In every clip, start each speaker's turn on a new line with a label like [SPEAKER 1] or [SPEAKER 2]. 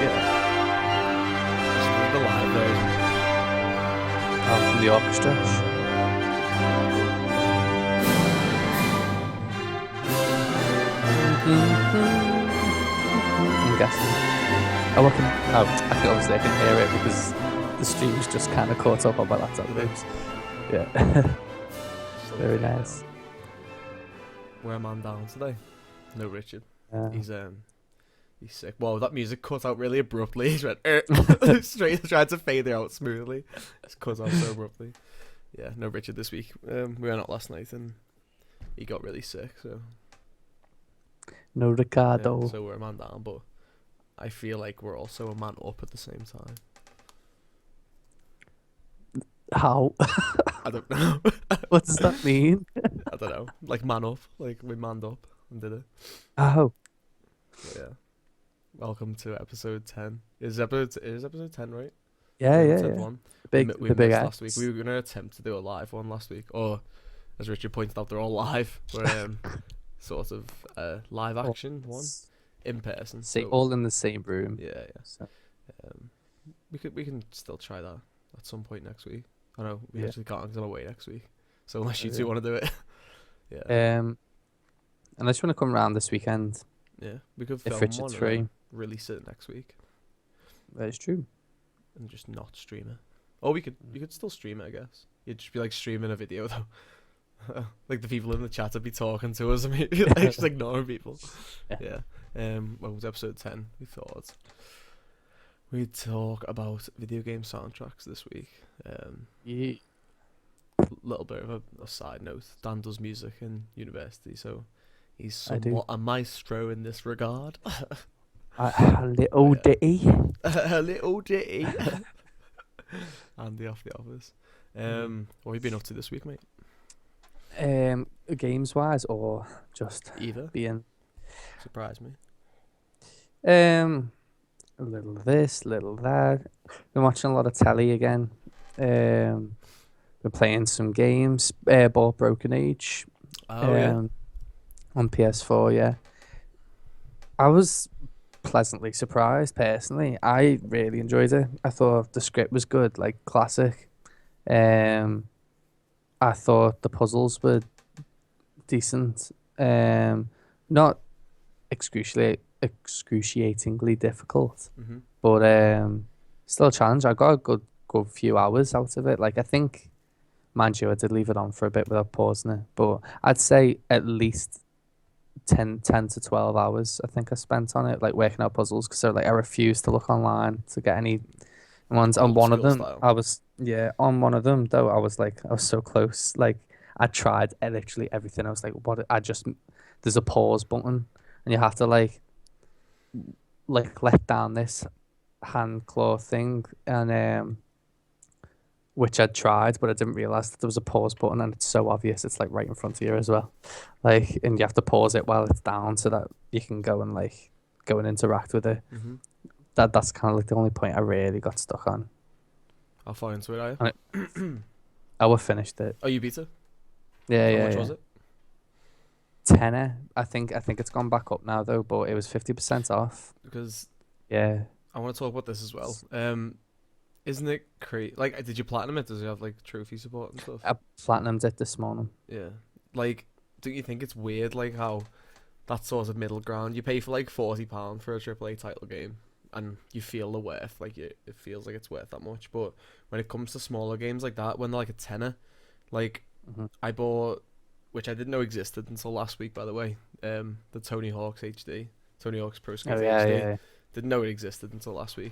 [SPEAKER 1] Yeah.
[SPEAKER 2] This is the live version.
[SPEAKER 1] From the orchestra. I'm guessing. Oh, I can obviously I can hear it because the stream's just kind of caught up on my laptop. Oops. Yeah. Very nice.
[SPEAKER 2] We're a man down today. No Richard.
[SPEAKER 1] Yeah.
[SPEAKER 2] He's sick. Whoa, that music cut out really abruptly. He's went straight, tried to fade it out smoothly. It's cut out so abruptly. Yeah, no Richard this week. We went out last night and he got really sick. So
[SPEAKER 1] No Ricardo.
[SPEAKER 2] yeah, so we're a man down, but I feel like we're also a man up at the same time.
[SPEAKER 1] How?
[SPEAKER 2] I don't know.
[SPEAKER 1] What does that mean?
[SPEAKER 2] I don't know. Like man up. Like we manned up and did it.
[SPEAKER 1] Oh.
[SPEAKER 2] But yeah. Welcome to episode 10. Is episode 10 right?
[SPEAKER 1] Yeah,
[SPEAKER 2] Episode
[SPEAKER 1] yeah.
[SPEAKER 2] 1.
[SPEAKER 1] We
[SPEAKER 2] We
[SPEAKER 1] big
[SPEAKER 2] missed
[SPEAKER 1] X.
[SPEAKER 2] last week. We were going to attempt to do a live one last week, or as Richard pointed out, they're all live. We're sort of live action one in person.
[SPEAKER 1] See,
[SPEAKER 2] so,
[SPEAKER 1] all in the same room.
[SPEAKER 2] yeah.
[SPEAKER 1] So,
[SPEAKER 2] We can still try that at some point next week. I know we
[SPEAKER 1] Yeah.
[SPEAKER 2] actually can't because I'm away next week. So unless you
[SPEAKER 1] Yeah.
[SPEAKER 2] two want to do it, yeah,
[SPEAKER 1] unless you want to come around this weekend,
[SPEAKER 2] yeah, we could
[SPEAKER 1] if
[SPEAKER 2] film
[SPEAKER 1] Richard's
[SPEAKER 2] one and
[SPEAKER 1] free.
[SPEAKER 2] then release it next week
[SPEAKER 1] That is true.
[SPEAKER 2] and just not stream it. Or we could still stream it, I guess. You'd just be like streaming a video though. Like the people in the chat would be talking to us and we'd be like just ignoring people.
[SPEAKER 1] Yeah.
[SPEAKER 2] Yeah. Well, it was episode 10. We thought we'd talk about video game soundtracks this week.
[SPEAKER 1] Yeah.
[SPEAKER 2] Little bit of a side note. Dan does music in university, so he's
[SPEAKER 1] I do.
[SPEAKER 2] somewhat a maestro in this regard.
[SPEAKER 1] A little
[SPEAKER 2] Yeah.
[SPEAKER 1] ditty.
[SPEAKER 2] A little ditty. Andy off the office. What have you been up to this week, mate?
[SPEAKER 1] Games wise or just
[SPEAKER 2] Either.
[SPEAKER 1] being
[SPEAKER 2] Surprise me.
[SPEAKER 1] a little this, little that. Been watching a lot of telly again. Been playing some games. Bought Broken Age.
[SPEAKER 2] Oh yeah.
[SPEAKER 1] On PS4, yeah. I was pleasantly surprised personally. I really enjoyed it. I thought the script was good, like classic. I thought the puzzles were decent. Not excruciatingly difficult,
[SPEAKER 2] Mm-hmm.
[SPEAKER 1] but still a challenge. I got a good few hours out of it. Like I think, mind you, I did leave it on for a bit without pausing it, but I'd say at least 10 to 12 hours I think I spent on it, like working out puzzles, because I refused to look online to get any ones. On
[SPEAKER 2] Old
[SPEAKER 1] one of
[SPEAKER 2] school
[SPEAKER 1] them,
[SPEAKER 2] style.
[SPEAKER 1] on one of them though, I was so close. Like I tried literally everything. I was like, what? There's a pause button, and you have to like let down this hand claw thing, and which I'd tried, but I didn't realize that there was a pause button, and it's so obvious. It's like right in front of you as well, like, and you have to pause it while it's down so that you can go and interact with it.
[SPEAKER 2] Mm-hmm.
[SPEAKER 1] That's kind of like the only point I really got stuck on.
[SPEAKER 2] How far into it are you?
[SPEAKER 1] And I would finished it.
[SPEAKER 2] Oh, you beat it?
[SPEAKER 1] Yeah,
[SPEAKER 2] How
[SPEAKER 1] yeah,
[SPEAKER 2] much
[SPEAKER 1] yeah.
[SPEAKER 2] was it?
[SPEAKER 1] Tenner. I think it's gone back up now though, but it was 50% off.
[SPEAKER 2] Because
[SPEAKER 1] Yeah.
[SPEAKER 2] I want to talk about this as well. Isn't it crazy? Like, did you platinum it? Does it have like trophy support and stuff?
[SPEAKER 1] I platinumed it this morning.
[SPEAKER 2] Yeah. Like, don't you think it's weird, like how that sort of middle ground? You pay for like £40 for a AAA title game, and you feel the worth. Like, it feels like it's worth that much. But when it comes to smaller games like that, when they're like a tenner, like
[SPEAKER 1] Mhm.
[SPEAKER 2] I bought, which I didn't know existed until last week, by the way. The Tony Hawk's HD, Tony Hawk's Pro Skate
[SPEAKER 1] Oh yeah,
[SPEAKER 2] HD.
[SPEAKER 1] yeah.
[SPEAKER 2] Didn't know it existed until last week.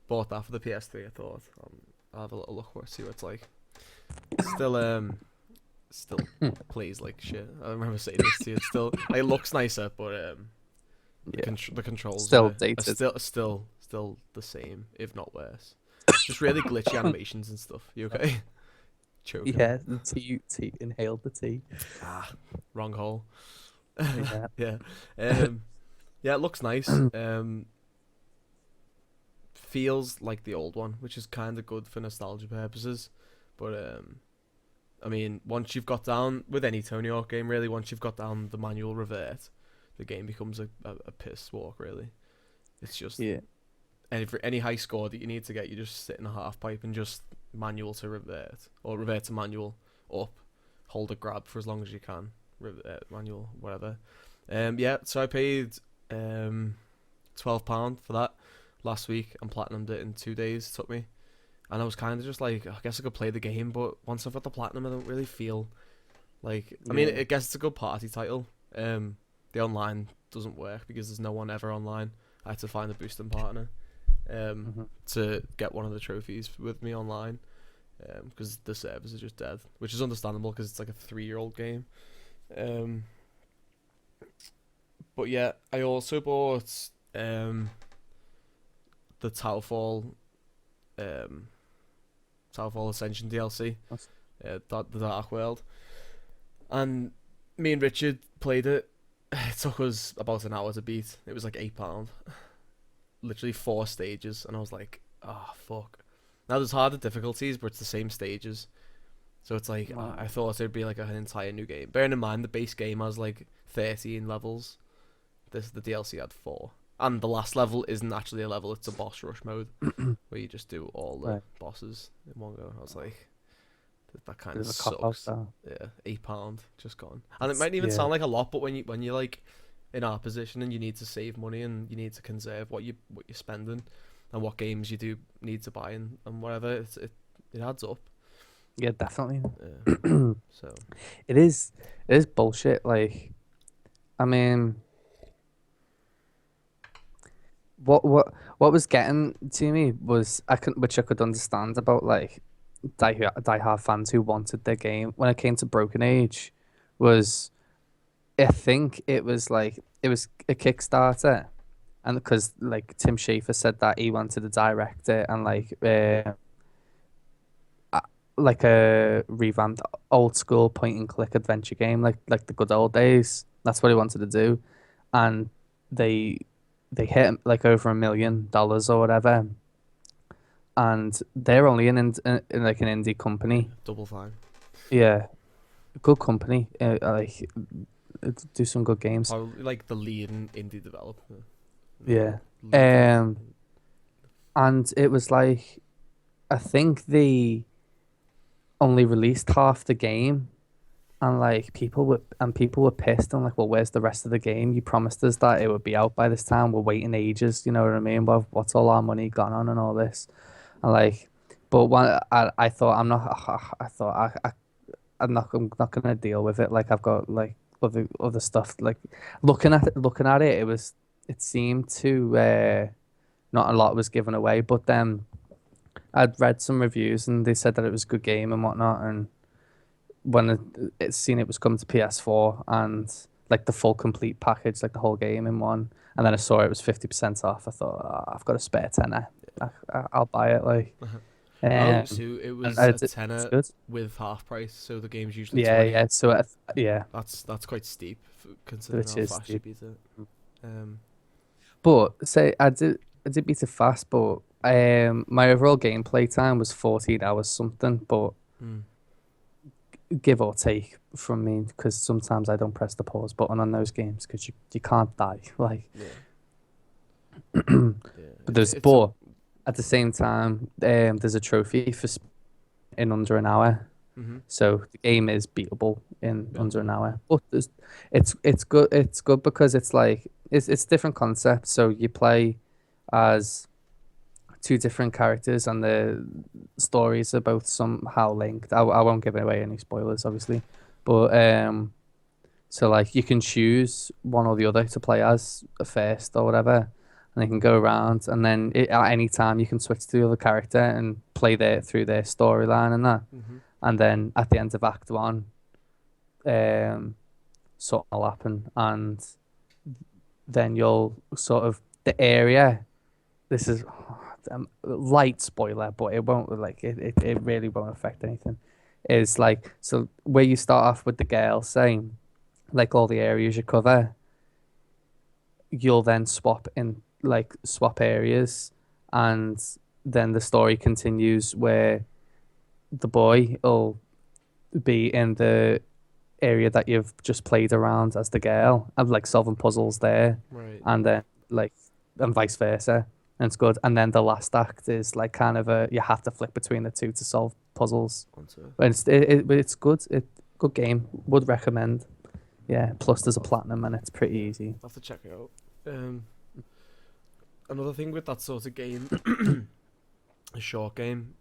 [SPEAKER 2] Bought that for the PS3. I thought I'll have a little look for it, see what it's like. Still plays like shit. I remember saying this to you. It's still, like, it looks nicer, but
[SPEAKER 1] Yeah.
[SPEAKER 2] the controls
[SPEAKER 1] Still
[SPEAKER 2] are
[SPEAKER 1] dated.
[SPEAKER 2] still the same, if not worse. Just really glitchy animations and stuff. You okay? Choking.
[SPEAKER 1] Yeah, the tea inhaled the tea.
[SPEAKER 2] Wrong hole.
[SPEAKER 1] Yeah.
[SPEAKER 2] Yeah. Yeah, it looks nice. Feels like the old one, which is kind of good for nostalgia purposes. But I mean, once you've got down with any Tony Hawk game, really, once you've got down the manual revert, the game becomes a piss walk. Really, It's just
[SPEAKER 1] Yeah.
[SPEAKER 2] any high score that you need to get, you just sit in a half pipe and just manual to revert, or revert to manual, up, hold a grab for as long as you can, revert, manual, whatever. Yeah, so I paid £12 for that last week and platinumed it in 2 days. It took me, and I was kind of just like, I guess I could play the game, but once I've got the platinum, I don't really feel like. I mean,
[SPEAKER 1] Yeah.
[SPEAKER 2] I guess it's a good party title. The online doesn't work because there's no one ever online. I had to find a boosting partner
[SPEAKER 1] Mhm.
[SPEAKER 2] to get one of the trophies with me online, because the servers are just dead, which is understandable because it's like a 3-year-old game. Um, but yeah, I also bought the um, Towerfall Ascension DLC,
[SPEAKER 1] That's-
[SPEAKER 2] the Dark World, and me and Richard played it. It took us about an hour to beat. It was like £8, literally 4 stages, and I was like, oh fuck. Now there's harder difficulties, but it's the same stages. So it's like,
[SPEAKER 1] Wow.
[SPEAKER 2] I thought it'd be like an entire new game. Bearing in mind the base game has like 13 levels. The DLC had 4, and the last level isn't actually a level; it's a boss rush mode where you just do all the
[SPEAKER 1] Right.
[SPEAKER 2] bosses in one go. I was like, that kind
[SPEAKER 1] Bit
[SPEAKER 2] of
[SPEAKER 1] of a cop out
[SPEAKER 2] sucks.
[SPEAKER 1] there.
[SPEAKER 2] Yeah, £8 just gone, and it
[SPEAKER 1] It's,
[SPEAKER 2] mightn't even
[SPEAKER 1] yeah.
[SPEAKER 2] sound like a lot, but when you're like in our position and you need to save money and you need to conserve what you're spending and what games you do need to buy and whatever, it adds up.
[SPEAKER 1] Yeah, definitely.
[SPEAKER 2] So
[SPEAKER 1] It is. It is bullshit. Like, I mean, what was getting to me was which I could understand about like die-hard fans who wanted their game when it came to Broken Age, was I think it was like it was a Kickstarter, and because like Tim Schafer said that he wanted to direct it and uh, like a revamped old school point and click adventure game like the good old days. That's what he wanted to do, and they they hit like over $1 million or whatever, and they're only in like an indie company.
[SPEAKER 2] Double Fine,
[SPEAKER 1] Yeah, good company. Like do some good games.
[SPEAKER 2] probably like the leading indie developer.
[SPEAKER 1] Yeah.
[SPEAKER 2] Leading.
[SPEAKER 1] And it was like I think they only released half the game, and like people were pissed and like, well, where's the rest of the game? You promised us that it would be out by this time. We're waiting ages. You know what I mean? What's all our money gone on and all this? And like, but one, I thought I'm not. I thought I'm not gonna deal with it. Like I've got like other stuff. Like looking at it, it seemed to not a lot was given away. But then I'd read some reviews and they said that it was a good game and whatnot. And when it seen it was coming to PS4 and like the full complete package, like the whole game in one, and then I saw it was 50% off. I thought, oh, I've got a spare tenner. I'll buy it. Like,
[SPEAKER 2] Oh,
[SPEAKER 1] um,
[SPEAKER 2] so it
[SPEAKER 1] and
[SPEAKER 2] was a
[SPEAKER 1] it's
[SPEAKER 2] tenner
[SPEAKER 1] good.
[SPEAKER 2] with half price, so the game's usually
[SPEAKER 1] Yeah,
[SPEAKER 2] 20.
[SPEAKER 1] yeah. So yeah,
[SPEAKER 2] That's quite steep considering
[SPEAKER 1] which
[SPEAKER 2] how
[SPEAKER 1] is
[SPEAKER 2] fast you
[SPEAKER 1] steep.
[SPEAKER 2] beat it. Um,
[SPEAKER 1] But say I did beat it fast, but my overall gameplay time was 14 hours something, but
[SPEAKER 2] mm,
[SPEAKER 1] give or take from me because sometimes I don't press the pause button on those games because you can't die. Like,
[SPEAKER 2] yeah, yeah.
[SPEAKER 1] but
[SPEAKER 2] It's a
[SPEAKER 1] at the same time, there's a trophy for in under an hour.
[SPEAKER 2] mm-hmm,
[SPEAKER 1] So the game is beatable in
[SPEAKER 2] yeah,
[SPEAKER 1] under an hour. But it's good. It's good because it's like it's different concepts. So you play as two different characters, and the stories are both somehow linked. I won't give away any spoilers, obviously, but so like you can choose one or the other to play as first or whatever, and they can go around, and then at any time you can switch to the other character and play through their storyline and that,
[SPEAKER 2] mm-hmm,
[SPEAKER 1] and then at the end of Act One, um, something will happen, and then you'll sort of the area. This is light spoiler, but it won't it really won't affect anything. Is like so where you start off with the girl saying like all the areas you cover, you'll then swap areas, and then the story continues where the boy will be in the area that you've just played around as the girl and like solving puzzles there,
[SPEAKER 2] right.
[SPEAKER 1] and then like and vice versa, and it's good. And then the last act is like kind of a you have to flick between the two to solve puzzles. But it's good. Good game. Would recommend. Yeah. Plus there's a platinum and it's pretty easy.
[SPEAKER 2] I'll have to check it out. Another thing with that sort of game, a short game,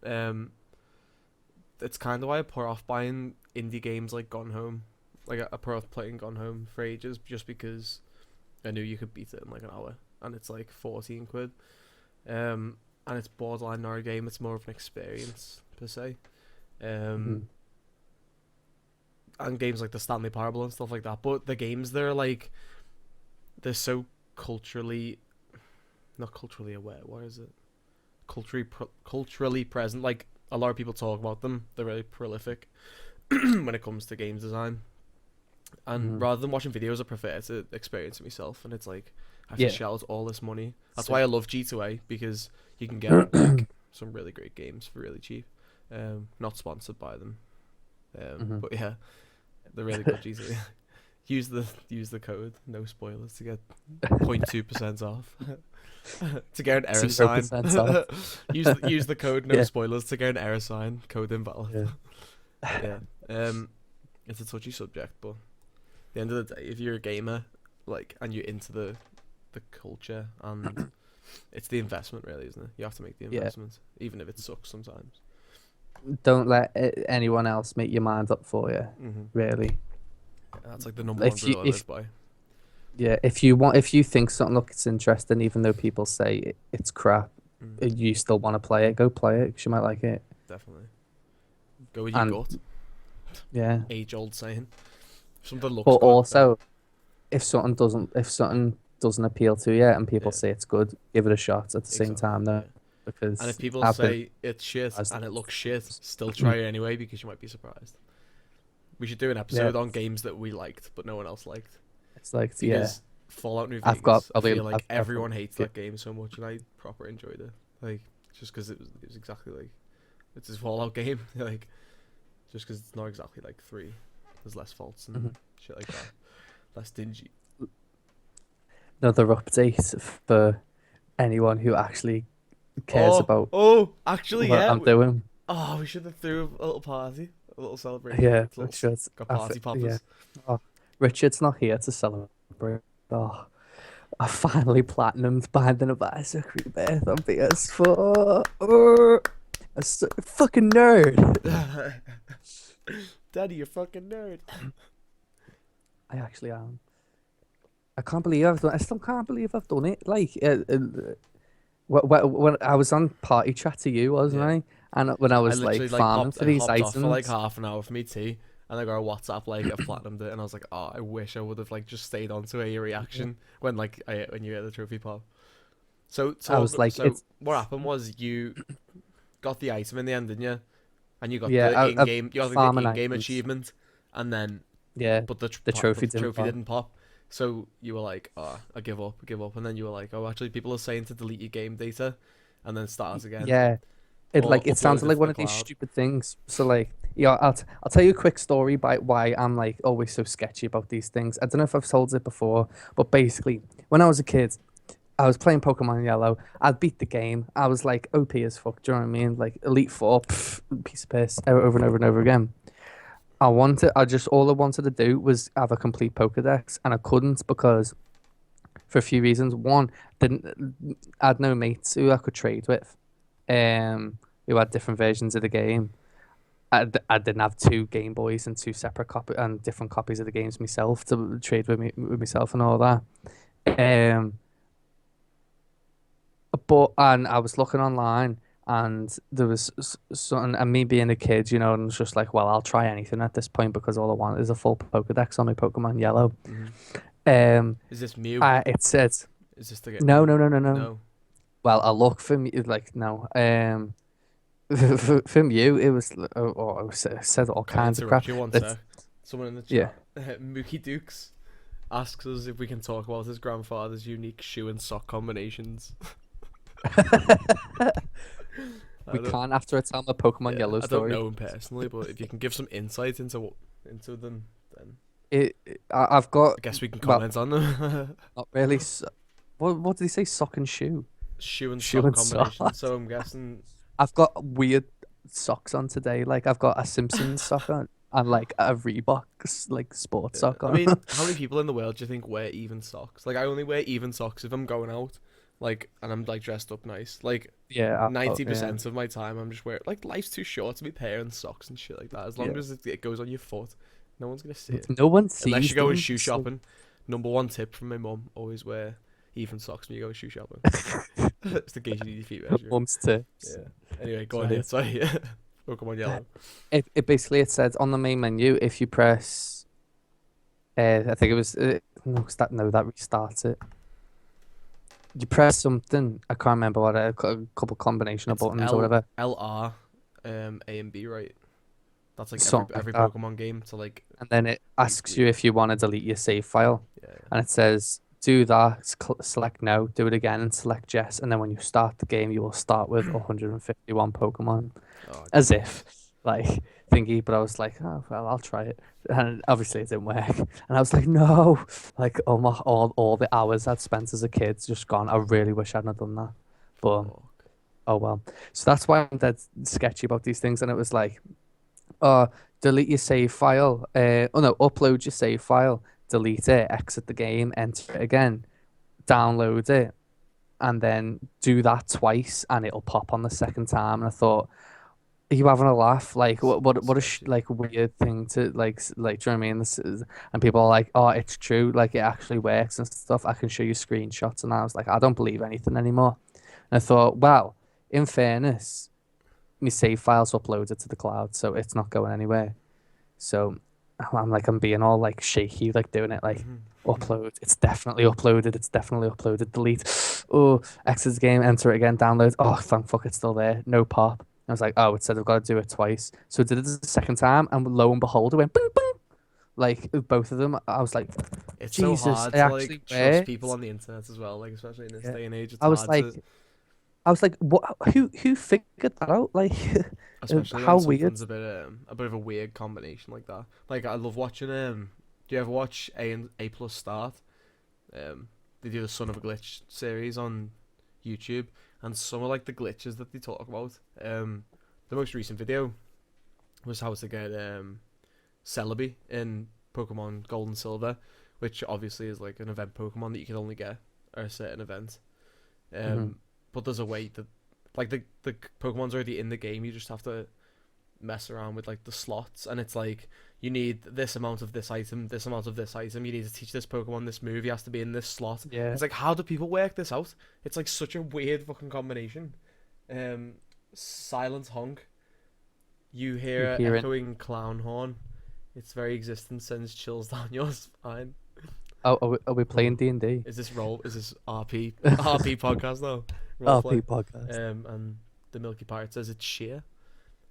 [SPEAKER 2] it's kind of why I put off buying indie games like Gone Home. Like I put off playing Gone Home for ages just because I knew you could beat it in like an hour, and it's like 14 quid. And it's borderline not a game; it's more of an experience per se. And games like the Stanley Parable and stuff like that. But the games they're so culturally, not culturally aware. What is it? Culturally present. Like a lot of people talk about them. They're really prolific when it comes to games design. And rather than watching videos, I prefer to experience it myself. And it's like I have to shell out all this money. That's why I love G2A, because you can get like some really great games for really cheap. Not sponsored by them. But yeah, they're really good. G2A. Use the code, no spoilers, to get 0.2% off. To get an error sign. use the code, no spoilers, to get an error sign. Code invalid. Yeah. It's a touchy subject, but at the end of the day, if you're a gamer, like, and you're into the culture, and it's the investment, really, isn't it? You have to make the investment, even if it sucks sometimes.
[SPEAKER 1] Don't let anyone else make your mind up for you. Really.
[SPEAKER 2] That's like the number one rule I live by.
[SPEAKER 1] Yeah, if you think something looks interesting, even though people say it's crap, you still want to play it. Go play it because you might like it.
[SPEAKER 2] Definitely. Go with your gut.
[SPEAKER 1] Yeah.
[SPEAKER 2] Age-old saying. If something looks
[SPEAKER 1] but
[SPEAKER 2] good,
[SPEAKER 1] also, if something doesn't appeal to you and people say it's good, give it a shot at the same time though. Because
[SPEAKER 2] and if people say it's shit and it looks shit, still try it anyway, because you might be surprised. We should do an episode on games that we liked but no one else liked.
[SPEAKER 1] It's like
[SPEAKER 2] because Fallout New Vegas, I feel like everyone hates that game so much, and I proper enjoyed it. Like just because it was exactly like it's a Fallout game. Like just because it's not exactly like 3. There's less faults and shit like that. Less dingy.
[SPEAKER 1] Another update for anyone who actually cares about.
[SPEAKER 2] Actually,
[SPEAKER 1] what I'm doing.
[SPEAKER 2] Oh, we should have threw a little party, a little celebration.
[SPEAKER 1] Yeah,
[SPEAKER 2] got party poppers.
[SPEAKER 1] Yeah. Oh, Richard's not here to celebrate. Oh, I finally platinumed Binding of Isaac Rebirth on PS4. Oh, I'm so fucking nerd.
[SPEAKER 2] Daddy, you're fucking nerd.
[SPEAKER 1] I actually am. I can't believe I've done. I still can't believe I've done it. Like, when I was on party chat to you, wasn't I? And when I was like farming for these items
[SPEAKER 2] for like half an hour for me tea, and I got a WhatsApp like I've platinumed it, and I was like, oh, I wish I would have like just stayed on to hear your reaction when when you get the trophy pop. So
[SPEAKER 1] I was like,
[SPEAKER 2] what happened was you got the item in the end, didn't you? And you got the in-game achievement, and then but the trophy didn't pop. So you were like, oh, I give up, and then you were like, oh, actually, people are saying to delete your game data, and then start again.
[SPEAKER 1] Yeah, it sounds like one of these stupid things. So like, I'll tell you a quick story about why I'm like always so sketchy about these things. I don't know if I've told it before, but basically, when I was a kid, I was playing Pokemon Yellow. I'd beat the game. I was like OP as fuck. Do you know what I mean? Like Elite Four, piece of piss, over and over and over again. All I wanted to do was have a complete Pokedex, and I couldn't because, for a few reasons. One, I had no mates who I could trade with, who had different versions of the game. I didn't have 2 Game Boys and 2 separate different copies of the games myself to trade with myself and all that. And I was looking online, and there was something, and me being a kid, you know, and it's just like, well, I'll try anything at this point because all I want is a full Pokedex on my Pokemon Yellow.
[SPEAKER 2] Is this Mew?
[SPEAKER 1] It says.
[SPEAKER 2] Is this the
[SPEAKER 1] No. Well, I look for me like no. For Mew, it was it said all kinds of crap.
[SPEAKER 2] Someone in the chat, Mookie Dukes, asks us if we can talk about his grandfather's unique shoe and sock combinations.
[SPEAKER 1] We can't after I tell my Pokemon Yellow story.
[SPEAKER 2] I don't know him personally, but if you can give some insight into them, then
[SPEAKER 1] I've got.
[SPEAKER 2] I guess we can comment on them.
[SPEAKER 1] Not really. What did he say? Sock and shoe.
[SPEAKER 2] Shoe and
[SPEAKER 1] Shoe
[SPEAKER 2] sock
[SPEAKER 1] and
[SPEAKER 2] combination.
[SPEAKER 1] sock.
[SPEAKER 2] So I'm guessing
[SPEAKER 1] I've got weird socks on today. Like I've got a Simpsons sock on and like a Reebok like sports
[SPEAKER 2] yeah.
[SPEAKER 1] sock
[SPEAKER 2] I
[SPEAKER 1] on.
[SPEAKER 2] mean, how many people in the world do you think wear even socks? Like I only wear even socks if I'm going out, like, and I'm like dressed up nice. Like
[SPEAKER 1] Yeah,
[SPEAKER 2] 90% of my time I'm just wearing, like, life's too short to be pairing socks and shit like that. As long
[SPEAKER 1] yeah.
[SPEAKER 2] as it goes on your foot, no one's gonna see it.
[SPEAKER 1] No one
[SPEAKER 2] Unless
[SPEAKER 1] sees
[SPEAKER 2] you're going
[SPEAKER 1] them.
[SPEAKER 2] shoe
[SPEAKER 1] So
[SPEAKER 2] shopping. Number one tip from my mum: always wear even socks when you go shoe shopping. It's the gauge you need your feet measuring.
[SPEAKER 1] mum's tips.
[SPEAKER 2] Yeah. Anyway, go on.
[SPEAKER 1] Sorry.
[SPEAKER 2] Yeah, sorry. Pokemon Yellow.
[SPEAKER 1] It basically it said on the main menu if you press, I think it was no that restarts it. You press something. I can't remember what a couple combination of
[SPEAKER 2] It's
[SPEAKER 1] buttons or whatever.
[SPEAKER 2] LR, A and B, right? That's like
[SPEAKER 1] Something
[SPEAKER 2] every
[SPEAKER 1] like that.
[SPEAKER 2] Pokemon game to like.
[SPEAKER 1] And then it asks you if you want to delete your save file,
[SPEAKER 2] Yeah.
[SPEAKER 1] and it says do that. Select no. Do it again and select yes. And then when you start the game, you will start with 151 Pokemon.
[SPEAKER 2] Oh,
[SPEAKER 1] As if like thingy, but I was like, oh well, I'll try it, and obviously it didn't work, and I was like, no, like all the hours I'd spent as a kid just gone. I really wish I hadn't have done that, but
[SPEAKER 2] fuck.
[SPEAKER 1] oh well. So that's why I'm dead sketchy about these things, and it was like, delete your save file, oh no, upload your save file, delete it, exit the game, enter it again, download it, and then do that twice, and it'll pop on the second time. And I thought, are you having a laugh? Like what a
[SPEAKER 2] Sketchy.
[SPEAKER 1] like weird thing to like do you know what I mean? This is, and people are like, oh, it's true, like it actually works and stuff. I can show you screenshots, and I was like, I don't believe anything anymore. And I thought, well, in fairness, my save file's uploaded to the cloud, so it's not going anywhere. So I'm being all like shaky, like doing it like upload. It's definitely uploaded. It's definitely uploaded. Delete. Oh, exit the game. Enter it again. Download. Oh, thank fuck, it's still there. No pop. I was like, oh, it said I've got to do it twice. So I did it the second time, and lo and behold, it went boom, boom. Like both of them. I was like,
[SPEAKER 2] It's so
[SPEAKER 1] Jesus,
[SPEAKER 2] hard
[SPEAKER 1] it
[SPEAKER 2] to
[SPEAKER 1] actually
[SPEAKER 2] like trust people
[SPEAKER 1] worked.
[SPEAKER 2] on the internet as well. Like especially in this
[SPEAKER 1] Yeah.
[SPEAKER 2] day and age, it's
[SPEAKER 1] I was
[SPEAKER 2] hard
[SPEAKER 1] like,
[SPEAKER 2] to,
[SPEAKER 1] I was like, what? Who figured that out? Like,
[SPEAKER 2] especially
[SPEAKER 1] how
[SPEAKER 2] when
[SPEAKER 1] weird.
[SPEAKER 2] something's a bit of a weird combination like that. Like I love watching. Do you ever watch A plus Start? They do the Son of a Glitch series on YouTube, and some of like the glitches that they talk about. The most recent video was how to get Celebi in Pokemon Gold and Silver, which obviously is like an event Pokemon that you can only get at a certain event.
[SPEAKER 1] Mhm.
[SPEAKER 2] But there's a way that, like, the Pokemon's already in the game. You just have to mess around with like the slots, and it's like you need this amount of this item, this amount of this item. You need to teach this Pokemon this move. He has to be in this slot.
[SPEAKER 1] Yeah.
[SPEAKER 2] It's like, how do people work this out? It's like such a weird fucking combination. Silent honk. You hear a
[SPEAKER 1] hear it.
[SPEAKER 2] echoing clown horn. Its very existence sends chills down your spine.
[SPEAKER 1] Oh, are we playing D&D?
[SPEAKER 2] Is this RP podcast though? Roleplay.
[SPEAKER 1] RP podcast.
[SPEAKER 2] And the Milky Pirate says it's Sheer.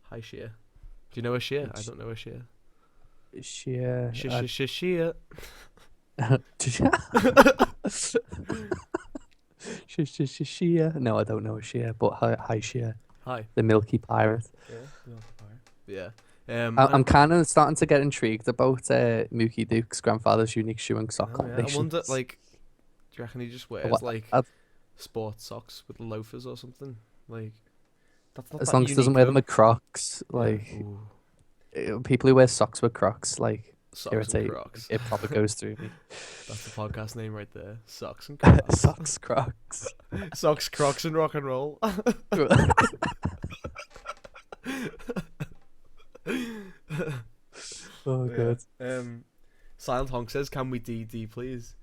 [SPEAKER 2] Hi Sheer. Do you know a Sheer? I
[SPEAKER 1] It's
[SPEAKER 2] don't know a Sheer.
[SPEAKER 1] Sheer.
[SPEAKER 2] Sheer.
[SPEAKER 1] Sheer. No, I don't know a Sheer, but hi Sheer,
[SPEAKER 2] Hi.
[SPEAKER 1] the Milky Pirate.
[SPEAKER 2] Yeah. Milky Pirate. Yeah.
[SPEAKER 1] I'm kind of starting to get intrigued about Mookie Duke's grandfather's unique shoe and sock
[SPEAKER 2] Oh, yeah. I wonder,
[SPEAKER 1] combinations.
[SPEAKER 2] like, do you reckon he just wears
[SPEAKER 1] What-
[SPEAKER 2] like
[SPEAKER 1] I'd-
[SPEAKER 2] sports socks with loafers or something? Like, that's not
[SPEAKER 1] as
[SPEAKER 2] that
[SPEAKER 1] long as he doesn't
[SPEAKER 2] unique,
[SPEAKER 1] wear them
[SPEAKER 2] though.
[SPEAKER 1] with Crocs,
[SPEAKER 2] Yeah.
[SPEAKER 1] like
[SPEAKER 2] Ooh,
[SPEAKER 1] people who wear socks with Crocs, like
[SPEAKER 2] socks
[SPEAKER 1] irritate.
[SPEAKER 2] and Crocs.
[SPEAKER 1] It probably goes through me.
[SPEAKER 2] That's the podcast name right there. Socks and Crocs.
[SPEAKER 1] Socks, Crocs.
[SPEAKER 2] Socks, Crocs, and rock and roll.
[SPEAKER 1] Oh,
[SPEAKER 2] Yeah.
[SPEAKER 1] good.
[SPEAKER 2] Silent Honk says, "Can we DD, please?"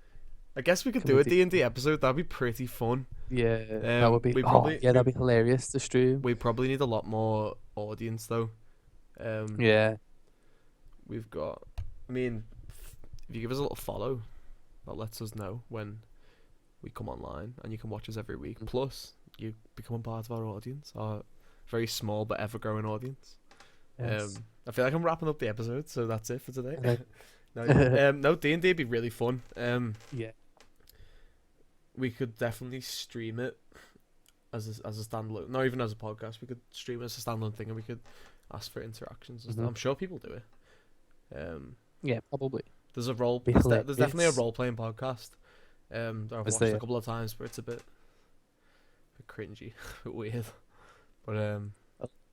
[SPEAKER 2] I guess we could
[SPEAKER 1] Can
[SPEAKER 2] do
[SPEAKER 1] we
[SPEAKER 2] a D&D episode. That'd be pretty fun.
[SPEAKER 1] Yeah, that would be.
[SPEAKER 2] we
[SPEAKER 1] Oh,
[SPEAKER 2] probably-
[SPEAKER 1] yeah, that'd be hilarious to stream.
[SPEAKER 2] We probably need a lot more audience though.
[SPEAKER 1] Yeah.
[SPEAKER 2] We've got. I mean, if you give us a little follow, that lets us know when we come online, and you can watch us every week. Plus, you become a part of our audience, our very small but ever-growing audience.
[SPEAKER 1] Yes.
[SPEAKER 2] I feel like I'm wrapping up the episode, so that's it for today.
[SPEAKER 1] Okay.
[SPEAKER 2] No, D&D would be really fun.
[SPEAKER 1] Yeah.
[SPEAKER 2] We could definitely stream it as a standalone, not even as a podcast. We could stream it as a standalone thing, and we could ask for interactions and stuff.
[SPEAKER 1] Mhm.
[SPEAKER 2] I'm sure people do it.
[SPEAKER 1] Yeah, probably.
[SPEAKER 2] There's a role.
[SPEAKER 1] Be
[SPEAKER 2] There's definitely a
[SPEAKER 1] hilarious.
[SPEAKER 2] role playing podcast. That I've
[SPEAKER 1] Was
[SPEAKER 2] watched a
[SPEAKER 1] there?
[SPEAKER 2] couple of times, but it's a bit cringy, a bit weird. But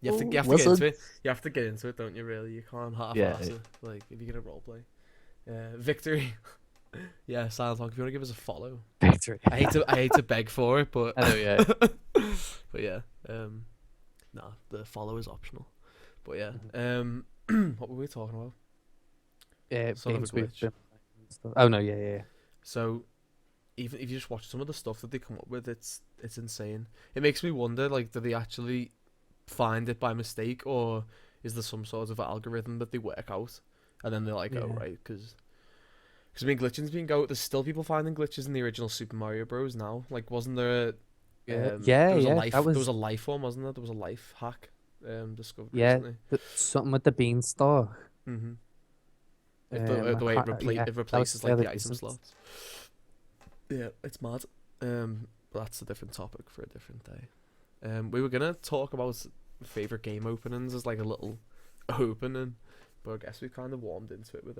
[SPEAKER 2] you have to get
[SPEAKER 1] Was
[SPEAKER 2] into
[SPEAKER 1] it?
[SPEAKER 2] it. You have to get into it, don't you? Really, you can't
[SPEAKER 1] Yeah.
[SPEAKER 2] half-ass it. Like if you're gonna roleplay. Victory. Yeah, Silent Talk. If you want to give us a follow,
[SPEAKER 1] Victory.
[SPEAKER 2] I hate to beg for it, but
[SPEAKER 1] I know, yeah.
[SPEAKER 2] but yeah, nah, the follow is optional. But yeah, what were we talking about? Son of a
[SPEAKER 1] Games we've
[SPEAKER 2] glitch.
[SPEAKER 1] been playing and stuff. Oh no, yeah.
[SPEAKER 2] So even if you just watch some of the stuff that they come up with, it's insane. It makes me wonder, like, do they actually find it by mistake, or is there some sort of algorithm that they work out, and then they're like, oh
[SPEAKER 1] Yeah.
[SPEAKER 2] right, because I mean, glitching's been go. There's still people finding glitches in the original Super Mario Bros. Now. Like, wasn't there?
[SPEAKER 1] Yeah,
[SPEAKER 2] There was a
[SPEAKER 1] yeah.
[SPEAKER 2] life.
[SPEAKER 1] That
[SPEAKER 2] There was
[SPEAKER 1] was
[SPEAKER 2] a life one, wasn't there? There was a life hack. Discovered
[SPEAKER 1] yeah.
[SPEAKER 2] recently.
[SPEAKER 1] Something with the beanstalk.
[SPEAKER 2] Mm-hmm.
[SPEAKER 1] I
[SPEAKER 2] The way
[SPEAKER 1] can't, yeah,
[SPEAKER 2] it
[SPEAKER 1] that was
[SPEAKER 2] replaces like the
[SPEAKER 1] fairly
[SPEAKER 2] item
[SPEAKER 1] recent.
[SPEAKER 2] slots. Yeah, it's mad. But that's a different topic for a different day. We were gonna talk about favorite game openings as like a little opening, but I guess we kind of warmed into it with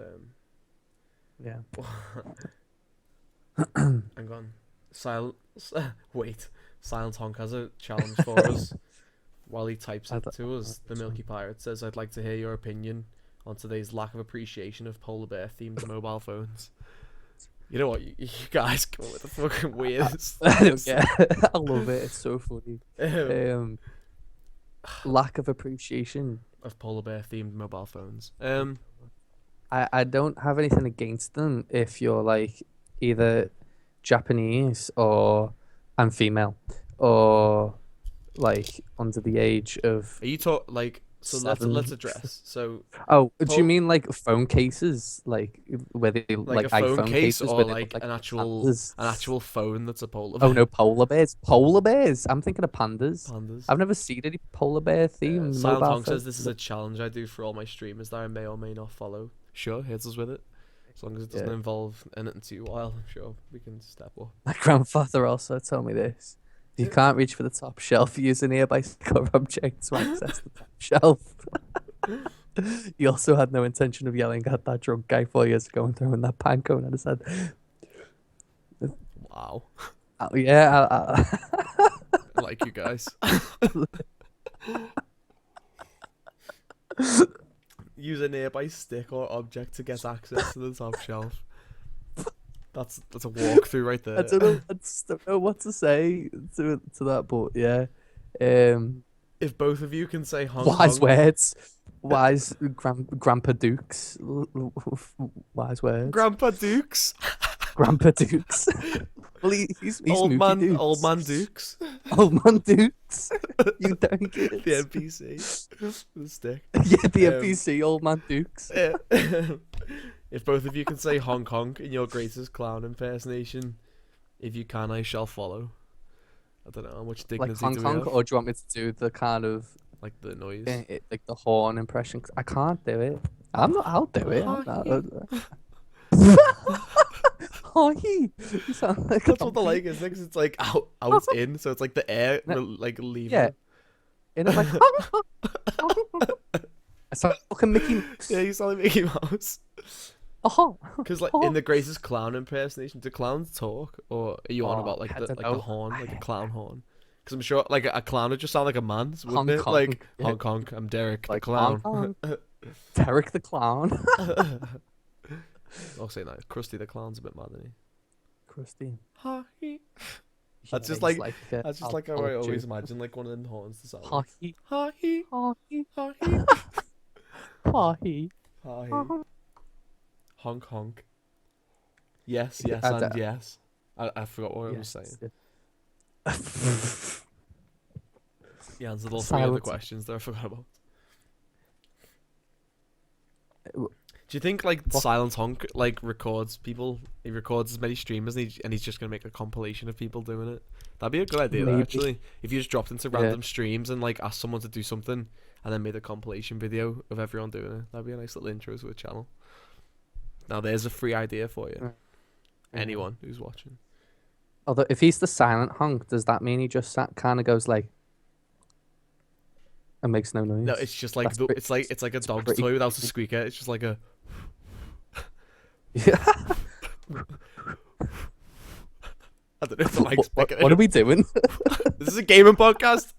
[SPEAKER 1] Yeah.
[SPEAKER 2] Hang on. Wait. Silent Honk has a challenge for us. While he types
[SPEAKER 1] I
[SPEAKER 2] it
[SPEAKER 1] don't-
[SPEAKER 2] to us, the Milky Pirate says, "I'd like to hear your opinion on today's lack of appreciation of polar bear themed mobile phones." You know what? You guys come up with the fucking weirdest.
[SPEAKER 1] I don't get it. I love it. It's so funny.
[SPEAKER 2] um,
[SPEAKER 1] Lack of appreciation.
[SPEAKER 2] of polar bear themed mobile phones.
[SPEAKER 1] I don't have anything against them if you're like either Japanese or I'm female or like under the age of
[SPEAKER 2] Are you like? So let's
[SPEAKER 1] 7.
[SPEAKER 2] address. So
[SPEAKER 1] Oh, do
[SPEAKER 2] Pol-
[SPEAKER 1] you mean like phone cases, like where they
[SPEAKER 2] like
[SPEAKER 1] like
[SPEAKER 2] a phone
[SPEAKER 1] iPhone
[SPEAKER 2] case
[SPEAKER 1] cases
[SPEAKER 2] or
[SPEAKER 1] where they
[SPEAKER 2] like
[SPEAKER 1] look
[SPEAKER 2] an
[SPEAKER 1] like
[SPEAKER 2] actual
[SPEAKER 1] pandas?
[SPEAKER 2] phone that's a polar
[SPEAKER 1] Oh
[SPEAKER 2] bear.
[SPEAKER 1] no, polar bears. Polar bears. I'm thinking of pandas.
[SPEAKER 2] Pandas.
[SPEAKER 1] I've never seen any polar bear themed
[SPEAKER 2] Silent
[SPEAKER 1] mobile
[SPEAKER 2] Honk says this is
[SPEAKER 1] phones.
[SPEAKER 2] a challenge I do for all my streamers that I may or may not follow. Sure, hits us with it. As long as it doesn't
[SPEAKER 1] Yeah.
[SPEAKER 2] involve anything too wild, I'm sure we can step up.
[SPEAKER 1] My grandfather also told me this. You can't reach for the top shelf using nearby secure objects to access the top shelf. He also had no intention of yelling at that drunk guy 4 years ago and throwing that pan cone at his head.
[SPEAKER 2] Wow.
[SPEAKER 1] Oh, yeah,
[SPEAKER 2] I like you guys. Use a nearby stick or object to get access to the top shelf. That's a walkthrough right there.
[SPEAKER 1] I just don't know what to say to that, but yeah.
[SPEAKER 2] If both of you can say Hong
[SPEAKER 1] Wise
[SPEAKER 2] Kong,
[SPEAKER 1] words. Wise Grandpa Dukes. Wise words.
[SPEAKER 2] Grandpa Dukes,
[SPEAKER 1] Grandpa Dukes. Well, he's
[SPEAKER 2] old
[SPEAKER 1] Mookie
[SPEAKER 2] man,
[SPEAKER 1] Dukes.
[SPEAKER 2] old man Dukes,
[SPEAKER 1] Old man Dukes. You don't get it.
[SPEAKER 2] the NPC, the stick.
[SPEAKER 1] Yeah, the
[SPEAKER 2] Um,
[SPEAKER 1] NPC, Old man Dukes.
[SPEAKER 2] Yeah. If both of you can say Hong Kong in your greatest clown impersonation, if you can, I shall follow. I don't know how much dignity
[SPEAKER 1] Like Hong
[SPEAKER 2] do we
[SPEAKER 1] Kong,
[SPEAKER 2] have?
[SPEAKER 1] or do you want me to do the kind of
[SPEAKER 2] Like the noise.
[SPEAKER 1] like the horn impression? 'Cause I can't do it. I'll do it. I'm not. Hi. You sound like
[SPEAKER 2] That's
[SPEAKER 1] a
[SPEAKER 2] what the like is, because it's like out in, so it's like the air like leaving.
[SPEAKER 1] Yeah. And I'm like, I sound like a Mickey Mouse.
[SPEAKER 2] Yeah, you sound like Mickey Mouse.
[SPEAKER 1] Oh,
[SPEAKER 2] Because like in the greatest clown impersonation, do clowns talk, or are you on
[SPEAKER 1] Oh,
[SPEAKER 2] about like
[SPEAKER 1] I
[SPEAKER 2] the
[SPEAKER 1] don't
[SPEAKER 2] like
[SPEAKER 1] know.
[SPEAKER 2] the horn, like a clown horn? Because I'm sure like a clown would just sound like a man's, wouldn't
[SPEAKER 1] Hong
[SPEAKER 2] it?
[SPEAKER 1] Kong,
[SPEAKER 2] Like
[SPEAKER 1] yeah.
[SPEAKER 2] Hong Kong, I'm Derek
[SPEAKER 1] like
[SPEAKER 2] the clown.
[SPEAKER 1] Hong Kong. Derek the clown.
[SPEAKER 2] I'll say that. Krusty the clown's a bit mad, isn't he?
[SPEAKER 1] Krusty.
[SPEAKER 2] That's
[SPEAKER 1] Yeah,
[SPEAKER 2] just
[SPEAKER 1] he's
[SPEAKER 2] like
[SPEAKER 1] a
[SPEAKER 2] that's just like how I
[SPEAKER 1] alcoholic
[SPEAKER 2] always
[SPEAKER 1] Jew.
[SPEAKER 2] imagine like one of them horns to sound. Like.
[SPEAKER 1] Hockey.
[SPEAKER 2] Ha-hee,
[SPEAKER 1] Hockey.
[SPEAKER 2] ha-hee,
[SPEAKER 1] Hockey.
[SPEAKER 2] ha-hee. Honk honk. Yes,
[SPEAKER 1] Yeah,
[SPEAKER 2] yes,
[SPEAKER 1] I
[SPEAKER 2] and
[SPEAKER 1] don't-
[SPEAKER 2] yes. I forgot what I was saying. You answered all three of the
[SPEAKER 1] Silence.
[SPEAKER 2] questions that I forgot about.
[SPEAKER 1] w-
[SPEAKER 2] Do you think like
[SPEAKER 1] What?
[SPEAKER 2] Silent Honk like records people? He records as many streamers, and he's just gonna make a compilation of people doing it. That'd be a good idea, though,
[SPEAKER 1] Maybe.
[SPEAKER 2] actually. If you just dropped into
[SPEAKER 1] Yeah.
[SPEAKER 2] random streams and like asked someone to do something, and then made a compilation video of everyone doing it, that'd be a nice little intro to a channel. Now there's a free idea for you.
[SPEAKER 1] Yeah.
[SPEAKER 2] Anyone who's watching.
[SPEAKER 1] Although, if he's the silent honk, does that mean he just kind of goes like and makes no noise?
[SPEAKER 2] No, it's just like
[SPEAKER 1] That's pretty-
[SPEAKER 2] it's like a dog's
[SPEAKER 1] pretty
[SPEAKER 2] toy without a squeaker. It's just like a
[SPEAKER 1] Yeah.
[SPEAKER 2] I don't know if the mic's picking
[SPEAKER 1] What
[SPEAKER 2] it
[SPEAKER 1] are we doing?
[SPEAKER 2] This is a gaming podcast.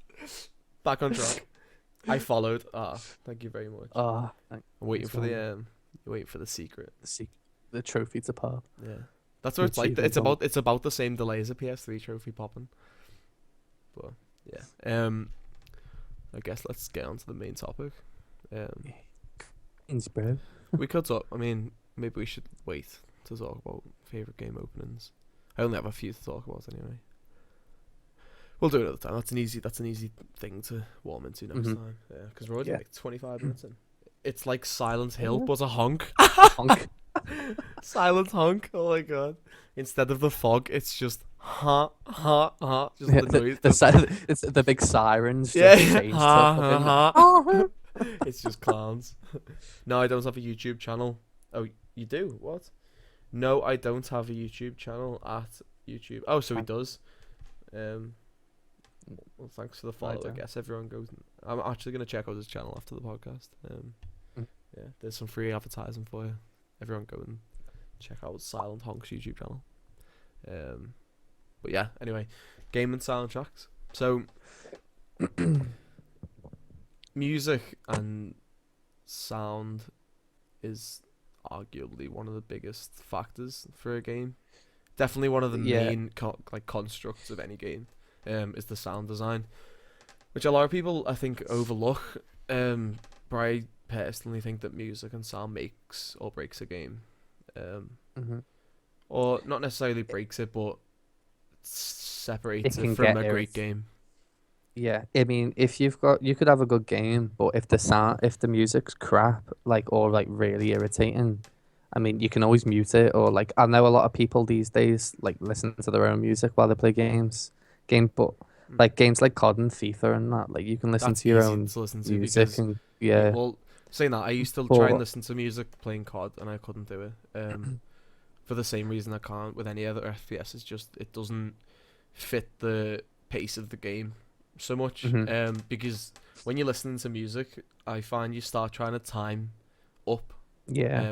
[SPEAKER 2] Back on track. I followed. Thank you very much.
[SPEAKER 1] Oh,
[SPEAKER 2] I'm waiting for the waiting for the secret.
[SPEAKER 1] the trophy to pop.
[SPEAKER 2] Yeah, that's what it's like. It's about the same delay as a PS3 trophy popping. But yeah, I guess let's get on to the main topic.
[SPEAKER 1] Inspire.
[SPEAKER 2] We could talk. I mean, maybe we should wait to talk about favorite game openings. I only have a few to talk about anyway. We'll do it another time. That's an easy thing to warm into next time. Yeah, because we're already like 25 minutes in. It's like Silent Hill, but a honk.
[SPEAKER 1] Honk.
[SPEAKER 2] Silent honk. Oh my god! Instead of the fog, it's just ha ha ha. Just the noise.
[SPEAKER 1] It's the big sirens.
[SPEAKER 2] Yeah.
[SPEAKER 1] Just changed to
[SPEAKER 2] Ha
[SPEAKER 1] fucking-
[SPEAKER 2] ha. It's just clowns. No, I don't have a YouTube channel. Oh, you do? What? No, I don't have a YouTube channel at YouTube. Oh, so he does. Well, thanks for the follow. I guess everyone goes. I'm actually gonna check out his channel after the podcast. Yeah, there's some free advertising for you. Everyone go and check out Silent Honk's YouTube channel. But yeah, anyway, game and soundtracks. So, music and sound is arguably one of the biggest factors for a game. Definitely one of the main constructs of any game. Is the sound design, which a lot of people I think overlook. But I personally think that music and sound makes or breaks a game, or not necessarily breaks it, but separates it from a great game.
[SPEAKER 1] Yeah, I mean, you could have a good game, but if the music's crap, or really irritating, I mean, you can always mute it, or I know a lot of people these days listen to their own music while they play games, but games like COD and FIFA and that, you can listen to your own music and yeah.
[SPEAKER 2] Well, saying that, I used to try and listen to music playing COD and I couldn't do it. For the same reason I can't with any other FPS. It's just it doesn't fit the pace of the game so much. Because when you're listening to music, I find you start trying to time up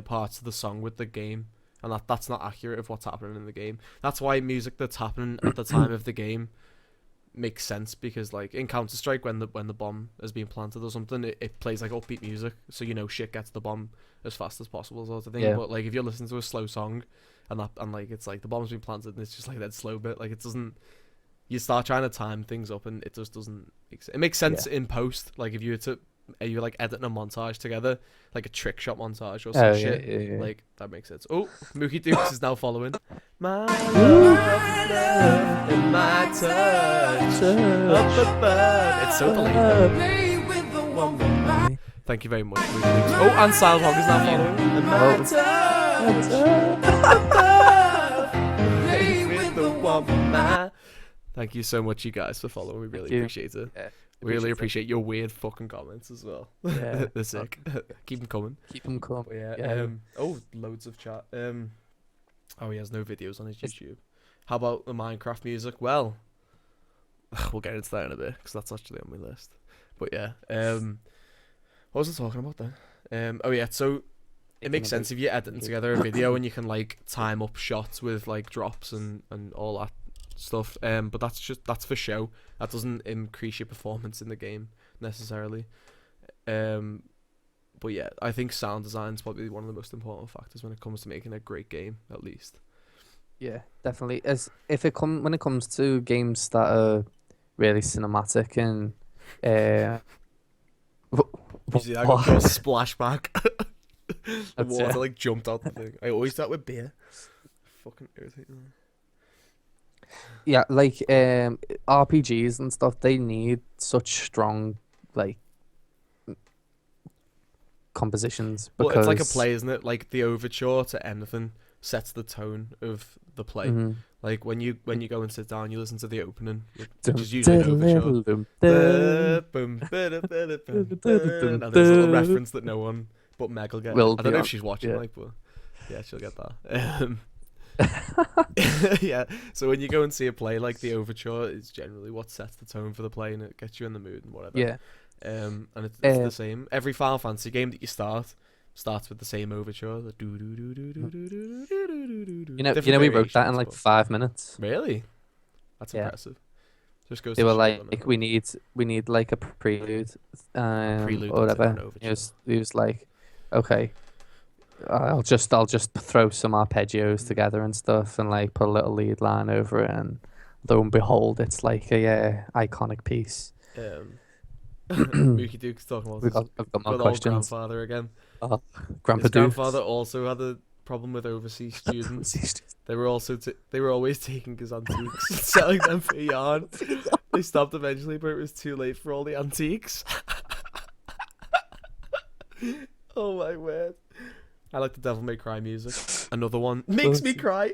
[SPEAKER 2] parts of the song with the game, and that's not accurate of what's happening in the game. That's why music that's happening at the time of the game makes sense, because in Counter-Strike, when the bomb has been planted or something, it plays upbeat music, so shit gets the bomb as fast as possible, sort of thing. But if you're listening to a slow song and it's the bomb's been planted and it's just that slow bit, it doesn't, you start trying to time things up and it just doesn't make sense. It makes sense in post, if you were to you're editing a montage together, a trick shot montage or some shit. That makes sense. Oh, Mookie Dukes is now following. My love and my touch up above. It's so delayed. Thank you very much, Mookie Dukes. Oh, and Silent Hog is now following. And my touch up above. Play with the woman. Thank you so much, you guys, for following. We really appreciate it. Yeah. Really appreciate your weird fucking comments as well. Yeah, they're sick. Keep them coming.
[SPEAKER 1] Keep them coming.
[SPEAKER 2] Yeah. Loads of chat. He has no videos on his YouTube. How about the Minecraft music? Well, we'll get into that in a bit because that's actually on my list. But yeah, what was I talking about then? So it makes sense if you're editing together a video and you can time up shots with drops and all that stuff, but that's for show. That doesn't increase your performance in the game necessarily. But yeah, I think sound design is probably one of the most important factors when it comes to making a great game, at least.
[SPEAKER 1] Yeah, definitely. When it comes to games that are really cinematic and
[SPEAKER 2] you see, I got a splashback. The water jumped out the thing. I always start with beer. Fucking irritating.
[SPEAKER 1] Yeah, RPGs and stuff, they need such strong compositions, because
[SPEAKER 2] well, it's like a play, isn't it? The overture to anything sets the tone of the play. When you go and sit down, you listen to the opening, which is usually an overture. And there's a little reference that no one but Meg will get. I don't know if she's watching, but yeah, she'll get that. Yeah, so when you go and see a play, the overture is generally what sets the tone for the play, and it gets you in the mood and whatever.
[SPEAKER 1] Yeah.
[SPEAKER 2] And it's the same. Every Final Fantasy game that you starts with the same overture. The
[SPEAKER 1] we wrote that in 5 minutes.
[SPEAKER 2] Really? That's
[SPEAKER 1] Yeah.
[SPEAKER 2] impressive. Just goes
[SPEAKER 1] They
[SPEAKER 2] to
[SPEAKER 1] were
[SPEAKER 2] show, doesn't
[SPEAKER 1] like,
[SPEAKER 2] it?
[SPEAKER 1] we need like a prelude,
[SPEAKER 2] Prelude,
[SPEAKER 1] or
[SPEAKER 2] that's it, or an
[SPEAKER 1] whatever.
[SPEAKER 2] overture.
[SPEAKER 1] He was like, okay, I'll just throw some arpeggios
[SPEAKER 2] Mm.
[SPEAKER 1] together and stuff, and like put a little lead line over it, and lo and behold, it's like a iconic piece.
[SPEAKER 2] Um, Mookie Duke's talking about his
[SPEAKER 1] I've got more
[SPEAKER 2] good old
[SPEAKER 1] questions.
[SPEAKER 2] grandfather again.
[SPEAKER 1] Oh,
[SPEAKER 2] His
[SPEAKER 1] Grandpa
[SPEAKER 2] grandfather
[SPEAKER 1] Dukes.
[SPEAKER 2] also had a problem with overseas students. They were they were always taking his antiques and selling them for a yarn. They stopped eventually, but it was too late for all the antiques. Oh my word! I like the Devil May Cry music. Another one makes me cry.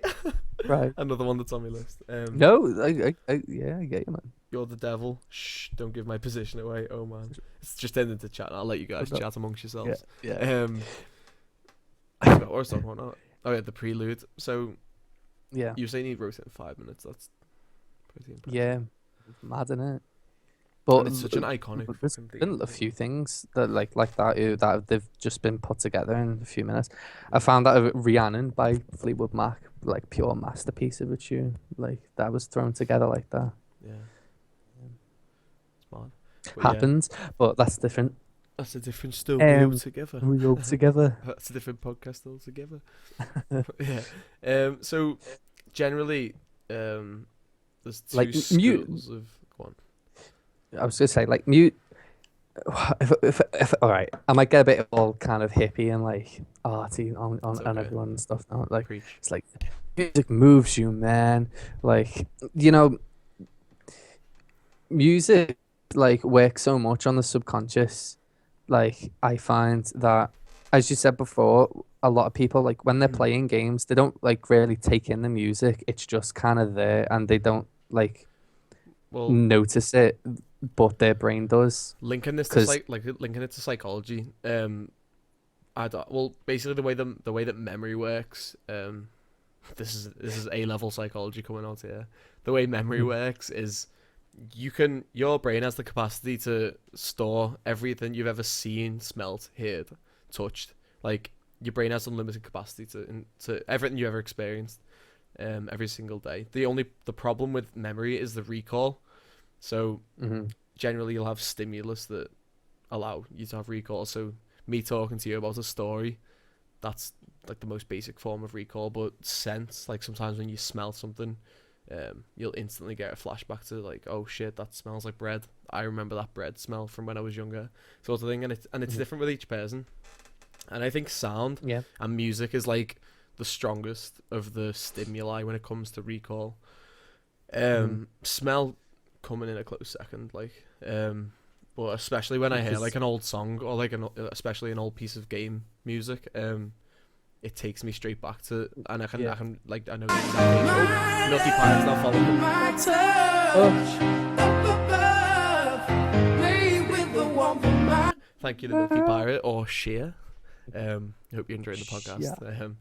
[SPEAKER 1] Right.
[SPEAKER 2] Another one that's on my list.
[SPEAKER 1] No, yeah, I get you, man.
[SPEAKER 2] You're the devil. Shh! Don't give my position away. Oh man, it's just ended the chat. I'll let you guys chat amongst
[SPEAKER 1] Yeah,
[SPEAKER 2] yourselves.
[SPEAKER 1] yeah,
[SPEAKER 2] I forgot what I was talking about now. Oh yeah, the prelude. So
[SPEAKER 1] yeah,
[SPEAKER 2] you were saying he wrote it in 5 minutes. That's pretty impressive.
[SPEAKER 1] yeah. Mad, innit?
[SPEAKER 2] And
[SPEAKER 1] But
[SPEAKER 2] it's such an iconic
[SPEAKER 1] there's
[SPEAKER 2] fucking
[SPEAKER 1] been
[SPEAKER 2] theme.
[SPEAKER 1] a few things that like that that they've just been put together in a few minutes. I found that Rhiannon by Fleetwood Mac, like pure masterpiece of a tune. Like that was thrown together like that.
[SPEAKER 2] Yeah, it's mad. But yeah,
[SPEAKER 1] Happens, but that's different.
[SPEAKER 2] that's a different story
[SPEAKER 1] Um,
[SPEAKER 2] altogether.
[SPEAKER 1] we go together.
[SPEAKER 2] That's a different podcast altogether. Yeah. So generally, there's two
[SPEAKER 1] Like
[SPEAKER 2] schools of go on.
[SPEAKER 1] I was gonna say like mute. If all right, I might get a bit all kind of hippie and like arty
[SPEAKER 2] It's
[SPEAKER 1] on
[SPEAKER 2] okay.
[SPEAKER 1] everyone and stuff now. Like
[SPEAKER 2] Preach.
[SPEAKER 1] it's like music moves you, man. Like you know, music like works so much on the subconscious. Like I find that, as you said before, a lot of people like when they're playing games, they don't like really take in the music. It's just kind of there, and they don't like
[SPEAKER 2] Well,
[SPEAKER 1] notice it, but their brain does.
[SPEAKER 2] linking this to
[SPEAKER 1] Because
[SPEAKER 2] linking it to psychology. Well, basically the way that memory works. This is A level psychology coming out here. The way memory works is your brain has the capacity to store everything you've ever seen, smelt, heard, touched. Like your brain has unlimited capacity to everything you ever experienced, every single day. The problem with memory is the recall. So generally you'll have stimulus that allow you to have recall. So me talking to you about a story, that's like the most basic form of recall. But sense, like sometimes when you smell something, you'll instantly get a flashback to like, oh shit, that smells like bread. I remember that bread smell from when I was younger, sort of thing. And it's different with each person. And I think sound and music is like the strongest of the stimuli when it comes to recall. Smell coming in a close second, like, but especially when I hear like an old song or like especially an old piece of game music, it takes me straight back to, and I can like I know exactly. Milky Pirate's not following. Thank you to Milky Pirate or Sheer. I hope you're enjoying the podcast.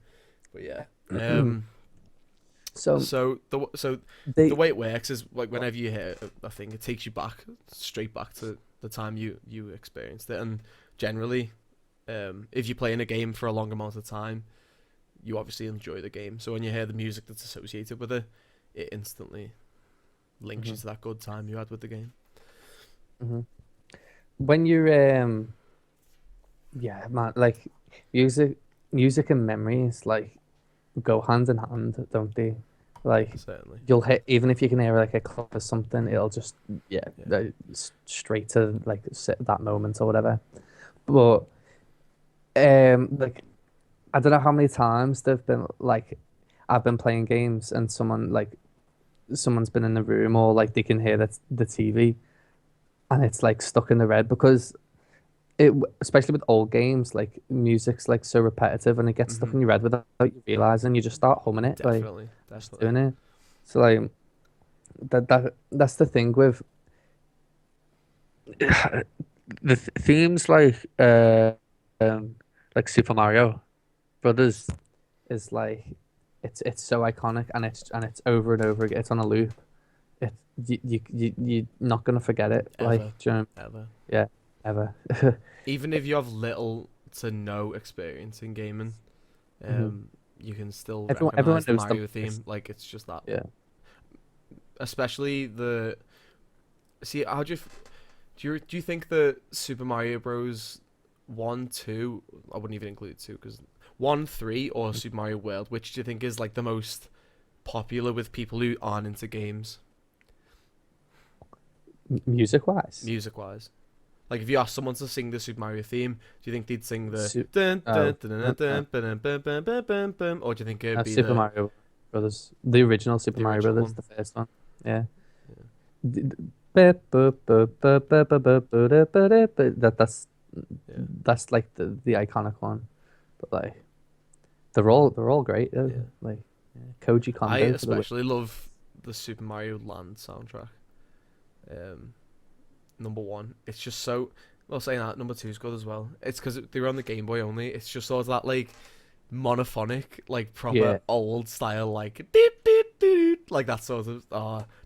[SPEAKER 2] But yeah. So the way it works is like whenever you hear a thing, it takes you back straight back to the time you experienced it, and generally, if you're playing a game for a long amount of time, you obviously enjoy the game. So when you hear the music that's associated with it, it instantly links you to that good time you had with the game.
[SPEAKER 1] When you're yeah, man, like music and memories like go hand in hand, don't they? Like
[SPEAKER 2] Certainly.
[SPEAKER 1] you'll hit, even if you can hear like a clip of something, it'll just straight to like that moment or whatever. But like I don't know how many times they've been like I've been playing games and someone's been in the room, or like they can hear the TV and it's like stuck in the red, because especially with old games, like music's like so repetitive and it gets stuck in your head without you realizing. You just start humming it,
[SPEAKER 2] Definitely.
[SPEAKER 1] just doing it. So like that's the thing with the themes like Super Mario Brothers is like it's so iconic, and it's over and over again. It's on a loop. It you're not gonna forget it.
[SPEAKER 2] Ever.
[SPEAKER 1] Like, do you know,
[SPEAKER 2] Ever.
[SPEAKER 1] yeah, ever.
[SPEAKER 2] Even if you have little to no experience in gaming, you can still
[SPEAKER 1] Everyone
[SPEAKER 2] recognize the
[SPEAKER 1] knows the
[SPEAKER 2] Mario theme. Like it's just that.
[SPEAKER 1] Yeah.
[SPEAKER 2] especially the. See, how do you think the Super Mario Bros. 1, 2? I wouldn't even include 2 because 1, 3, or Super Mario World. Which do you think is like the most popular with people who aren't into games,
[SPEAKER 1] Music wise.
[SPEAKER 2] music wise? Like, if you ask someone to sing the Super Mario theme, do you think they'd sing the dun
[SPEAKER 1] Oh,
[SPEAKER 2] dun dun dun dun dun dun dun dun dun dun, or do you think it'd be
[SPEAKER 1] Super
[SPEAKER 2] the
[SPEAKER 1] Mario Brothers, the original Super Mario
[SPEAKER 2] original
[SPEAKER 1] Brothers,
[SPEAKER 2] one?
[SPEAKER 1] the first one. Yeah.
[SPEAKER 2] Yeah.
[SPEAKER 1] That
[SPEAKER 2] Yeah.
[SPEAKER 1] that's like the iconic one. But like they're all great though.
[SPEAKER 2] Yeah.
[SPEAKER 1] Like Koji
[SPEAKER 2] I
[SPEAKER 1] Kondo for the win.
[SPEAKER 2] especially love the Super Mario Land soundtrack. Um, number one, it's just so. Well, saying that, number two is good as well. It's because they were on the Game Boy only. It's just sort of that like monophonic, like
[SPEAKER 1] Yeah.
[SPEAKER 2] proper old style, like doot, doot, doot, like that sort of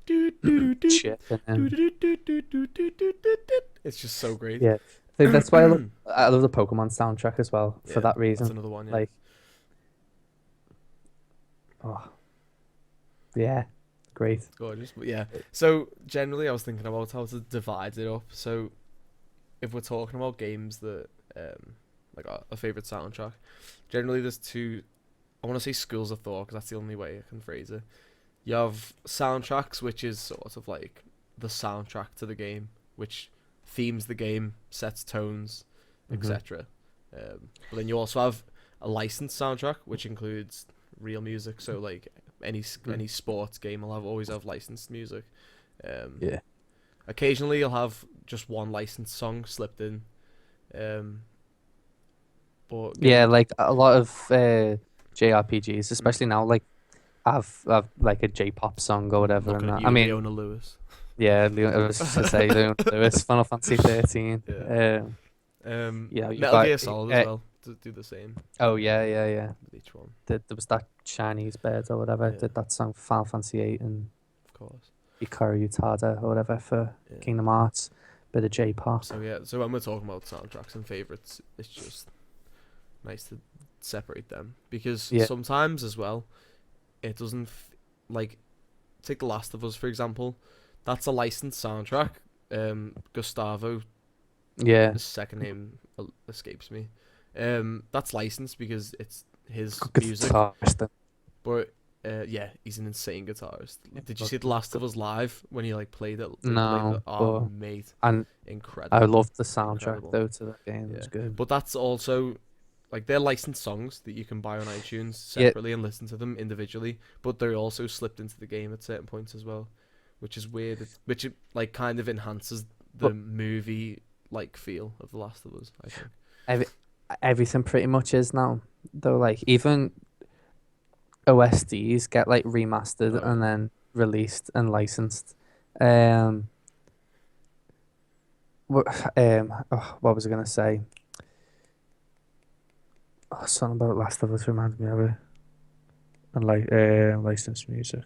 [SPEAKER 2] doot, doot, doot,
[SPEAKER 1] Shit.
[SPEAKER 2] doot, doot, doot, doot, doot, doot, doot, doot, doot. It's just so great.
[SPEAKER 1] Yeah. I think that's why I love the Pokemon soundtrack as well for
[SPEAKER 2] Yeah,
[SPEAKER 1] that
[SPEAKER 2] that's
[SPEAKER 1] reason.
[SPEAKER 2] another one. Yeah.
[SPEAKER 1] Like, oh yeah, great.
[SPEAKER 2] Gorgeous. But yeah. So generally, I was thinking about how to divide it up. So if we're talking about games that like a favorite soundtrack, generally there's two. I want to say schools of thought because that's the only way I can phrase it. You have soundtracks, which is sort of like the soundtrack to the game, which themes the game, sets tones, etc. But then you also have a licensed soundtrack, which includes real music. So like any sports game will always have licensed music.
[SPEAKER 1] Yeah.
[SPEAKER 2] Occasionally you'll have just one licensed song slipped in. But
[SPEAKER 1] Yeah, like a lot of JRPGs, especially now, like have like a J-pop song or whatever.
[SPEAKER 2] looking
[SPEAKER 1] And
[SPEAKER 2] at
[SPEAKER 1] that.
[SPEAKER 2] you,
[SPEAKER 1] I mean,
[SPEAKER 2] Leona Lewis.
[SPEAKER 1] yeah, I was just to say Lewis, Final Fantasy 13.
[SPEAKER 2] Yeah.
[SPEAKER 1] Yeah, you
[SPEAKER 2] Metal
[SPEAKER 1] got
[SPEAKER 2] Gear Solid as well. Do the same
[SPEAKER 1] oh yeah.
[SPEAKER 2] with each one,
[SPEAKER 1] There was that Chinese bird or whatever
[SPEAKER 2] Yeah.
[SPEAKER 1] did that song for Final Fantasy 8 and
[SPEAKER 2] of course.
[SPEAKER 1] Hikaru Utada or whatever for
[SPEAKER 2] Yeah.
[SPEAKER 1] Kingdom Hearts. Bit of J-pop.
[SPEAKER 2] So yeah, so when we're talking about soundtracks and favorites, it's just nice to separate them because
[SPEAKER 1] Yeah.
[SPEAKER 2] sometimes as well, it doesn't like take The Last of Us for example. That's a licensed soundtrack. Gustavo,
[SPEAKER 1] Yeah,
[SPEAKER 2] his second name escapes me. That's licensed because it's his music.
[SPEAKER 1] guitarist.
[SPEAKER 2] But yeah, he's an insane guitarist.
[SPEAKER 1] Yeah,
[SPEAKER 2] Did you
[SPEAKER 1] but-
[SPEAKER 2] see The Last of Us live when he like played it?
[SPEAKER 1] No,
[SPEAKER 2] Oh
[SPEAKER 1] but-
[SPEAKER 2] mate,
[SPEAKER 1] And
[SPEAKER 2] incredible.
[SPEAKER 1] I loved the soundtrack
[SPEAKER 2] Incredible.
[SPEAKER 1] though to that game. It was
[SPEAKER 2] Yeah.
[SPEAKER 1] good.
[SPEAKER 2] But that's also like they're licensed songs that you can buy on iTunes
[SPEAKER 1] Yeah.
[SPEAKER 2] separately and listen to them individually. But they're also slipped into the game at certain points as well, which is weird. Which it, like kind of enhances the movie like feel of The Last of Us. I think.
[SPEAKER 1] Everything pretty much is now. Though, like even OSDs get like remastered
[SPEAKER 2] Oh,
[SPEAKER 1] and then released and licensed. What what was I gonna say? Oh, something about Last of Us reminded me of it. And like licensed music.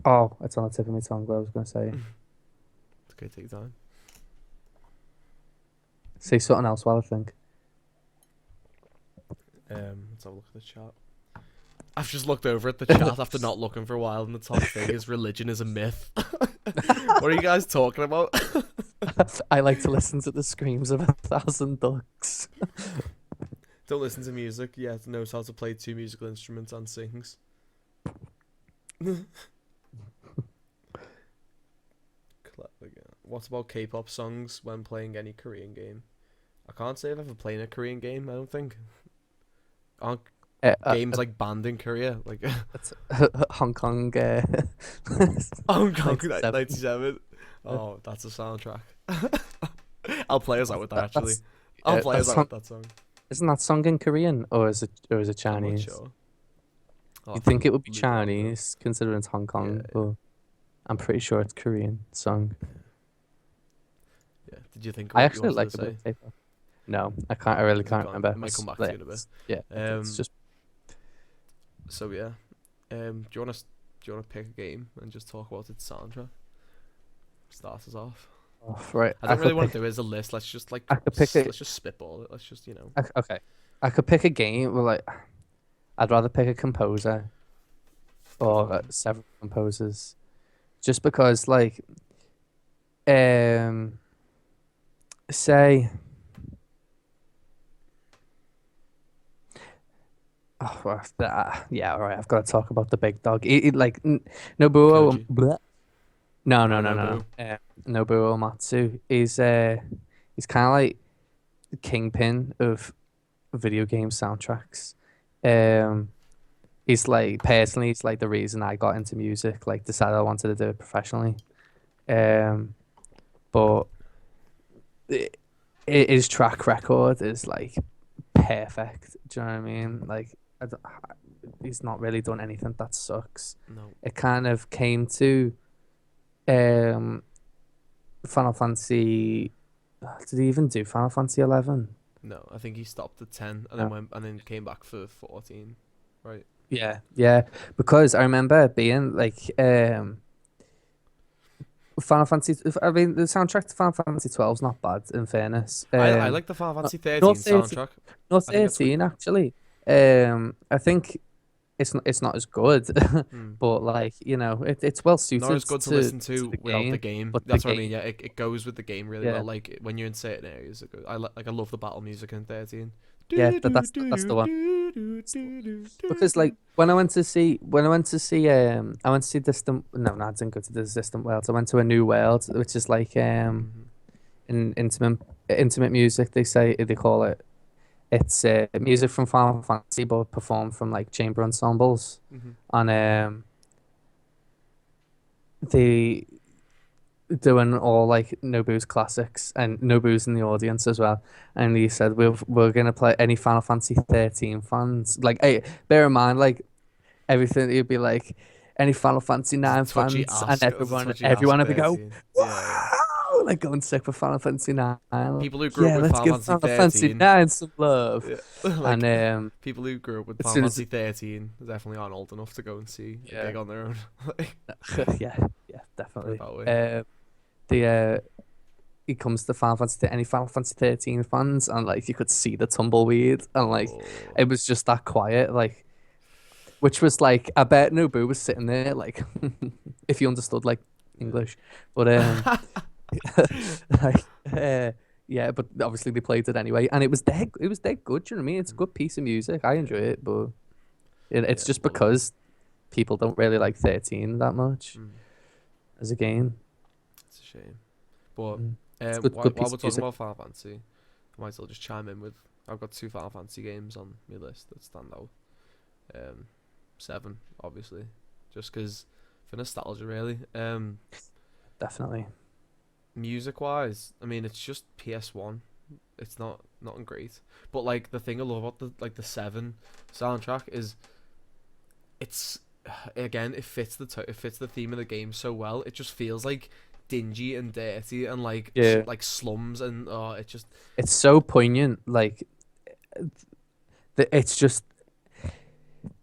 [SPEAKER 1] Oh, it's on the tip of my tongue. What I was gonna say.
[SPEAKER 2] It's okay, take your time.
[SPEAKER 1] Say something else while I think.
[SPEAKER 2] Let's have a look at the chat. I've just looked over at the chat after not looking for a while, and the top thing is religion is a myth. What are you guys talking about?
[SPEAKER 1] I like to listen to the screams of 1,000 ducks.
[SPEAKER 2] Don't listen to music. Yeah, knows how to play 2 musical instruments and sings. What about K-pop songs when playing any Korean game? I can't say I've ever played a Korean game. I don't think. Aren't games like banned in Korea? Like
[SPEAKER 1] It's Hong Kong.
[SPEAKER 2] Hong Kong
[SPEAKER 1] 97.
[SPEAKER 2] 97. Oh, that's a soundtrack. I'll play us out with that actually.
[SPEAKER 1] That's-
[SPEAKER 2] I'll
[SPEAKER 1] yeah,
[SPEAKER 2] play us
[SPEAKER 1] that's
[SPEAKER 2] out with that song.
[SPEAKER 1] Isn't that song in Korean or is it
[SPEAKER 2] I'm not
[SPEAKER 1] Chinese?
[SPEAKER 2] sure. I'll
[SPEAKER 1] You'd think it would be
[SPEAKER 2] look it up, though.
[SPEAKER 1] Chinese considering it's Hong Kong,
[SPEAKER 2] Yeah.
[SPEAKER 1] but I'm pretty sure it's Korean song.
[SPEAKER 2] Yeah. Did you think?
[SPEAKER 1] I
[SPEAKER 2] what you
[SPEAKER 1] actually
[SPEAKER 2] wanted
[SPEAKER 1] like
[SPEAKER 2] to
[SPEAKER 1] a bit
[SPEAKER 2] say?
[SPEAKER 1] of K-pop. No, I can't. I really
[SPEAKER 2] Is it
[SPEAKER 1] can't
[SPEAKER 2] gone?
[SPEAKER 1] remember.
[SPEAKER 2] It might come back to you in a bit.
[SPEAKER 1] Yeah,
[SPEAKER 2] Um,
[SPEAKER 1] it's just
[SPEAKER 2] So yeah, do you want to pick a game and just talk about its soundtrack? Start us off.
[SPEAKER 1] off, right.
[SPEAKER 2] I don't
[SPEAKER 1] could
[SPEAKER 2] really want
[SPEAKER 1] pick-
[SPEAKER 2] to do it as a list. Let's just like
[SPEAKER 1] I could pick it.
[SPEAKER 2] let's just spitball it. Let's just
[SPEAKER 1] Okay, I could pick a game. Well, like I'd rather pick a composer or several composers, just because like um say oh well, yeah, all right, I've got to talk about the big dog. Like Nobuo
[SPEAKER 2] Koji.
[SPEAKER 1] bleh. No, no,
[SPEAKER 2] Oh,
[SPEAKER 1] no,
[SPEAKER 2] no,
[SPEAKER 1] no.
[SPEAKER 2] boo.
[SPEAKER 1] Nobuo Uematsu is he's kind of like the kingpin of video game soundtracks. Um, he's like personally, he's like the reason I got into music. Like decided I wanted to do it professionally. Um, but i his track record is like perfect. Do you know what I mean? Like he's not really done anything that sucks.
[SPEAKER 2] No,
[SPEAKER 1] It kind of came to um Final Fantasy. Did he even do Final Fantasy 11?
[SPEAKER 2] no. I think he stopped at 10 and then
[SPEAKER 1] No.
[SPEAKER 2] went and then came back for 14. Right.
[SPEAKER 1] Yeah, yeah. Because I remember being like Final Fantasy. I mean, the soundtrack to Final Fantasy 12 is not bad. In fairness,
[SPEAKER 2] I like the Final Fantasy
[SPEAKER 1] no
[SPEAKER 2] 13
[SPEAKER 1] 13,
[SPEAKER 2] soundtrack.
[SPEAKER 1] no
[SPEAKER 2] I think that's good.
[SPEAKER 1] 13 actually. I think it's not as good,
[SPEAKER 2] Hmm.
[SPEAKER 1] but like it's well
[SPEAKER 2] Not
[SPEAKER 1] suited
[SPEAKER 2] as good to
[SPEAKER 1] to
[SPEAKER 2] listen
[SPEAKER 1] to
[SPEAKER 2] to
[SPEAKER 1] the
[SPEAKER 2] without the
[SPEAKER 1] game.
[SPEAKER 2] game.
[SPEAKER 1] But the
[SPEAKER 2] That's what I mean.
[SPEAKER 1] game,
[SPEAKER 2] Yeah, it goes with the game really well.
[SPEAKER 1] yeah,
[SPEAKER 2] Like when you're in certain areas, it goes, I love the battle music in 13.
[SPEAKER 1] yeah,
[SPEAKER 2] Do do
[SPEAKER 1] that's the
[SPEAKER 2] do
[SPEAKER 1] one.
[SPEAKER 2] do do do do
[SPEAKER 1] Because like
[SPEAKER 2] do.
[SPEAKER 1] I went to see Distant no, no, I didn't go to the Distant Worlds. I went to a New World, which is like
[SPEAKER 2] Mhm.
[SPEAKER 1] in intimate music they call it. It's music from Final Fantasy but performed from like chamber ensembles.
[SPEAKER 2] Mhm.
[SPEAKER 1] And they doing all like Nobu's classics, and Nobu's in the audience as well. And he said we're gonna play any Final Fantasy 13 fans. Like, hey, bear in mind, like everything you'd be like any Final Fantasy
[SPEAKER 2] Is it
[SPEAKER 1] 9
[SPEAKER 2] touchy
[SPEAKER 1] fans, and
[SPEAKER 2] ask? Is it touchy ask
[SPEAKER 1] everyone would be go,
[SPEAKER 2] 13? Yeah, yeah.
[SPEAKER 1] wow, like going sick for Final Fantasy 9.
[SPEAKER 2] People who grew up
[SPEAKER 1] Yeah,
[SPEAKER 2] with
[SPEAKER 1] let's
[SPEAKER 2] Final
[SPEAKER 1] give
[SPEAKER 2] Fantasy
[SPEAKER 1] Final Fantasy
[SPEAKER 2] 13,
[SPEAKER 1] 9 some love.
[SPEAKER 2] yeah,
[SPEAKER 1] And
[SPEAKER 2] like people who grew up with
[SPEAKER 1] as
[SPEAKER 2] Final
[SPEAKER 1] soon as
[SPEAKER 2] Fantasy 13 definitely aren't old enough to go and see a
[SPEAKER 1] yeah,
[SPEAKER 2] gig on their own. Like,
[SPEAKER 1] yeah, yeah,
[SPEAKER 2] put it
[SPEAKER 1] definitely.
[SPEAKER 2] that way.
[SPEAKER 1] The He comes to Final Fantasy, any Final Fantasy 13 fans, and like you could see the tumbleweed, and like
[SPEAKER 2] Oh.
[SPEAKER 1] it was just that quiet, like which was like I bet Nobu was sitting there like if he understood like English, but like yeah, but obviously they played it anyway, and it was dead good. Do you know what I mean? It's a
[SPEAKER 2] Mm,
[SPEAKER 1] good piece of music. I enjoy
[SPEAKER 2] yeah,
[SPEAKER 1] it, but it's
[SPEAKER 2] yeah,
[SPEAKER 1] just
[SPEAKER 2] love it.
[SPEAKER 1] because people don't really like 13 that much
[SPEAKER 2] Mm,
[SPEAKER 1] as a game.
[SPEAKER 2] it's a shame. But
[SPEAKER 1] Mm. It's good
[SPEAKER 2] while
[SPEAKER 1] piece
[SPEAKER 2] we're
[SPEAKER 1] of
[SPEAKER 2] talking
[SPEAKER 1] music.
[SPEAKER 2] about Final Fantasy, I might as well just chime in with I've got two Final Fantasy games on my list that stand out. Um, 7 obviously, just because for nostalgia really.
[SPEAKER 1] Definitely.
[SPEAKER 2] Music wise, I mean it's just PS1. It's not great, but like the thing I love about the 7 soundtrack is it's again it fits the theme of the game so well. It just feels like dingy and dirty and like
[SPEAKER 1] Yeah.
[SPEAKER 2] like slums and it just
[SPEAKER 1] It's so poignant. Like it's just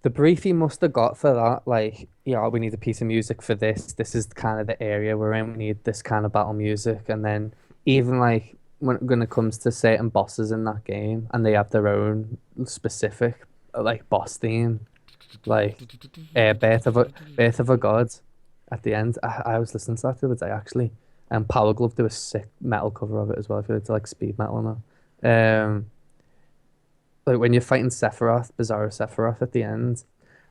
[SPEAKER 1] the brief he must have got for that. Like, yeah, we need a piece of music for this. This is kind of the area we're in. We need this kind of battle music. And then even like when it comes to certain bosses in that game, and they have their own specific like boss theme, like Birth of a God. At the end, I was listening to that the other day actually, and Power Glove do a sick metal cover of it as well. If you're into like speed metal or not. Like when you're fighting Sephiroth, Bizarro Sephiroth at the end,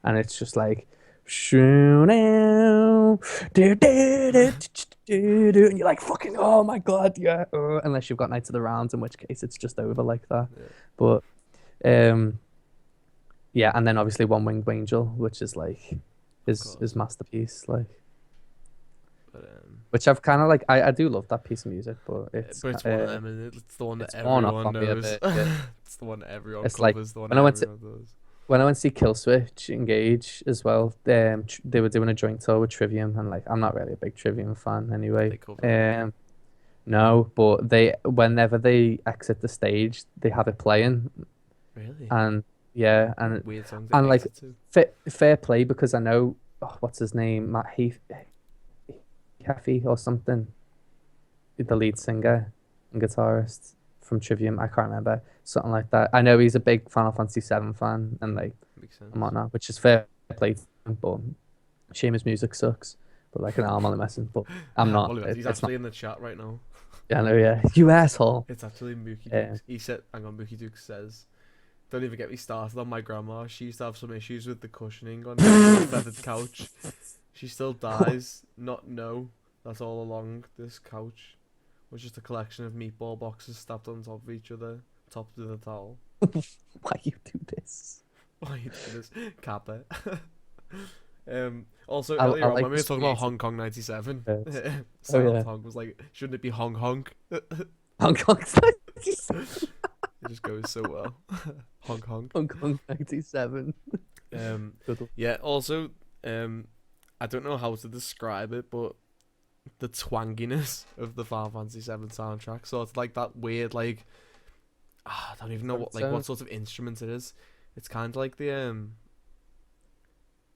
[SPEAKER 1] and it's just like, "Shoo now, and you're like, fucking, oh my god, yeah. Unless you've got Knights of the Rounds, in which case it's just over like that.
[SPEAKER 2] yeah,
[SPEAKER 1] But um, yeah, and then obviously One Winged Angel, which is like
[SPEAKER 2] of
[SPEAKER 1] his
[SPEAKER 2] course.
[SPEAKER 1] masterpiece, like
[SPEAKER 2] But
[SPEAKER 1] which I've kind of like. I do love that piece of music, but
[SPEAKER 2] it's one of them, and it's the one that
[SPEAKER 1] it's worn off
[SPEAKER 2] everyone
[SPEAKER 1] on me a
[SPEAKER 2] knows.
[SPEAKER 1] bit. Yeah.
[SPEAKER 2] It's the one that everyone
[SPEAKER 1] It's like
[SPEAKER 2] covers. The one
[SPEAKER 1] when
[SPEAKER 2] that
[SPEAKER 1] I went to
[SPEAKER 2] everyone does.
[SPEAKER 1] when I went to see Killswitch Engage as well, they were doing a joint tour with Trivium, and like I'm not really a big Trivium fan
[SPEAKER 2] They
[SPEAKER 1] anyway.
[SPEAKER 2] cover it.
[SPEAKER 1] No, but they whenever they exit the stage, they have it playing,
[SPEAKER 2] Really?
[SPEAKER 1] and yeah,
[SPEAKER 2] Weird song to
[SPEAKER 1] and like
[SPEAKER 2] exit to.
[SPEAKER 1] fair play because I know what's his name, Matt Heafy or something, the lead singer and guitarist from Trivium. I can't remember something like that. I know he's a big Final Fantasy VII fan, and like
[SPEAKER 2] makes sense.
[SPEAKER 1] and whatnot, which is fair play to him, but Seamus music sucks. But like, I'm only messing, but I'm not.
[SPEAKER 2] Oliver, he's
[SPEAKER 1] It's not.
[SPEAKER 2] actually in the chat right now.
[SPEAKER 1] Yeah, I know, yeah. You asshole.
[SPEAKER 2] It's actually Mookie
[SPEAKER 1] Yeah.
[SPEAKER 2] Dukes. He said, hang on, Mookie Dukes says, don't even get me started on my grandma. She used to have some issues with the cushioning on her feathered couch. She still dies. Not know. That's all along this couch was just a collection of meatball boxes stacked on top of each other, topped with a towel.
[SPEAKER 1] Why you do this?
[SPEAKER 2] Why you do this? Kappa. Also,
[SPEAKER 1] I
[SPEAKER 2] earlier on,
[SPEAKER 1] like
[SPEAKER 2] when we were
[SPEAKER 1] this
[SPEAKER 2] talking about
[SPEAKER 1] creative
[SPEAKER 2] Hong Kong 97,
[SPEAKER 1] birds.
[SPEAKER 2] South
[SPEAKER 1] yeah.
[SPEAKER 2] Hong was like, shouldn't it be Hong Hong?
[SPEAKER 1] Hong Kong
[SPEAKER 2] It just goes so well. Hong Kong.
[SPEAKER 1] Hong Kong 97. Good.
[SPEAKER 2] Yeah, also, I don't know how to describe it, but the twanginess of the Final Fantasy VII soundtrack. So it's like that weird, like, I don't even know what sort of instrument it is. It's kind of like the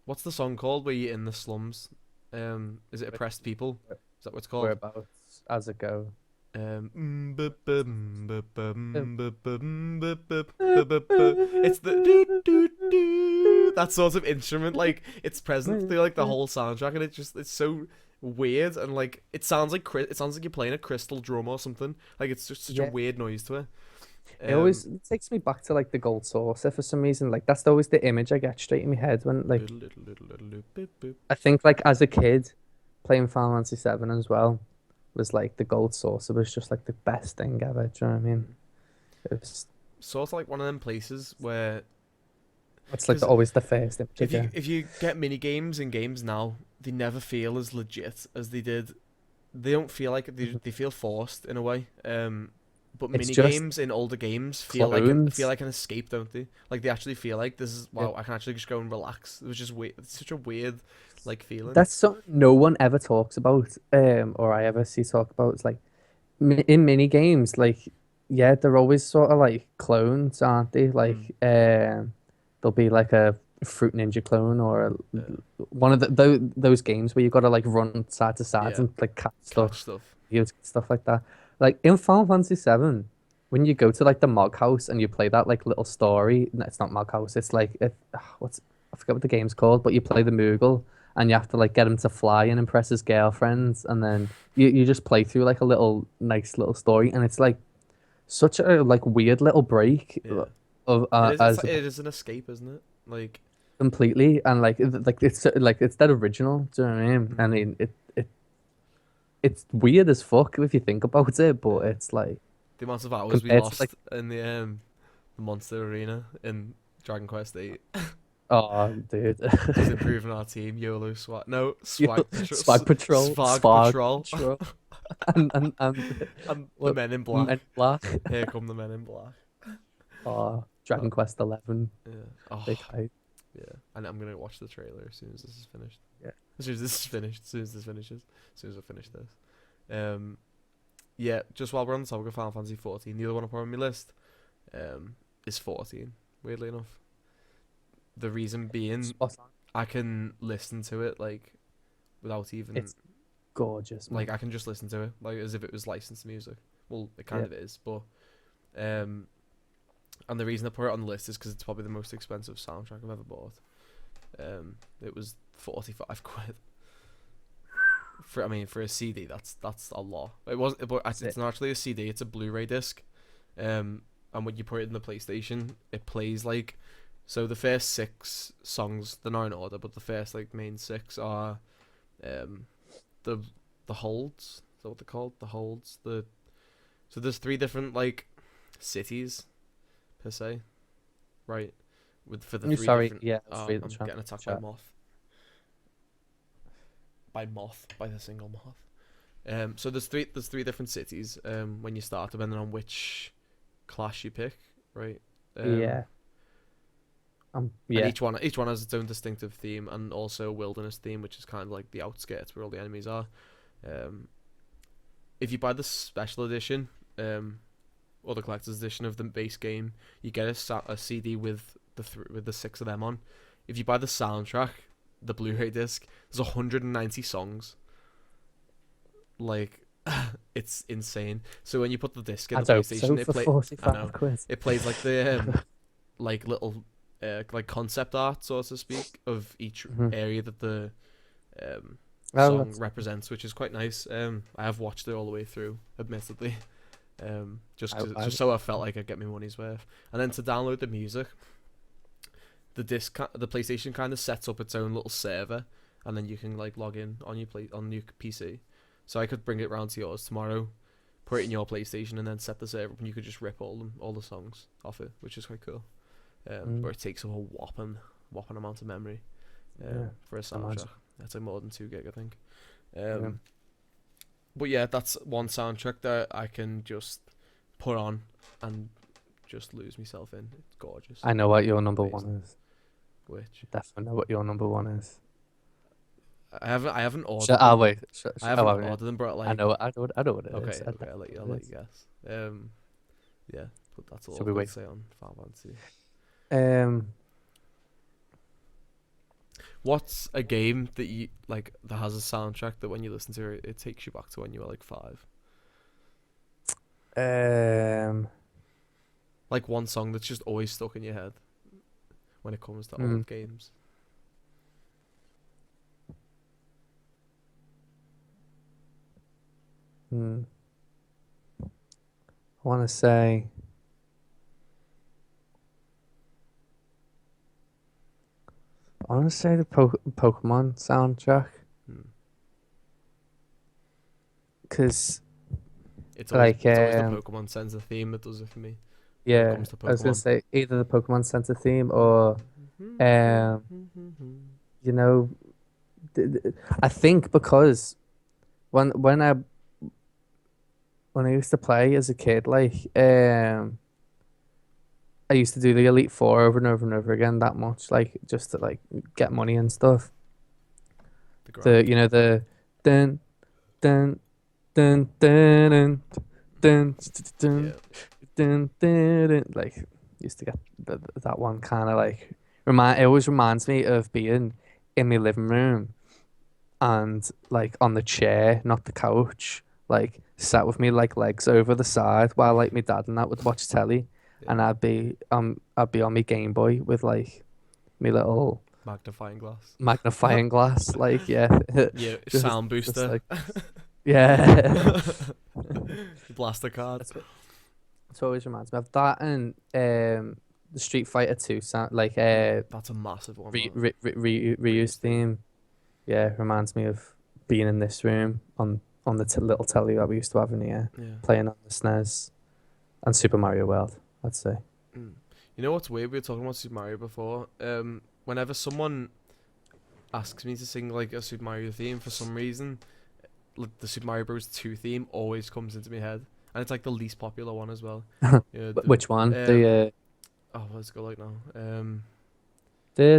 [SPEAKER 2] what's the song called where you're in the slums? Is it Oppressed People? Is that what it's called?
[SPEAKER 1] Whereabouts as it go?
[SPEAKER 2] It's the that sort of instrument, like it's present through like the whole soundtrack, and it's so weird, and like it sounds like you're playing a crystal drum or something. Like it's just such a weird noise to it.
[SPEAKER 1] It takes me back to like the Gold Saucer for some reason. Like that's always the image I get straight in my head when like I think like as a kid playing Final Fantasy VII as well was like the Gold Saucer was just like the best thing ever. Do you know what I mean? It was
[SPEAKER 2] sort of like one of them places where
[SPEAKER 1] it's like always the first image.
[SPEAKER 2] If you get mini games in games now, they never feel as legit as they did. They don't feel like they feel forced in a way. But
[SPEAKER 1] It's
[SPEAKER 2] mini
[SPEAKER 1] just
[SPEAKER 2] games in older games feel
[SPEAKER 1] clones.
[SPEAKER 2] like an escape, don't they? Like they actually feel like this is wow. I can actually just go and relax. It was just weird. It's such a weird like feeling.
[SPEAKER 1] That's something no one ever talks about, or I ever see talk about. It's like in mini games, like yeah, they're always sort of like clones, aren't they? Like there'll be like a Fruit Ninja clone or one of those games where you gotta like run side to side and like catch stuff, use stuff like that. Like in Final Fantasy VII, when you go to like the Mog House and you play that like little story, no, it's not Mog House. It's like I forget what the game's called, but you play the Moogle and you have to like get him to fly and impress his girlfriends, and then you just play through like a nice little story, and it's like such a like weird little break of
[SPEAKER 2] it is an escape, isn't it? Like
[SPEAKER 1] completely, and like it's that original. Do you know what I mean? I mean it's weird as fuck if you think about it, but it's like
[SPEAKER 2] the amount of hours we lost in the Monster Arena in Dragon Quest VIII.
[SPEAKER 1] Oh, dude.
[SPEAKER 2] Just improving our team. YOLO swag. No, swag.
[SPEAKER 1] Swag Patrol.
[SPEAKER 2] Swag Patrol.
[SPEAKER 1] and
[SPEAKER 2] the Men in Black.
[SPEAKER 1] Men in Black.
[SPEAKER 2] Here come the Men in Black.
[SPEAKER 1] Oh, Dragon Quest 11.
[SPEAKER 2] Yeah. Oh,
[SPEAKER 1] big hype.
[SPEAKER 2] Yeah. And I'm going to watch the trailer as soon as this is finished.
[SPEAKER 1] Yeah.
[SPEAKER 2] As soon as this is finished. As soon as this finishes. As soon as I finish this. Yeah, just while we're on the topic of Final Fantasy 14, the other one I put on my list is 14, weirdly enough. The reason being, I can listen to it like without even.
[SPEAKER 1] It's gorgeous. Man.
[SPEAKER 2] Like I can just listen to it like as if it was licensed music. Well, it kind of is, but and the reason I put it on the list is because it's probably the most expensive soundtrack I've ever bought. It was 45 quid. For a CD, that's a lot. It's not actually a CD; it's a Blu-ray disc. And when you put it in the PlayStation, it plays like. So the first 6 songs, they're not in order, but the first like main 6 are, the holds. Is that what they're called? The holds. So there's 3 different like cities, per se, right? For the 3 different.
[SPEAKER 1] Yeah.
[SPEAKER 2] I'm getting attacked by moth. By the single moth. So there's three different cities. When you start, depending on which class you pick, right?
[SPEAKER 1] Yeah.
[SPEAKER 2] And each one has its own distinctive theme and also a wilderness theme, which is kind of like the outskirts where all the enemies are. If you buy the special edition, or the collector's edition of the base game, you get a CD with the 6 of them on. If you buy the soundtrack, the Blu-ray disc, there's 190 songs. Like, it's insane. So when you put the disc in the PlayStation,
[SPEAKER 1] it plays
[SPEAKER 2] like the like little like concept art, so to speak, of each
[SPEAKER 1] Mhm.
[SPEAKER 2] area that the um
[SPEAKER 1] Oh,
[SPEAKER 2] song
[SPEAKER 1] that's-
[SPEAKER 2] represents, which is quite nice. I have watched it all the way through, admittedly. Just so I felt like I'd get my money's worth. And then to download the music, the PlayStation kind of sets up its own little server, and then you can like log in on your PC. So I could bring it round to yours tomorrow, put it in your PlayStation, and then set the server up, and you could just rip all the songs off it, which is quite cool. But it takes a whole whopping amount of memory
[SPEAKER 1] Yeah,
[SPEAKER 2] for a
[SPEAKER 1] imagine.
[SPEAKER 2] soundtrack. That's like more than 2 gig, I think.
[SPEAKER 1] Yeah.
[SPEAKER 2] But yeah, that's one soundtrack that I can just put on and just lose myself in. It's gorgeous.
[SPEAKER 1] I know what your number
[SPEAKER 2] Amazing.
[SPEAKER 1] one is.
[SPEAKER 2] Which
[SPEAKER 1] Definitely know what your number one is.
[SPEAKER 2] I haven't ordered.
[SPEAKER 1] Oh
[SPEAKER 2] them.
[SPEAKER 1] wait,
[SPEAKER 2] I haven't
[SPEAKER 1] oh, yeah.
[SPEAKER 2] ordered them, but like
[SPEAKER 1] I know, I know what it is.
[SPEAKER 2] okay,
[SPEAKER 1] I
[SPEAKER 2] okay,
[SPEAKER 1] know
[SPEAKER 2] I'll let you,
[SPEAKER 1] what
[SPEAKER 2] I'll
[SPEAKER 1] it
[SPEAKER 2] let
[SPEAKER 1] is.
[SPEAKER 2] you guess. Yeah, but that's all
[SPEAKER 1] Shall
[SPEAKER 2] I've
[SPEAKER 1] we
[SPEAKER 2] got
[SPEAKER 1] wait?
[SPEAKER 2] to say on Final Fantasy.
[SPEAKER 1] Um,
[SPEAKER 2] What's a game that you like that has a soundtrack that when you listen to it, it takes you back to when you were like 5?
[SPEAKER 1] um,
[SPEAKER 2] Like one song that's just always stuck in your head when it comes to
[SPEAKER 1] Hmm.
[SPEAKER 2] old games.
[SPEAKER 1] hmm. I want to say. I want to say the Pokemon soundtrack
[SPEAKER 2] Hmm.
[SPEAKER 1] because,
[SPEAKER 2] It's
[SPEAKER 1] like,
[SPEAKER 2] always the Pokemon Center theme that does it for me when it
[SPEAKER 1] yeah,
[SPEAKER 2] comes to
[SPEAKER 1] I was gonna
[SPEAKER 2] Pokemon.
[SPEAKER 1] say either the Pokemon Center theme or, um, you know, I think because when when I when I used to play as a kid, like, I used to do the Elite Four over and over and over again that much, like, just to like get money and stuff.
[SPEAKER 2] The
[SPEAKER 1] The
[SPEAKER 2] grind.
[SPEAKER 1] you know the dun dun dun dun dun dun dun
[SPEAKER 2] Yeah.
[SPEAKER 1] dun dun dun, like used to get that one kind of like it always reminds me of being in my living room and like on the chair, not the couch, like sat with me like legs over the side while like my dad and that would watch telly, and
[SPEAKER 2] Yeah.
[SPEAKER 1] I'd be on my Game Boy with like my little
[SPEAKER 2] Magnifying glass.
[SPEAKER 1] magnifying glass, like yeah,
[SPEAKER 2] Yeah,
[SPEAKER 1] just
[SPEAKER 2] sound booster.
[SPEAKER 1] like yeah.
[SPEAKER 2] Blaster card.
[SPEAKER 1] It always reminds me of that and the Street Fighter 2 sound like
[SPEAKER 2] That's a massive one.
[SPEAKER 1] re,
[SPEAKER 2] That.
[SPEAKER 1] re, re, re, reuse theme. Yeah, reminds me of being in this room on the little telly that we used to have in here,
[SPEAKER 2] Yeah.
[SPEAKER 1] playing on the SNES and Super Mario World, I'd say.
[SPEAKER 2] Mm. You know what's weird? We were talking about Super Mario before. Whenever someone asks me to sing like a Super Mario theme, for some reason, like the Super Mario Bros. 2 theme always comes into my head, and it's like the least popular one as well. Yeah,
[SPEAKER 1] Which one? The
[SPEAKER 2] oh, let's go like now.
[SPEAKER 1] the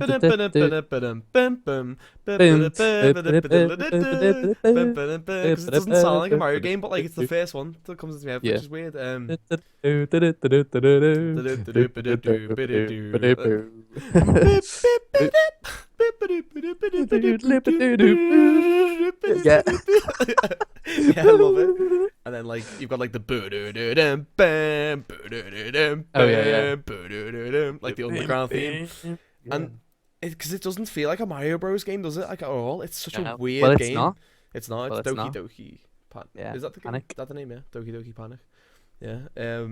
[SPEAKER 2] Because it doesn't sound like a Mario game, but like it's the first one that comes into my head, which
[SPEAKER 1] yeah.
[SPEAKER 2] is weird.
[SPEAKER 1] Yeah.
[SPEAKER 2] Yeah, I love it. And then like you've got like the boo-doo-doo-dum, bam, boo-doo-doo-dum,
[SPEAKER 1] Oh, yeah, yeah.
[SPEAKER 2] bam, boo-doo-doo-dum, like the underground theme. And because it doesn't feel like a Mario Bros game, does it? Like at all? It's such a
[SPEAKER 1] No.
[SPEAKER 2] weird
[SPEAKER 1] Well, it's
[SPEAKER 2] game.
[SPEAKER 1] not.
[SPEAKER 2] It's not.
[SPEAKER 1] Well,
[SPEAKER 2] It's
[SPEAKER 1] it's
[SPEAKER 2] Doki
[SPEAKER 1] not.
[SPEAKER 2] Doki Panic.
[SPEAKER 1] Yeah,
[SPEAKER 2] Is that the
[SPEAKER 1] Panic.
[SPEAKER 2] Is that the name? Yeah, Doki Doki Panic. Yeah.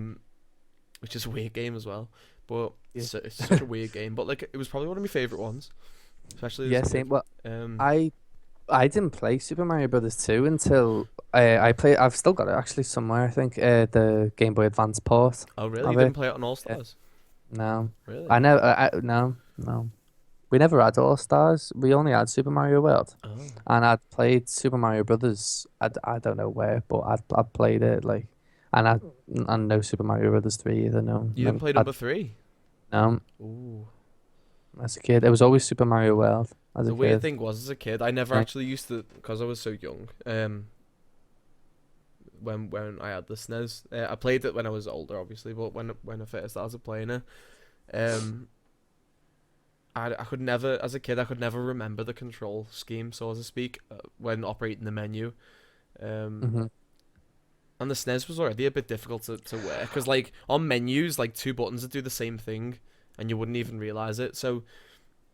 [SPEAKER 2] Which is a weird game as well. But
[SPEAKER 1] Yeah.
[SPEAKER 2] it's such a weird game. But like it was probably one of my favorite ones, especially as
[SPEAKER 1] Yeah,
[SPEAKER 2] a
[SPEAKER 1] same.
[SPEAKER 2] kid.
[SPEAKER 1] Well,
[SPEAKER 2] Um,
[SPEAKER 1] I didn't play Super Mario Brothers 2 until I've still got it actually somewhere, I think, the Game Boy Advance port
[SPEAKER 2] oh really?
[SPEAKER 1] of
[SPEAKER 2] You
[SPEAKER 1] it.
[SPEAKER 2] didn't play it on All Stars?
[SPEAKER 1] No.
[SPEAKER 2] Really?
[SPEAKER 1] I never no. We never had All Stars. We only had Super Mario World.
[SPEAKER 2] Oh.
[SPEAKER 1] And I'd played Super Mario Brothers. I don't know where, but I'd played it like, and I know Super Mario Brothers 3 either. No,
[SPEAKER 2] You didn't play number 3?
[SPEAKER 1] no.
[SPEAKER 2] Ooh.
[SPEAKER 1] As a kid, it was always Super Mario World. As
[SPEAKER 2] The
[SPEAKER 1] a
[SPEAKER 2] weird
[SPEAKER 1] kid,
[SPEAKER 2] thing was, as a kid, I never
[SPEAKER 1] Yeah.
[SPEAKER 2] actually used to, because I was so young. When I had the SNES, I played it when I was older, obviously, but when I first started playing it, I could never, as a kid, I could never remember the control scheme, so to speak, when operating the menu.
[SPEAKER 1] hmm
[SPEAKER 2] And the SNES was already a bit difficult to work, because like on menus, like 2 buttons that do the same thing and you wouldn't even realize it. So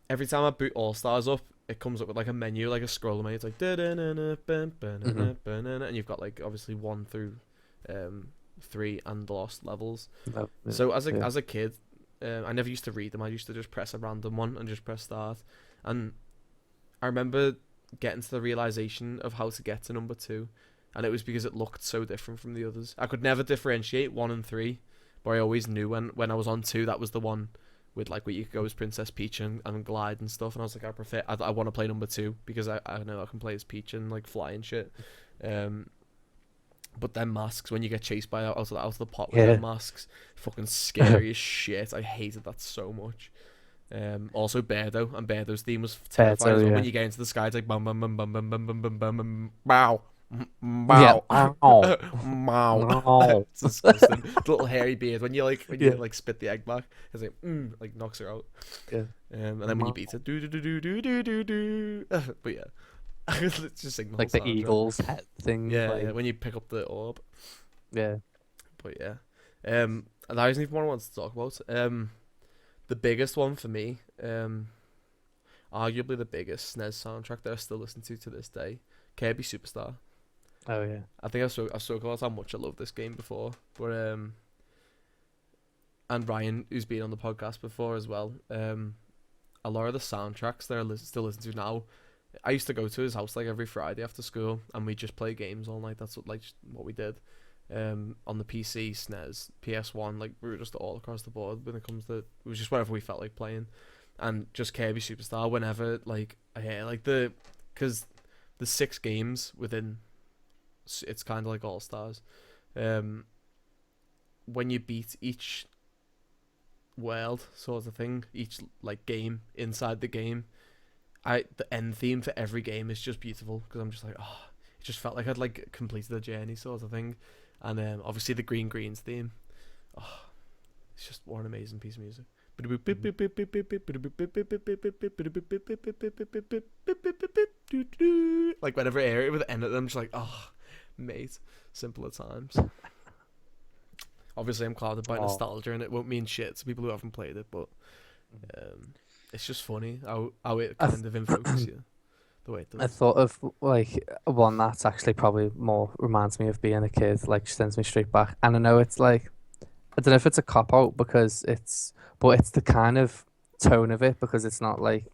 [SPEAKER 2] every time I boot All Stars up, it comes up with like a menu, like a scroller menu. It's like and you've got like obviously 1 through 3 and the lost levels. So as a kid, I never used to read them. I used to just press a random one and just press start. And I remember getting to the realization of how to get to number 2, and it was because it looked so different from the others. I could never differentiate 1 and 3, but I always knew when I was on 2, that was the one with like where you could go as Princess Peach and glide and stuff. And I was like, I want to play number 2 because I know I can play as Peach and like fly and shit. But then masks, when you get chased by out of the pot with them masks, fucking scary as shit. I hated that so much. Also Beardo, and Beardo's theme was terrifying as well. When you get into the sky, it's like bum bum bum bum bum bum bum bum bum bum bow. Wow. Wow. It's disgusting. The little hairy beard when you spit the egg back, it's like knocks her out.
[SPEAKER 1] Yeah.
[SPEAKER 2] And then when you beat it, do do do do do do do. But yeah. It's just
[SPEAKER 1] like the eagle's head thing.
[SPEAKER 2] Yeah, yeah, when you pick up the orb.
[SPEAKER 1] Yeah.
[SPEAKER 2] But yeah. And that isn't even what I wanted to talk about. The biggest one for me, arguably the biggest SNES soundtrack that I still listen to this day, Kirby Superstar.
[SPEAKER 1] Oh yeah.
[SPEAKER 2] I think I've spoken about how much I love this game before, but and Ryan, who's been on the podcast before as well, a lot of the soundtracks that I still listen to now, I used to go to his house like every Friday after school, and we just play games all night. That's what we did. On the PC, SNES, PS1, like we were just all across the board when it comes to, it was just whatever we felt like playing, and just Kirby Superstar whenever like I hear like because the 6 games within, it's kind of like All Stars. When you beat each world sort of thing, each like game inside the game, the end theme for every game is just beautiful, because I'm just like, oh, it just felt like I'd like completed the journey sort of thing. And obviously the Green Greens theme, oh, it's just one amazing piece of music. Like whenever I hear it with the end of them, I'm just like, oh, mate, simpler times. Obviously I'm clouded by nostalgia, and it won't mean shit to people who haven't played it, but it's just funny how it kind of invokes you the way it does.
[SPEAKER 1] I thought of like one that's actually probably more reminds me of being a kid, like sends me straight back. And I know it's like, I don't know if it's a cop out because it's the kind of tone of it, because it's not like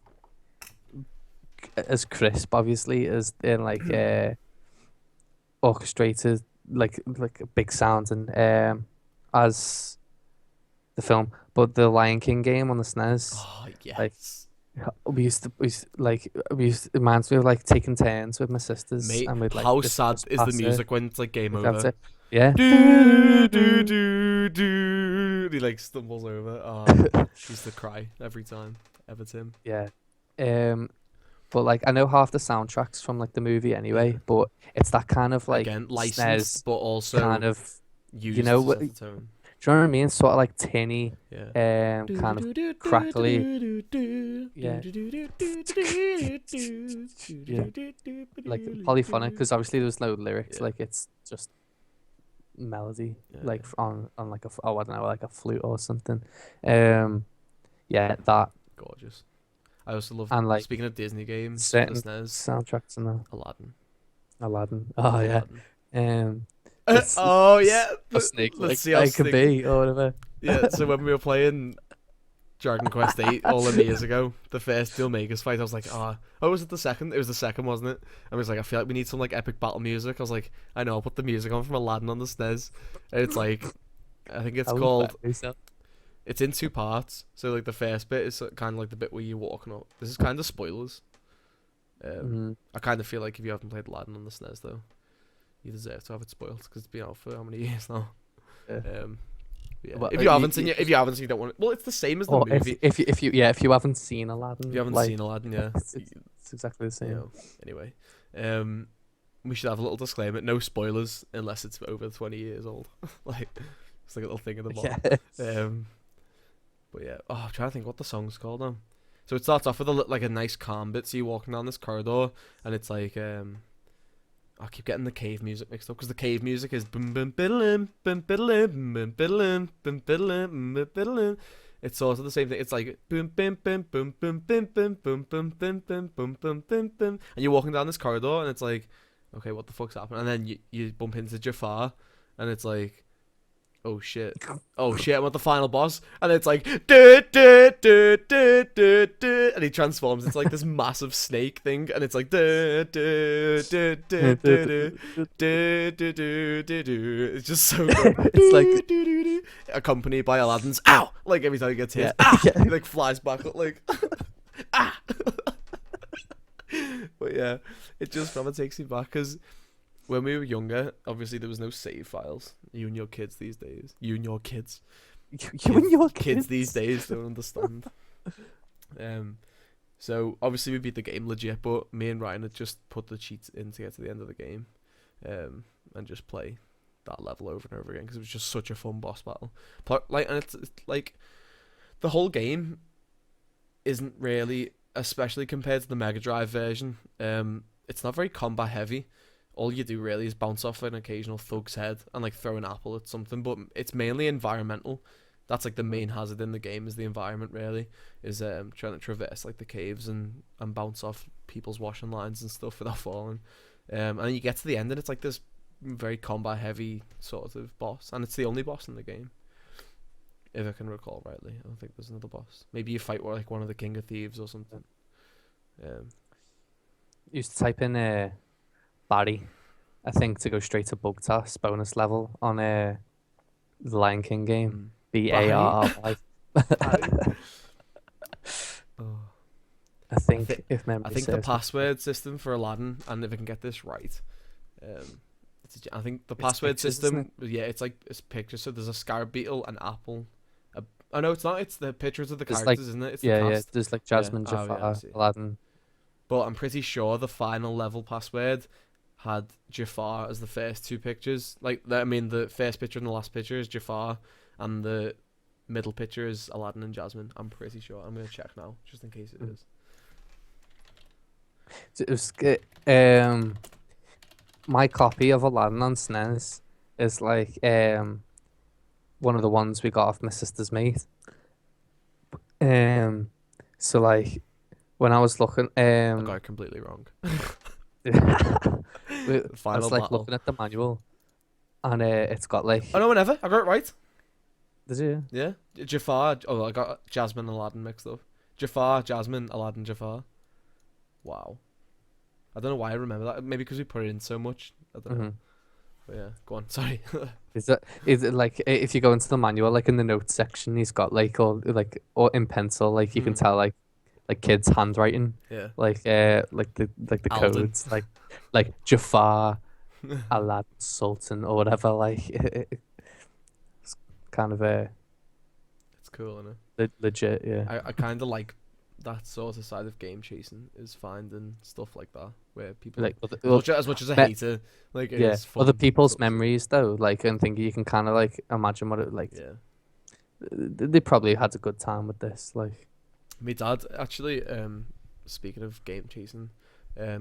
[SPEAKER 1] as crisp obviously as in like orchestrated like big sounds and as the film, but the Lion King game on the SNES.
[SPEAKER 2] Oh yes.
[SPEAKER 1] Like, it reminds me of like taking turns with my sisters.
[SPEAKER 2] Mate,
[SPEAKER 1] and we'd, like,
[SPEAKER 2] how
[SPEAKER 1] just
[SPEAKER 2] sad is the music when it's like game over?
[SPEAKER 1] Yeah.
[SPEAKER 2] Do, do, do, do. He like stumbles over. Oh, used to cry every time. Everton.
[SPEAKER 1] Yeah. But like I know half the soundtracks from like the movie anyway, but it's that kind of like
[SPEAKER 2] again licensed, but also
[SPEAKER 1] kind of
[SPEAKER 2] used,
[SPEAKER 1] you know what?
[SPEAKER 2] the tone.
[SPEAKER 1] Do you know what I mean? Sort of like tinny,
[SPEAKER 2] Yeah.
[SPEAKER 1] kind of crackly. Yeah. Like polyphonic, because obviously there's no lyrics.
[SPEAKER 2] Yeah.
[SPEAKER 1] Like it's just melody,
[SPEAKER 2] Yeah.
[SPEAKER 1] like on like I don't know, like a flute or something. Yeah, that
[SPEAKER 2] Gorgeous. I also love,
[SPEAKER 1] and like
[SPEAKER 2] speaking of Disney games,
[SPEAKER 1] certain
[SPEAKER 2] the SNES,
[SPEAKER 1] soundtracks and that.
[SPEAKER 2] Aladdin.
[SPEAKER 1] Oh yeah.
[SPEAKER 2] Oh yeah.
[SPEAKER 1] A snake
[SPEAKER 2] Let's
[SPEAKER 1] like
[SPEAKER 2] see how
[SPEAKER 1] I could be or whatever.
[SPEAKER 2] Yeah, so when we were playing Dragon Quest 8 all them years ago, the first Deal Makers fight, I was like, was it the second? It was the second, wasn't it? I was like, I feel like we need some like epic battle music. I was like, I know, I'll put the music on from Aladdin on the SNES. And it's like, I think it's called, it's in 2 parts. So like the first bit is kind of like the bit where you're walking up. This is kind of spoilers. I kind of feel like if you haven't played Aladdin on the SNES though, you deserve to have it spoiled, because it's been out for how many years now.
[SPEAKER 1] Yeah.
[SPEAKER 2] Yeah.
[SPEAKER 1] Well,
[SPEAKER 2] if you haven't seen it, you don't want it. Well, it's the same as the movie.
[SPEAKER 1] If you haven't seen Aladdin,
[SPEAKER 2] If you haven't seen Aladdin, yeah,
[SPEAKER 1] it's exactly the same.
[SPEAKER 2] You know, anyway, we should have a little disclaimer: no spoilers unless it's over 20 years old. Like it's like a little thing at the bottom.
[SPEAKER 1] Yeah.
[SPEAKER 2] But yeah, I'm trying to think what the song's called now. So it starts off with a nice calm bit. So you're walking down this corridor, and it's like I keep getting the cave music mixed up, because the cave music is bum bum biddling bum biddling bum biddling bum biddling bum biddling. It's sort of the same thing. It's like boom, boom, boom, boom, boom, boom, boom, boom, boom, boom, boom, boom, boom, boom, boom, and you're walking down this corridor, and it's like, okay, what the fuck's happening? And then you bump into Jafar, and it's like, oh shit, I'm at the final boss, and it's like, and he transforms into like this massive snake thing, and it's like, it's just so good.
[SPEAKER 1] It's like
[SPEAKER 2] Accompanied by Aladdin's ow, like every time he gets hit,
[SPEAKER 1] yeah.
[SPEAKER 2] he like flies back up like ah. But yeah, it just probably takes you back because when we were younger, obviously there was no save files. You and your kids these days. You and your kids.
[SPEAKER 1] You and your
[SPEAKER 2] Kids these days don't understand. So obviously we beat the game legit, but me and Ryan had just put the cheats in to get to the end of the game, and just play that level over and over again because it was just such a fun boss battle. Like, and it's like the whole game isn't really, especially compared to the Mega Drive version. It's not very combat heavy. All you do really is bounce off an occasional thug's head and like throw an apple at something, but it's mainly environmental. That's like the main hazard in the game is the environment really, is trying to traverse like the caves and bounce off people's washing lines and stuff without falling. And then you get to the end and it's like this very combat heavy sort of boss, and it's the only boss in the game. If I can recall rightly. I don't think there's another boss. Maybe you fight like one of the King of Thieves or something.
[SPEAKER 1] Used to type in Barry, I think, to go straight to bug toss bonus level on the Lion King game. BARRY.
[SPEAKER 2] Oh.
[SPEAKER 1] I think if memory
[SPEAKER 2] I think the
[SPEAKER 1] serves me.
[SPEAKER 2] password system for Aladdin, and if I can get this right, I think the
[SPEAKER 1] It's
[SPEAKER 2] password
[SPEAKER 1] pictures, isn't
[SPEAKER 2] system, yeah, it's pictures. So there's a scarab beetle, an apple. Oh no, it's not. It's the pictures of the
[SPEAKER 1] There's,
[SPEAKER 2] characters,
[SPEAKER 1] like,
[SPEAKER 2] isn't it? It's
[SPEAKER 1] Yeah,
[SPEAKER 2] the
[SPEAKER 1] yeah.
[SPEAKER 2] cast.
[SPEAKER 1] There's like Jasmine,
[SPEAKER 2] Oh, yeah, I
[SPEAKER 1] Jafar,
[SPEAKER 2] see.
[SPEAKER 1] Aladdin.
[SPEAKER 2] But I'm pretty sure the final level password had Jafar as the first two pictures. I mean, the first picture and the last picture is Jafar, and the middle picture is Aladdin and Jasmine. I'm pretty sure. I'm gonna check now, just in case it is.
[SPEAKER 1] It was, my copy of Aladdin on SNES is like one of the ones we got off my sister's mate. So like when I was looking,
[SPEAKER 2] I got it completely wrong.
[SPEAKER 1] I
[SPEAKER 2] Final
[SPEAKER 1] was like
[SPEAKER 2] battle.
[SPEAKER 1] looking at the manual, and it's got like.
[SPEAKER 2] Oh no, whenever I got it right.
[SPEAKER 1] Did you?
[SPEAKER 2] Yeah, Jafar. Oh, I got Jasmine and Aladdin mixed up. Jafar, Jasmine, Aladdin, Jafar. Wow. I don't know why I remember that. Maybe because we put it in so much. I don't know. But yeah, go on. Sorry.
[SPEAKER 1] Is it like if you go into the manual, like in the notes section, he's got like all like or in pencil, like you can tell like kids' handwriting,
[SPEAKER 2] Yeah.
[SPEAKER 1] like the
[SPEAKER 2] Alden.
[SPEAKER 1] codes, like Jafar, Aladdin, Sultan, or whatever. Like it's kind of
[SPEAKER 2] It's cool, isn't it?
[SPEAKER 1] legit, yeah.
[SPEAKER 2] I kind of like that sort of side of game chasing, is finding stuff like that where people
[SPEAKER 1] Like other,
[SPEAKER 2] as much as I
[SPEAKER 1] me-
[SPEAKER 2] hate it, like it
[SPEAKER 1] yeah,
[SPEAKER 2] is fun
[SPEAKER 1] other people's
[SPEAKER 2] sort of-
[SPEAKER 1] memories though, like and think you can kind of like imagine what it like.
[SPEAKER 2] Yeah.
[SPEAKER 1] They probably had a good time with this, like.
[SPEAKER 2] My dad actually, speaking of game chasing,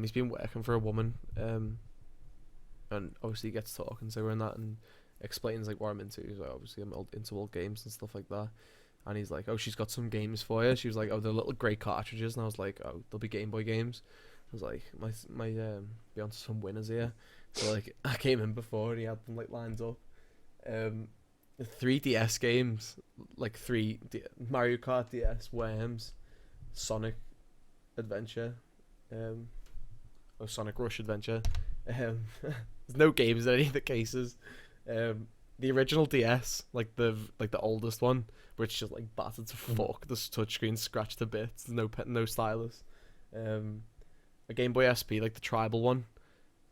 [SPEAKER 2] he's been working for a woman, and obviously he gets talking to her and that, and explains like what I'm into. He's like, obviously I'm into old games and stuff like that, and he's like, oh, she's got some games for you. She was like, oh, they're little grey cartridges, and I was like, oh, they'll be Game Boy games. I was like, my be onto some winners here. So like, I came in before and he had them like lined up. 3DS games, like Mario Kart DS, Worms, Sonic Adventure, or Sonic Rush Adventure. There's no games in any of the cases. The original DS, like the oldest one, which just like battered to fuck. The touchscreen scratched to bits. No stylus. A Game Boy SP, like the tribal one,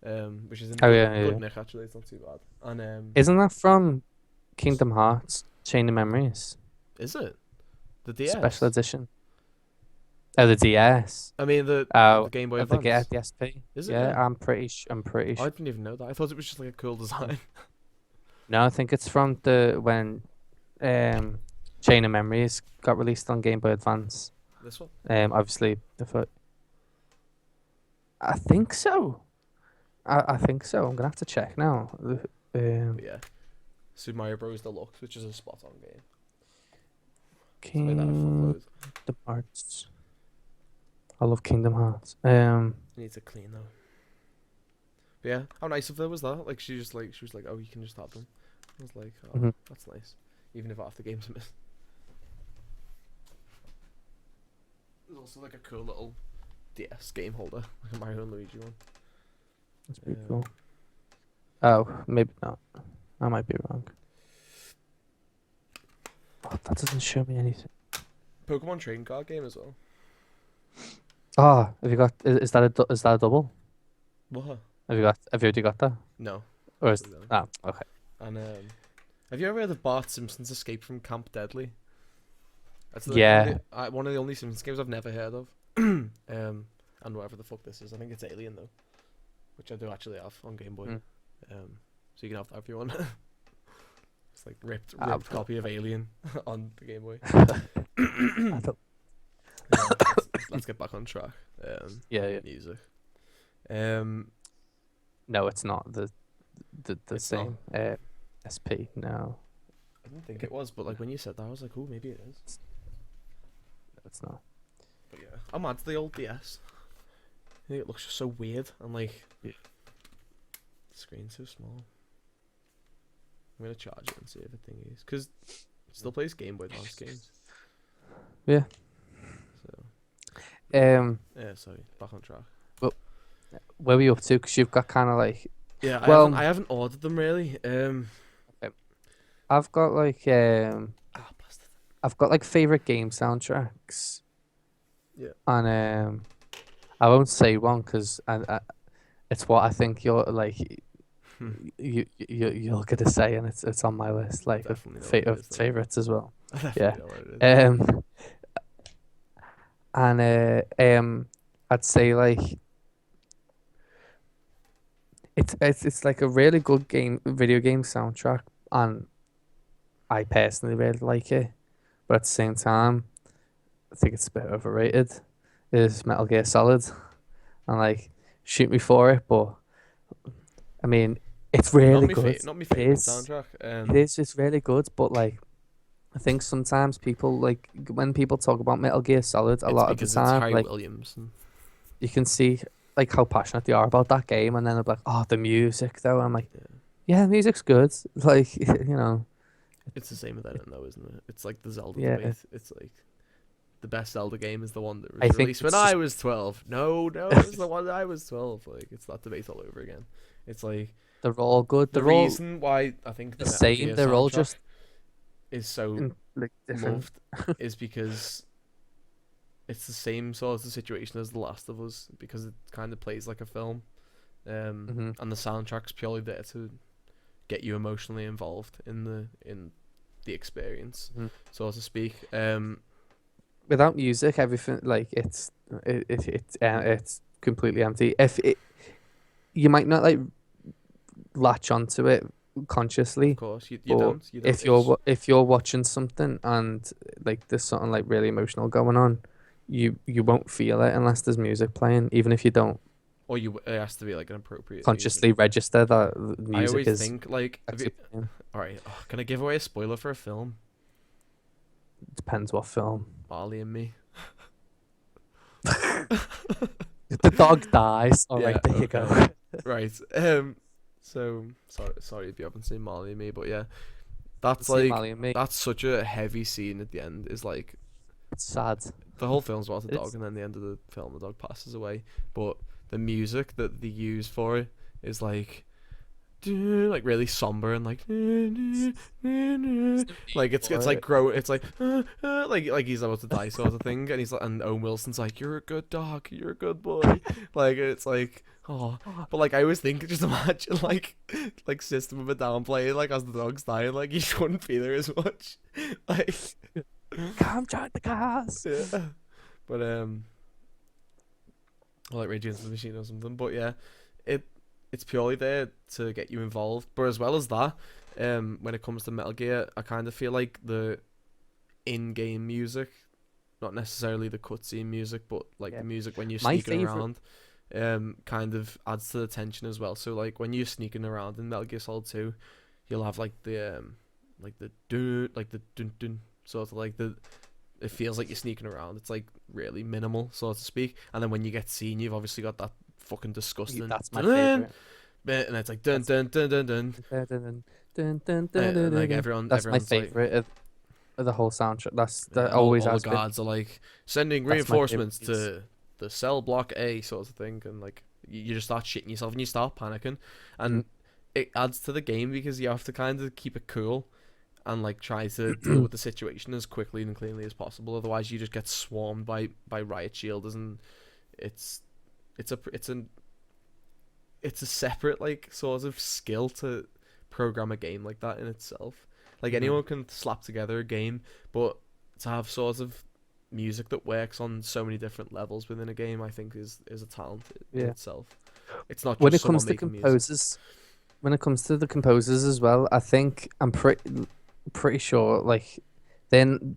[SPEAKER 2] which is in good nick actually. It's not too bad. And
[SPEAKER 1] Isn't that from Kingdom Hearts Chain of Memories
[SPEAKER 2] is it the DS
[SPEAKER 1] special edition? Oh, the DS.
[SPEAKER 2] I mean the Game Boy
[SPEAKER 1] the
[SPEAKER 2] Advance.
[SPEAKER 1] the SP.
[SPEAKER 2] Is it?
[SPEAKER 1] Yeah, I'm pretty
[SPEAKER 2] I
[SPEAKER 1] sure.
[SPEAKER 2] didn't even know that. I thought it was just like a cool design.
[SPEAKER 1] No, I think it's from when Chain of Memories got released on Game Boy Advance.
[SPEAKER 2] This one.
[SPEAKER 1] Obviously I think so. I think so. I'm gonna have to check now.
[SPEAKER 2] But yeah, Super Mario Bros. Deluxe, which is a spot on game. Play that a
[SPEAKER 1] Kingdom
[SPEAKER 2] fuckload.
[SPEAKER 1] Hearts. I love Kingdom Hearts.
[SPEAKER 2] Needs a clean though. But yeah, how nice of her was that? Like she was like, oh, you can just have them. I was like, oh,
[SPEAKER 1] Mhm.
[SPEAKER 2] that's nice. Even if half the game's missed. There's also like a cool little DS game holder, like a Mario and Luigi one.
[SPEAKER 1] That's pretty cool. Oh, maybe not. I might be wrong. Oh, that doesn't show me anything.
[SPEAKER 2] Pokemon trading card game as well.
[SPEAKER 1] Ah, have you got? Is that is that a double?
[SPEAKER 2] What?
[SPEAKER 1] Have you got? Have you already got that?
[SPEAKER 2] No.
[SPEAKER 1] Or is
[SPEAKER 2] Absolutely
[SPEAKER 1] okay.
[SPEAKER 2] And have you ever heard of Bart Simpson's Escape from Camp Deadly? That's
[SPEAKER 1] Yeah.
[SPEAKER 2] one of the only Simpsons games I've never heard of. And whatever the fuck this is, I think it's Alien though, which I do actually have on Game Boy.
[SPEAKER 1] Mm.
[SPEAKER 2] So you can have that if you want. It's like ripped
[SPEAKER 1] Ah,
[SPEAKER 2] copy of Alien on the Game Boy.
[SPEAKER 1] I don't-
[SPEAKER 2] Yeah, let's get back on track.
[SPEAKER 1] yeah.
[SPEAKER 2] Music.
[SPEAKER 1] No, it's not the
[SPEAKER 2] It's
[SPEAKER 1] same. SP. No,
[SPEAKER 2] I didn't think it was, but like when you said that, I was like, oh, maybe it is.
[SPEAKER 1] it's not.
[SPEAKER 2] But yeah, I'm mad to the old DS. I think it looks just so weird and like
[SPEAKER 1] Yeah.
[SPEAKER 2] the screen's so small. I'm gonna charge it and see if it thingies, because it still plays Game Boy Advance games.
[SPEAKER 1] Yeah.
[SPEAKER 2] So yeah, sorry, back on track.
[SPEAKER 1] Where were you up to? Because you've got kind of like.
[SPEAKER 2] Yeah,
[SPEAKER 1] Well-
[SPEAKER 2] I haven't ordered them really.
[SPEAKER 1] I've got like
[SPEAKER 2] Bastard.
[SPEAKER 1] I've got like favorite game soundtracks.
[SPEAKER 2] Yeah.
[SPEAKER 1] And I won't say one because it's what I think you're like. You're gonna say, and it's on my list, like of,
[SPEAKER 2] Definitely know what it
[SPEAKER 1] of
[SPEAKER 2] is, though.
[SPEAKER 1] favorites as well.
[SPEAKER 2] I definitely know what it is.
[SPEAKER 1] I'd say like it's like a really good video game soundtrack, and I personally really like it, but at the same time, I think it's a bit overrated. Is Metal Gear Solid, and like shoot me for it, but I mean it's really good.
[SPEAKER 2] Not my favorite
[SPEAKER 1] is.
[SPEAKER 2] soundtrack.
[SPEAKER 1] It is. It's really good, but like, I think sometimes people like when people talk about Metal Gear Solid, a
[SPEAKER 2] It's
[SPEAKER 1] lot of the
[SPEAKER 2] because it's
[SPEAKER 1] time,
[SPEAKER 2] Harry
[SPEAKER 1] like
[SPEAKER 2] Williams. And
[SPEAKER 1] you can see like how passionate they are about that game, and then they're like, "Oh, the music though." I'm like,
[SPEAKER 2] yeah.
[SPEAKER 1] "Yeah, the music's good." Like, you know,
[SPEAKER 2] It's the same with that though, isn't it? It's like the Zelda
[SPEAKER 1] Yeah.
[SPEAKER 2] debate. It's like the best Zelda game is the one that was
[SPEAKER 1] I think
[SPEAKER 2] released when
[SPEAKER 1] it's just-
[SPEAKER 2] I was 12. No, it's the one that I was 12. Like it's that debate all over again. It's like
[SPEAKER 1] they're all good.
[SPEAKER 2] the
[SPEAKER 1] They're all
[SPEAKER 2] reason why I think
[SPEAKER 1] the
[SPEAKER 2] Metal
[SPEAKER 1] same.
[SPEAKER 2] Gear
[SPEAKER 1] They're all
[SPEAKER 2] soundtrack
[SPEAKER 1] just
[SPEAKER 2] is so
[SPEAKER 1] like different.
[SPEAKER 2] loved is because it's the same sort of situation as The Last of Us, because it kind of plays like a film,
[SPEAKER 1] Mhm.
[SPEAKER 2] and the soundtrack's purely there to get you emotionally involved in the experience,
[SPEAKER 1] Mhm.
[SPEAKER 2] so to speak.
[SPEAKER 1] Without music, everything like it's completely empty. If it, you might not like latch onto it consciously.
[SPEAKER 2] Of course, you
[SPEAKER 1] But
[SPEAKER 2] don't. You don't.
[SPEAKER 1] If you're watching something and like there's something like really emotional going on, you won't feel it unless there's music playing, even if you don't
[SPEAKER 2] or it has to be like an appropriate
[SPEAKER 1] consciously register that the
[SPEAKER 2] music. I
[SPEAKER 1] music
[SPEAKER 2] always
[SPEAKER 1] is
[SPEAKER 2] think like,
[SPEAKER 1] actually playing.
[SPEAKER 2] all right, can I give away a spoiler for a film?
[SPEAKER 1] Depends what film.
[SPEAKER 2] Marley and Me.
[SPEAKER 1] If the dog dies, all right,
[SPEAKER 2] Yeah,
[SPEAKER 1] there you go.
[SPEAKER 2] okay. Right. So sorry if you haven't seen Marley and Me, but yeah, that's
[SPEAKER 1] See
[SPEAKER 2] like
[SPEAKER 1] Marley and Me.
[SPEAKER 2] that's such a heavy scene at the end. Is like
[SPEAKER 1] It's sad.
[SPEAKER 2] the whole film's about the
[SPEAKER 1] It's-
[SPEAKER 2] dog, and then the end of the film, the dog passes away. But the music that they use for it is like really somber and like it's like he's about to die sort of thing, and he's like, and Owen Wilson's like, you're a good dog, you're a good boy. Like it's like, oh, but like I always think, just imagine like System of a Down playing like as the dog's dying, like you just wouldn't feel it as much. Like
[SPEAKER 1] Come join the cast.
[SPEAKER 2] yeah. But or like Rage Against the Machine or something. But yeah, it's purely there to get you involved. But as well as that, when it comes to Metal Gear, I kind of feel like the in-game music, not necessarily the cutscene music, but like
[SPEAKER 1] Yeah.
[SPEAKER 2] the music when you're
[SPEAKER 1] My
[SPEAKER 2] sneaking
[SPEAKER 1] favourite-
[SPEAKER 2] around, kind of adds to the tension as well. So like when you're sneaking around in Metal Gear Solid 2, you'll have like the dun dun, sort of like the it feels like you're sneaking around. It's like really minimal, so to speak. And then when you get seen, you've obviously got that fucking disgusting
[SPEAKER 1] That's my
[SPEAKER 2] dun
[SPEAKER 1] favorite.
[SPEAKER 2] bit, and it's like dun
[SPEAKER 1] That's
[SPEAKER 2] dun dun dun dun,
[SPEAKER 1] dun, dun, dun, dun, dun,
[SPEAKER 2] and
[SPEAKER 1] dun,
[SPEAKER 2] like
[SPEAKER 1] dun, dun. That's my
[SPEAKER 2] everyone's like,
[SPEAKER 1] favorite of the whole soundtrack. That
[SPEAKER 2] and
[SPEAKER 1] always
[SPEAKER 2] all the
[SPEAKER 1] has been.
[SPEAKER 2] guards are like sending
[SPEAKER 1] That's my favorite
[SPEAKER 2] reinforcements
[SPEAKER 1] piece.
[SPEAKER 2] to the cell block A, sort of thing, and like you just start shitting yourself and you start panicking, and it adds to the game because you have to kind of keep it cool and like try to deal with the situation as quickly and cleanly as possible. Otherwise, you just get swarmed by riot shielders, and it's it's a it's an it's a separate like sort of skill to program a game like that in itself. Like anyone can slap together a game, but to have sort of music that works on so many different levels within a game, I think is a talent in
[SPEAKER 1] Yeah.
[SPEAKER 2] itself. It's not
[SPEAKER 1] When
[SPEAKER 2] just
[SPEAKER 1] it
[SPEAKER 2] someone
[SPEAKER 1] comes to
[SPEAKER 2] making music.
[SPEAKER 1] composers, when it comes to the composers as well, I think I'm pretty sure like then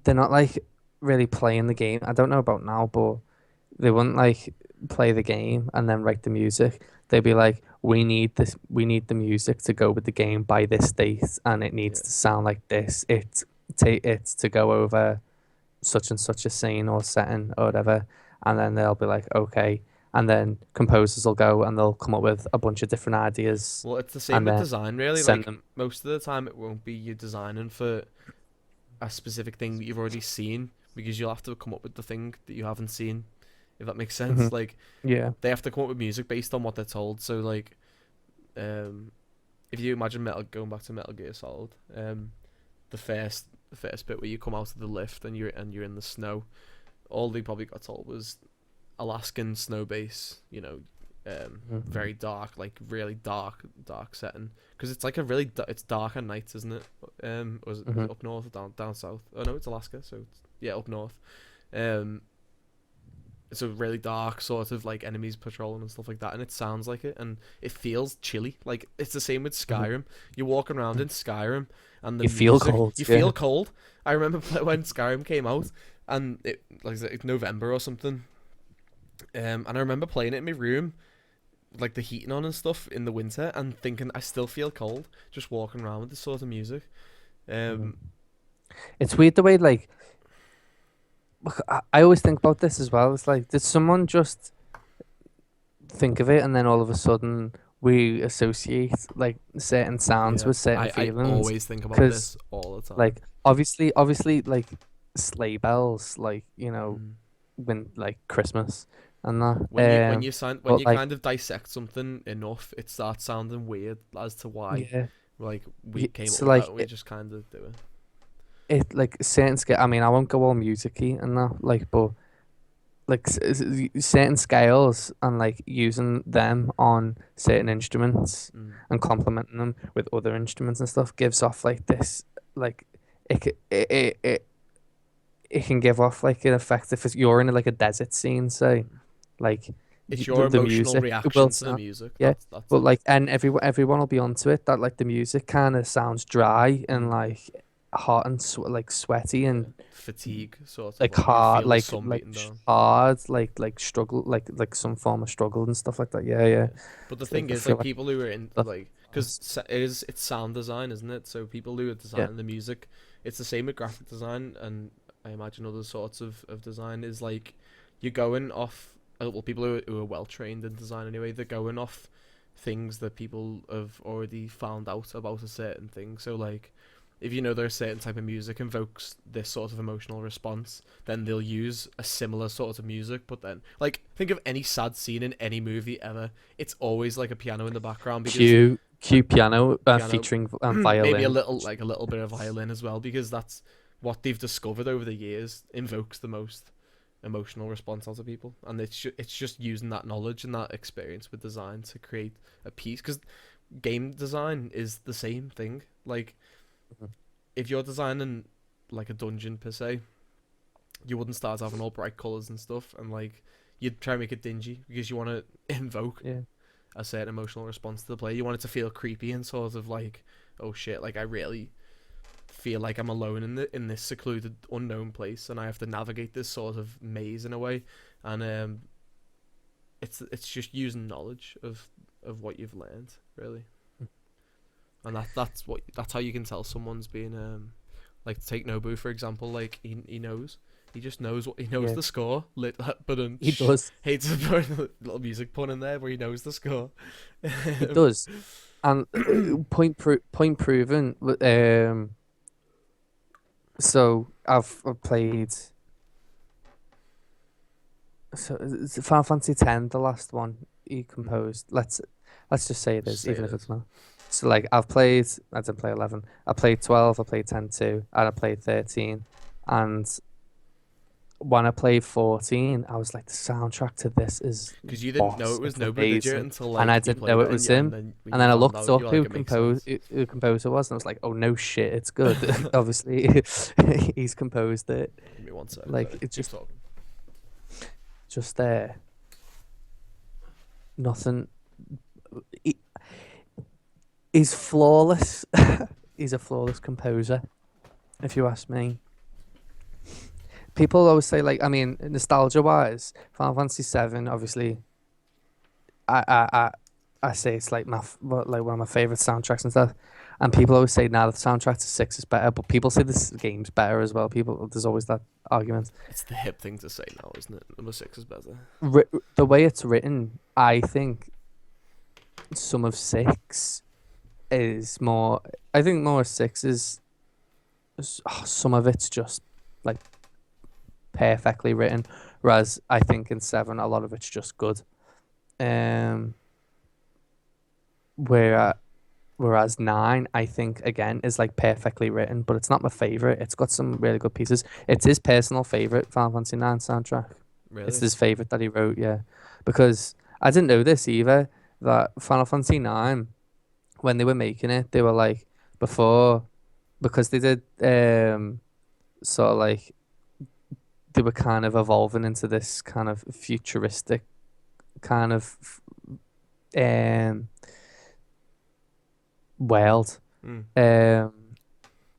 [SPEAKER 1] they're not like really playing the game. I don't know about now, but they wouldn't like play the game and then write the music. They'd be like, we need this, we need the music to go with the game by this date, and it needs
[SPEAKER 2] Yeah.
[SPEAKER 1] to sound like this. It's to go over such and such a scene or setting or whatever, and then they'll be like, okay, and then composers will go and they'll come up with a bunch of different ideas,
[SPEAKER 2] Well, it's the same
[SPEAKER 1] and
[SPEAKER 2] with
[SPEAKER 1] then
[SPEAKER 2] design, really.
[SPEAKER 1] send
[SPEAKER 2] Like
[SPEAKER 1] them.
[SPEAKER 2] most of the time, it won't be you designing for a specific thing that you've already seen because you'll have to come up with the thing that you haven't seen. If that makes
[SPEAKER 1] Hmm.
[SPEAKER 2] sense, like
[SPEAKER 1] Yeah.
[SPEAKER 2] they have to come up with music based on what they're told. So like, if you imagine going back to Metal Gear Solid, the first bit where you come out of the lift and you're in the snow, all they probably got told was Alaskan snow base, very dark, like really dark setting, because it's like a really it's dark at night, isn't it? Or is it up north or down south? Oh no, it's Alaska, so it's, yeah, up north. Um, it's a really dark sort of like enemies patrolling and stuff like that, and it sounds like it, and it feels chilly. Like it's the same with Skyrim. You're walking around in Skyrim, and the
[SPEAKER 1] You feel
[SPEAKER 2] music,
[SPEAKER 1] cold.
[SPEAKER 2] you
[SPEAKER 1] Yeah.
[SPEAKER 2] feel cold. I remember when Skyrim came out, and it like November or something. And I remember playing it in my room, like the heating on and stuff in the winter, and thinking I still feel cold just walking around with this sort of music. Um,
[SPEAKER 1] It's weird the way like look, I always think about this as well. It's like, did someone just think of it and then all of a sudden we associate like certain sounds
[SPEAKER 2] yeah,
[SPEAKER 1] with certain
[SPEAKER 2] I
[SPEAKER 1] feelings?
[SPEAKER 2] always think about
[SPEAKER 1] Because
[SPEAKER 2] this all the time.
[SPEAKER 1] like obviously like sleigh bells, like
[SPEAKER 2] Mm.
[SPEAKER 1] when like Christmas and that.
[SPEAKER 2] When
[SPEAKER 1] But
[SPEAKER 2] you
[SPEAKER 1] like
[SPEAKER 2] kind of dissect something enough, it starts sounding weird as to why
[SPEAKER 1] yeah,
[SPEAKER 2] like we came up
[SPEAKER 1] so
[SPEAKER 2] with that.
[SPEAKER 1] like
[SPEAKER 2] And we just kind of do it.
[SPEAKER 1] it like certain scale. I mean, I won't go all musicy and that, like, but like certain scales and like using them on certain instruments
[SPEAKER 2] Mm.
[SPEAKER 1] and complementing them with other instruments and stuff gives off like this like it can give off like an effect if you're in like a desert scene, say,
[SPEAKER 2] Mm.
[SPEAKER 1] like
[SPEAKER 2] It's your
[SPEAKER 1] the
[SPEAKER 2] emotional
[SPEAKER 1] music will
[SPEAKER 2] reaction to the
[SPEAKER 1] sound,
[SPEAKER 2] music.
[SPEAKER 1] yeah,
[SPEAKER 2] That's
[SPEAKER 1] but
[SPEAKER 2] it.
[SPEAKER 1] like, and everyone will be onto it that like the music kind of sounds dry and
[SPEAKER 2] Mm.
[SPEAKER 1] like hot and like sweaty
[SPEAKER 2] Yeah,
[SPEAKER 1] and
[SPEAKER 2] fatigue sort of
[SPEAKER 1] like
[SPEAKER 2] like you
[SPEAKER 1] hard,
[SPEAKER 2] feel the sun beating down.
[SPEAKER 1] hard, like struggle, like some form of struggle and stuff like that. Yeah, yeah.
[SPEAKER 2] Yeah, but the
[SPEAKER 1] It's like
[SPEAKER 2] thing
[SPEAKER 1] I
[SPEAKER 2] is,
[SPEAKER 1] feel
[SPEAKER 2] like
[SPEAKER 1] like
[SPEAKER 2] people who are in
[SPEAKER 1] that's
[SPEAKER 2] like, because it's sound design, isn't it? So people who are
[SPEAKER 1] yeah.
[SPEAKER 2] designing the music, it's the same with graphic design, and I imagine other sorts of design is like you're going off. Well, people who are well trained in design anyway, they're going off things that people have already found out about a certain thing. So like, if you know there's a certain type of music invokes this sort of emotional response, then they'll use a similar sort of music. But then, like, think of any sad scene in any movie ever. It's always like a piano in the background because
[SPEAKER 1] Cue piano
[SPEAKER 2] piano,
[SPEAKER 1] featuring
[SPEAKER 2] maybe
[SPEAKER 1] violin.
[SPEAKER 2] a little bit of violin as well, because that's what they've discovered over the years invokes the most emotional response out of people, and it's just using that knowledge and that experience with design to create a piece. Because game design is the same thing. Like,
[SPEAKER 1] Mhm.
[SPEAKER 2] if you're designing like a dungeon per se, you wouldn't start having all bright colors and stuff, and like you'd try and make it dingy because you want to invoke
[SPEAKER 1] Yeah.
[SPEAKER 2] a certain emotional response to the player. You want it to feel creepy and sort of like, oh shit, like I really feel like I'm alone in this secluded unknown place, and I have to navigate this sort of maze in a way, and it's just using knowledge of what you've learned, really. And that's how you can tell someone's being Like take Nobu for example. Like he knows. He just knows what he knows
[SPEAKER 1] Yeah,
[SPEAKER 2] the score. But
[SPEAKER 1] he does.
[SPEAKER 2] hates to put a little music pun in there, but he knows the score.
[SPEAKER 1] He does. And point proven. So I've played. So is it Final Fantasy X, the last one he composed. Let's just say it
[SPEAKER 2] Just
[SPEAKER 1] is,
[SPEAKER 2] say
[SPEAKER 1] even
[SPEAKER 2] it
[SPEAKER 1] if it's
[SPEAKER 2] is.
[SPEAKER 1] not. So like I've played, I didn't play 11. I played 12. I played 10 too, and I played 13. And when I played 14, I was like, the soundtrack to this is
[SPEAKER 2] Because you didn't know
[SPEAKER 1] boss.
[SPEAKER 2] it was
[SPEAKER 1] It's
[SPEAKER 2] Nobu, did you?
[SPEAKER 1] amazing.
[SPEAKER 2] Until
[SPEAKER 1] And I
[SPEAKER 2] like you
[SPEAKER 1] didn't know
[SPEAKER 2] played
[SPEAKER 1] it
[SPEAKER 2] it,
[SPEAKER 1] was
[SPEAKER 2] and
[SPEAKER 1] him.
[SPEAKER 2] then when
[SPEAKER 1] And
[SPEAKER 2] you
[SPEAKER 1] then I
[SPEAKER 2] found
[SPEAKER 1] looked
[SPEAKER 2] out,
[SPEAKER 1] up
[SPEAKER 2] you're like,
[SPEAKER 1] who
[SPEAKER 2] it makes
[SPEAKER 1] composed
[SPEAKER 2] sense.
[SPEAKER 1] who composer was, and I was like, oh no shit, it's good. Obviously, he's composed it.
[SPEAKER 2] Give me one sec.
[SPEAKER 1] Like
[SPEAKER 2] Sorry,
[SPEAKER 1] it's
[SPEAKER 2] keep talking.
[SPEAKER 1] just there. Nothing. He, he's flawless. He's a flawless composer, if you ask me. People always say like, I mean, nostalgia wise, Final Fantasy VII, obviously, I I I, I say it's like like one of my favorite soundtracks and stuff. And people always say now the soundtrack to six is better, but people say this game's better as well. People, there's always that argument.
[SPEAKER 2] It's the hip thing to say now, isn't it? Number six is better.
[SPEAKER 1] The way it's written, I think some of six is more. I think more of six some of it's just like perfectly written, whereas I think in seven a lot of it's just good. Um, where whereas nine I think again is like perfectly written, but it's not my favorite. It's got some really good pieces. It's his personal favorite Final Fantasy Nine soundtrack. It's
[SPEAKER 2] Really?
[SPEAKER 1] his favorite that he wrote, yeah, because I didn't know this either. That Final Fantasy Nine, when they were making it, they were like before because they did sort of like they were kind of evolving into this kind of futuristic kind of um world.
[SPEAKER 2] Mm.
[SPEAKER 1] Um,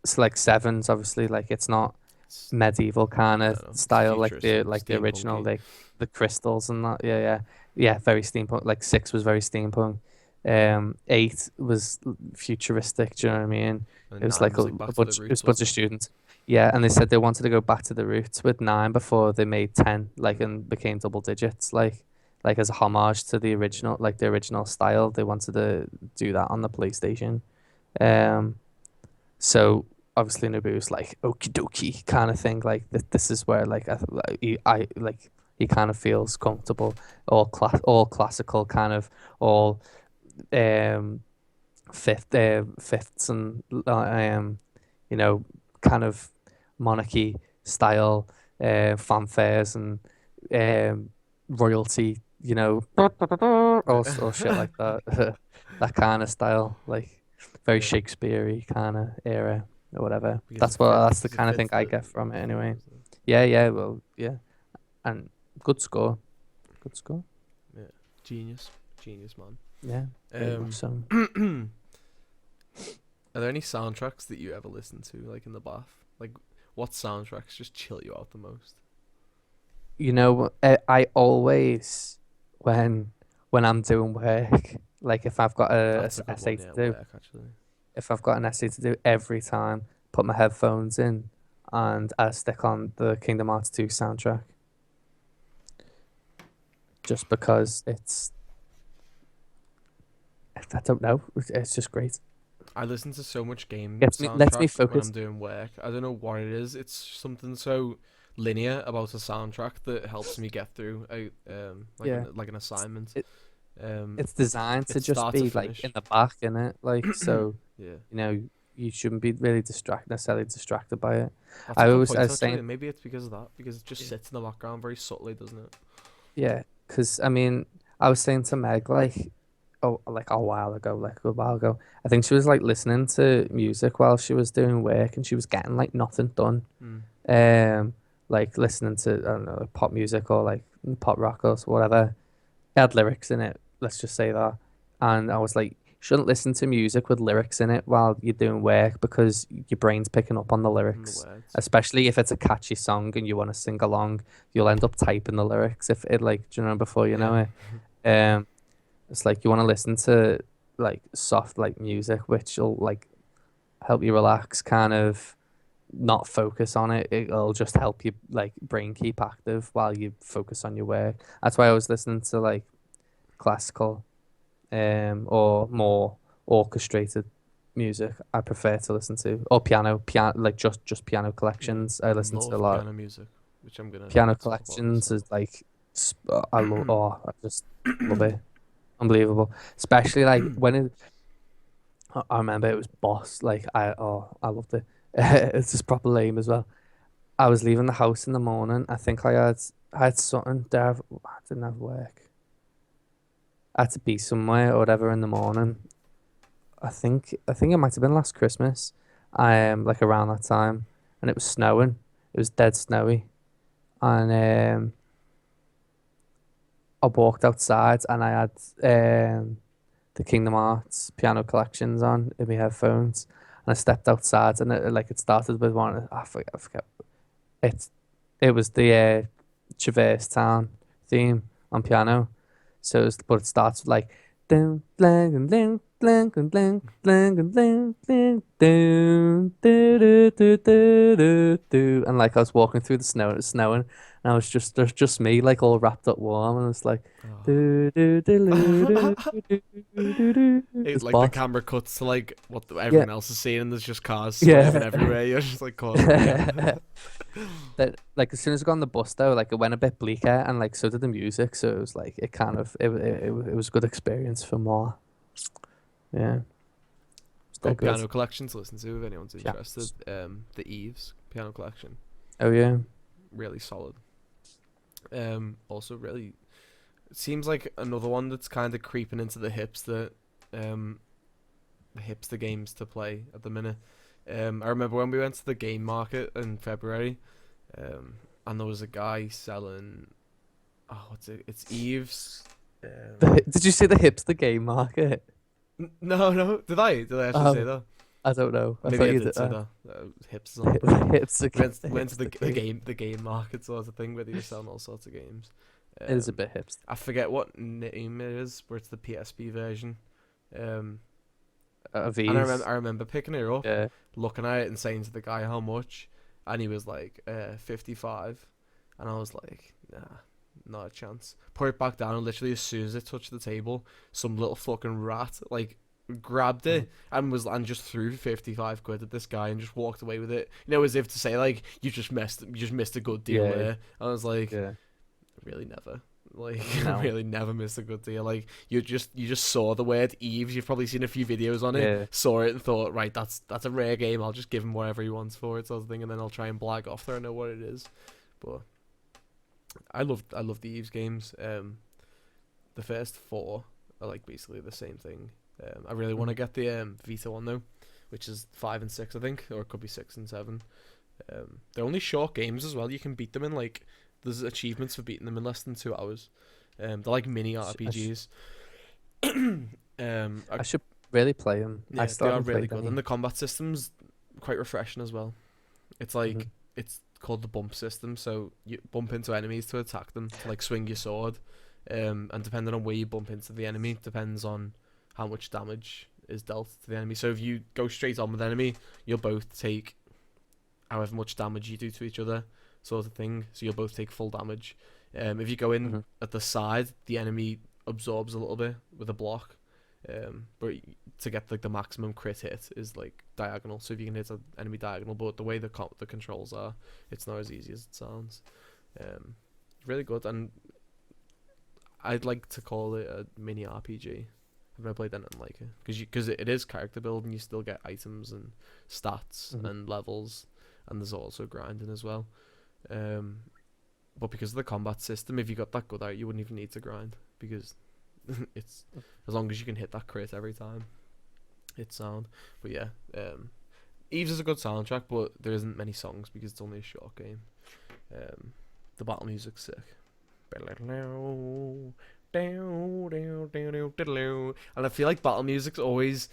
[SPEAKER 1] it's like sevens, obviously, like it's not
[SPEAKER 2] It's,
[SPEAKER 1] medieval kind
[SPEAKER 2] I
[SPEAKER 1] of
[SPEAKER 2] don't know. It's
[SPEAKER 1] style
[SPEAKER 2] futuristic,
[SPEAKER 1] like the original,
[SPEAKER 2] steampunky.
[SPEAKER 1] like the crystals and that. Yeah, yeah, yeah. Very steampunk. Like six was very steampunk. Eight was futuristic. Do you know what I mean? It
[SPEAKER 2] And
[SPEAKER 1] was
[SPEAKER 2] nine
[SPEAKER 1] like
[SPEAKER 2] was like back
[SPEAKER 1] a
[SPEAKER 2] to the
[SPEAKER 1] bunch. It was
[SPEAKER 2] roots,
[SPEAKER 1] a bunch of
[SPEAKER 2] wasn't it?
[SPEAKER 1] students. Yeah, and they said they wanted to go back to the roots with nine before they made 10, like
[SPEAKER 2] Mm.
[SPEAKER 1] and became double digits, like as a homage to the original,
[SPEAKER 2] Yeah.
[SPEAKER 1] like the original style. They wanted to do that on the PlayStation. Um, so obviously Nobu's like okie dokie kind of thing. Like this is where like I like he kind of feels comfortable, all classical kind of, all um fifths and you know kind of monarchy style fanfares and um royalty, all shit like that. That kind of style, like very
[SPEAKER 2] Yeah.
[SPEAKER 1] Shakespeare-y kind of era or whatever.
[SPEAKER 2] Because
[SPEAKER 1] That's the
[SPEAKER 2] because it
[SPEAKER 1] kind of thing
[SPEAKER 2] fits
[SPEAKER 1] I get from
[SPEAKER 2] the
[SPEAKER 1] it
[SPEAKER 2] theme,
[SPEAKER 1] anyway.
[SPEAKER 2] doesn't it?
[SPEAKER 1] Yeah, yeah, well, yeah, and good score, good score.
[SPEAKER 2] Yeah. Genius. Genius, man.
[SPEAKER 1] Yeah, very much so.
[SPEAKER 2] Are there any soundtracks that you ever listen to, like in the bath? Like, what soundtracks just chill you out the most?
[SPEAKER 1] I always when I'm doing work, like if I've got
[SPEAKER 2] That's a good
[SPEAKER 1] essay
[SPEAKER 2] one,
[SPEAKER 1] to
[SPEAKER 2] yeah,
[SPEAKER 1] do,
[SPEAKER 2] work actually.
[SPEAKER 1] if I've got an essay to do, every time put my headphones in and I stick on the Kingdom Hearts 2 soundtrack just because I don't know, it's just great.
[SPEAKER 2] I listen to so much game
[SPEAKER 1] Lets me
[SPEAKER 2] soundtracks when I'm
[SPEAKER 1] focus.
[SPEAKER 2] doing work. I don't know what it is. It's something so linear about a soundtrack that helps me get through
[SPEAKER 1] Yeah.
[SPEAKER 2] like an assignment.
[SPEAKER 1] It,
[SPEAKER 2] Um,
[SPEAKER 1] it's designed to
[SPEAKER 2] it's
[SPEAKER 1] just
[SPEAKER 2] start to
[SPEAKER 1] be like in
[SPEAKER 2] finish.
[SPEAKER 1] the back in it, like so
[SPEAKER 2] Yeah,
[SPEAKER 1] you know you shouldn't be really necessarily distracted by it.
[SPEAKER 2] that's a good
[SPEAKER 1] I
[SPEAKER 2] point
[SPEAKER 1] was
[SPEAKER 2] actually.
[SPEAKER 1] saying
[SPEAKER 2] And maybe it's because of that, because it just
[SPEAKER 1] yeah,
[SPEAKER 2] sits in the background very subtly, doesn't it?
[SPEAKER 1] yeah, because I mean I was saying to Meg like a while ago, like a while ago, I think she was like listening to music while she was doing work and she was getting like nothing done.
[SPEAKER 2] Mm.
[SPEAKER 1] Um, like listening to I don't know like pop music or like pop rock or whatever. It had lyrics in it. Let's just say that. And I was like, you shouldn't listen to music with lyrics in it while you're doing work because your brain's picking up on the
[SPEAKER 2] And the
[SPEAKER 1] lyrics.
[SPEAKER 2] words.
[SPEAKER 1] Especially if it's a catchy song and you want to sing along, you'll end up typing the lyrics if it like, do you know before you know
[SPEAKER 2] Yeah.
[SPEAKER 1] it. It's like you want to listen to like soft like music which will like help you relax kind of not focus on it. It'll just help you like brain keep active while you focus on your work. That's why I was listening to like classical or more orchestrated music. I prefer to listen to or piano like just piano
[SPEAKER 2] Yeah,
[SPEAKER 1] collections. I listen to a
[SPEAKER 2] love
[SPEAKER 1] lot.
[SPEAKER 2] piano music, which I'm gonna
[SPEAKER 1] Piano
[SPEAKER 2] talk about this.
[SPEAKER 1] collections is like I love. Oh, I just love it. Unbelievable. Especially like when it. I remember it was Boss. Like I loved it. It's just proper lame as well. I was leaving the house in the morning. I had something there. I didn't have work. I had to be somewhere or whatever in the morning. I think it might have been last Christmas. Like around that time, and it was snowing. It was dead snowy, and I walked outside and I had the Kingdom Hearts piano collections on in my headphones, and I stepped outside and it started with one. I forget. It's it was the Traverse Town theme on piano. So but it starts with like dun, dun, dun, dun, dun, dun, dun, dun, dun, dun, dun, dun, do, do, do, do, do, do. And like I was walking through the snow, it was snowing, and I was there's just me like all wrapped up warm, and it's like do do do do do
[SPEAKER 2] Oh.
[SPEAKER 1] do do do do.
[SPEAKER 2] It,
[SPEAKER 1] It's
[SPEAKER 2] like the
[SPEAKER 1] boss.
[SPEAKER 2] camera cuts to like what
[SPEAKER 1] Yeah,
[SPEAKER 2] everyone else is seeing, and there's just cars swerving
[SPEAKER 1] yeah.
[SPEAKER 2] everywhere. You're just like caught up. Yeah.
[SPEAKER 1] That like as soon as I got on the bus though, like it went a bit bleaker, and like so did the music. So it was like it was a good experience for more. Yeah, still
[SPEAKER 2] Got
[SPEAKER 1] good.
[SPEAKER 2] piano collection to listen to if anyone's interested.
[SPEAKER 1] Pianos.
[SPEAKER 2] The Eves piano collection,
[SPEAKER 1] Oh yeah.
[SPEAKER 2] really solid. Also really, it seems like another one that's kind of creeping into the um hipster games to play at the minute. I remember when we went to the game market in February, and there was a guy selling. Oh, what's it? It's Eves.
[SPEAKER 1] Did you see the hipster game market?
[SPEAKER 2] No, no. Did I actually say
[SPEAKER 1] Oh,
[SPEAKER 2] that?
[SPEAKER 1] I don't know. I
[SPEAKER 2] Maybe
[SPEAKER 1] thought
[SPEAKER 2] I
[SPEAKER 1] you
[SPEAKER 2] did
[SPEAKER 1] did.
[SPEAKER 2] say that. Hipsters on the brain.
[SPEAKER 1] Hipster,
[SPEAKER 2] Went to
[SPEAKER 1] hipster
[SPEAKER 2] the
[SPEAKER 1] game.
[SPEAKER 2] game market sort of thing where they were selling all sorts of games.
[SPEAKER 1] It is a
[SPEAKER 2] Um,
[SPEAKER 1] bit hipster.
[SPEAKER 2] I forget what name it is, where it's the PSP version. Um, and
[SPEAKER 1] V's.
[SPEAKER 2] I remember picking it up,
[SPEAKER 1] Yeah.
[SPEAKER 2] looking at it, and saying to the guy how much, and he was like, 55, and I was like, nah, not a chance. Put it back down, and literally as soon as it touched the table, some little fucking rat like grabbed it and just threw 55 quid at this guy and just walked away with it. You know, as if to say like you just missed a good deal
[SPEAKER 1] Yeah.
[SPEAKER 2] there. I was like,
[SPEAKER 1] Yeah.
[SPEAKER 2] really never. Like
[SPEAKER 1] No.
[SPEAKER 2] really never missed a good deal. Like you just saw the word Eves. You've probably seen a few videos on it.
[SPEAKER 1] Yeah.
[SPEAKER 2] Saw it and thought, right, that's a rare game. I'll just give him whatever he wants for it, sort of thing, and then I'll try and blag off there. I know what it is, but I love the Eves games. The first four are like basically the same thing. I really want to get the Vita one though, which is 5 and 6 I think, or it could be 6 and 7. They're only short games as well. You can beat them in like there's achievements for beating them in less than 2 hours. They're like mini RPGs.
[SPEAKER 1] I should really play them. I
[SPEAKER 2] Yeah,
[SPEAKER 1] still
[SPEAKER 2] they are
[SPEAKER 1] haven't
[SPEAKER 2] really
[SPEAKER 1] played
[SPEAKER 2] good,
[SPEAKER 1] any.
[SPEAKER 2] and the combat system's quite refreshing as well. It's like
[SPEAKER 1] Mhm.
[SPEAKER 2] it's called the bump system, so you bump into enemies to attack them, to like swing your sword, and depending on where you bump into the enemy, depends on how much damage is dealt to the enemy. So if you go straight on with the enemy, you'll both take however much damage you do to each other, sort of thing. So you'll both take full damage. If you go in
[SPEAKER 1] Mhm.
[SPEAKER 2] at the side, the enemy absorbs a little bit with a block. But to get like the maximum crit hit is like diagonal. So if you can hit an enemy diagonal, but the way the controls are, it's not as easy as it sounds. Really good, and I'd like to call it a mini RPG. I've never played anything like it because it is character building. You still get items and stats
[SPEAKER 1] Mhm.
[SPEAKER 2] and levels, and there's also grinding as well. But because of the combat system, if you got that good at it, you wouldn't even need to grind because it's as long as you can hit that crit every time, it's sound. But yeah, Eves is a good soundtrack, but there isn't many songs because it's only a short game. The battle music's sick. And I feel like battle music's always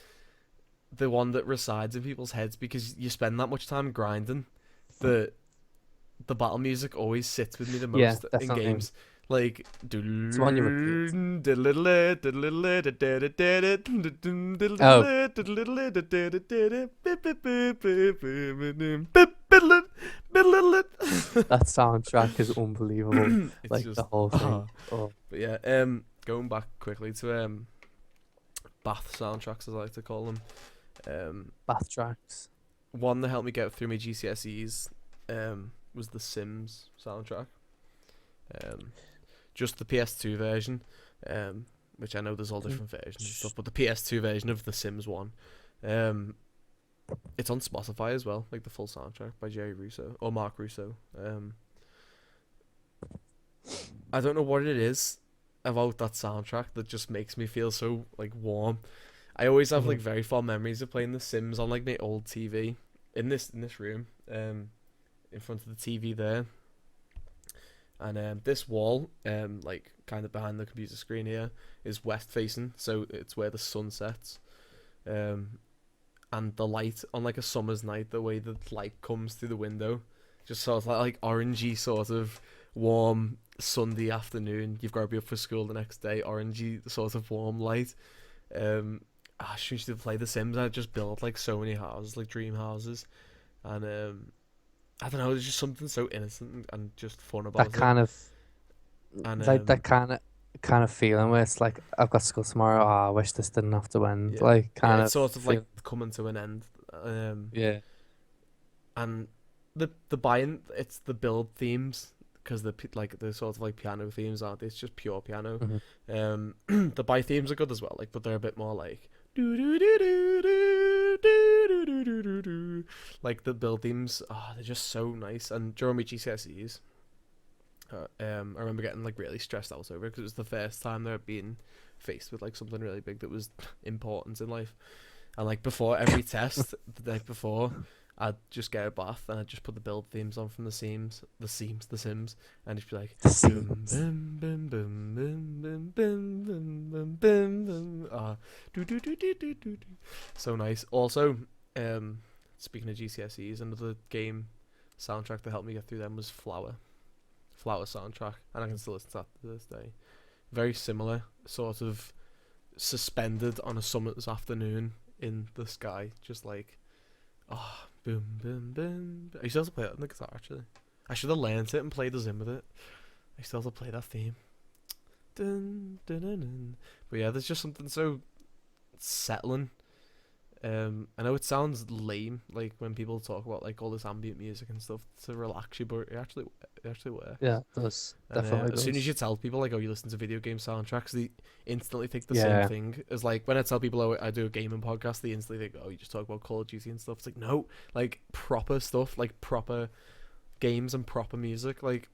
[SPEAKER 2] the one that resides in people's heads because you spend that much time grinding. The battle music always sits with me the
[SPEAKER 1] Yeah,
[SPEAKER 2] most in
[SPEAKER 1] definitely.
[SPEAKER 2] games. Like
[SPEAKER 1] It's one you repeat.
[SPEAKER 2] Midland, Midland.
[SPEAKER 1] That soundtrack is unbelievable.
[SPEAKER 2] It's
[SPEAKER 1] Like
[SPEAKER 2] just
[SPEAKER 1] the whole thing. Oh,
[SPEAKER 2] But yeah, going back quickly to bath soundtracks, as I like to call them.
[SPEAKER 1] bath tracks.
[SPEAKER 2] One that helped me get through my GCSEs was the Sims soundtrack. Just the PS2 version, which I know there's all different versions and stuff, but the PS2 version of the Sims one, it's on Spotify as well, like the full soundtrack by Jerry Russo or Mark Russo. I don't know what it is about that soundtrack that just makes me feel so like warm. I always have like very fond memories of playing The Sims on like my old TV in this room, in front of the TV there, and this wall, like kind of behind the computer screen here, is west facing, so it's where the sun sets, and the light on like a summer's night, the way the light comes through the window, just sort of like orangey sort of warm Sunday afternoon. You've got to be up for school the next day. Orangey sort of warm light. I used to play The Sims. I just built like so many houses, like dream houses, and I don't know. There's just something so innocent and just fun about
[SPEAKER 1] That
[SPEAKER 2] it.
[SPEAKER 1] kind of
[SPEAKER 2] And
[SPEAKER 1] like that kind of feeling where it's like I've got school tomorrow. Oh, I wish this didn't have to end.
[SPEAKER 2] yeah,
[SPEAKER 1] Like
[SPEAKER 2] yeah,
[SPEAKER 1] kind
[SPEAKER 2] it's
[SPEAKER 1] of
[SPEAKER 2] sort of like
[SPEAKER 1] feel,
[SPEAKER 2] coming to an end.
[SPEAKER 1] yeah.
[SPEAKER 2] And the buying, it's the build themes, because like the sort of like piano themes aren't they? It's just pure piano.
[SPEAKER 1] Mhm.
[SPEAKER 2] The buy themes are good as well, like, but they're a bit more like like the build themes. Oh, they're just so nice. And during my GCSEs, I remember getting like really stressed out over it because it was the first time that I'd been faced with like something really big that was important in life. And like before every test, the night before, I'd just get a bath and I'd just put the build themes on from the Sims, and it'd be like
[SPEAKER 1] The
[SPEAKER 2] boom,
[SPEAKER 1] Sims.
[SPEAKER 2] boom, boom, boom, boom, boom, boom, boom, boom, boom, boom. Do do do do do do do. So nice. Also, speaking of GCSEs, another game soundtrack that helped me get through them was Flower soundtrack, and I can still listen to that to this day. Very similar, sort of suspended on a summer's afternoon in the sky, just like, oh, boom, boom, boom. I used to have to play that on the guitar, actually. I should have learned it and played the Zim with it. I still have to play that theme. Dun, dun, dun, dun. But yeah, there's just something so settling. I know it sounds lame, like when people talk about like all this ambient music and stuff to relax you, but it actually works.
[SPEAKER 1] Yeah, it does.
[SPEAKER 2] And
[SPEAKER 1] Definitely
[SPEAKER 2] as soon as
[SPEAKER 1] does.
[SPEAKER 2] you tell people like, oh, you listen to video game soundtracks, they instantly think the same
[SPEAKER 1] Yeah.
[SPEAKER 2] thing as like when I tell people, oh, I do a gaming podcast, they instantly think, oh, you just talk about Call of Duty and stuff. It's like, no, like proper stuff, like proper games and proper music. Like,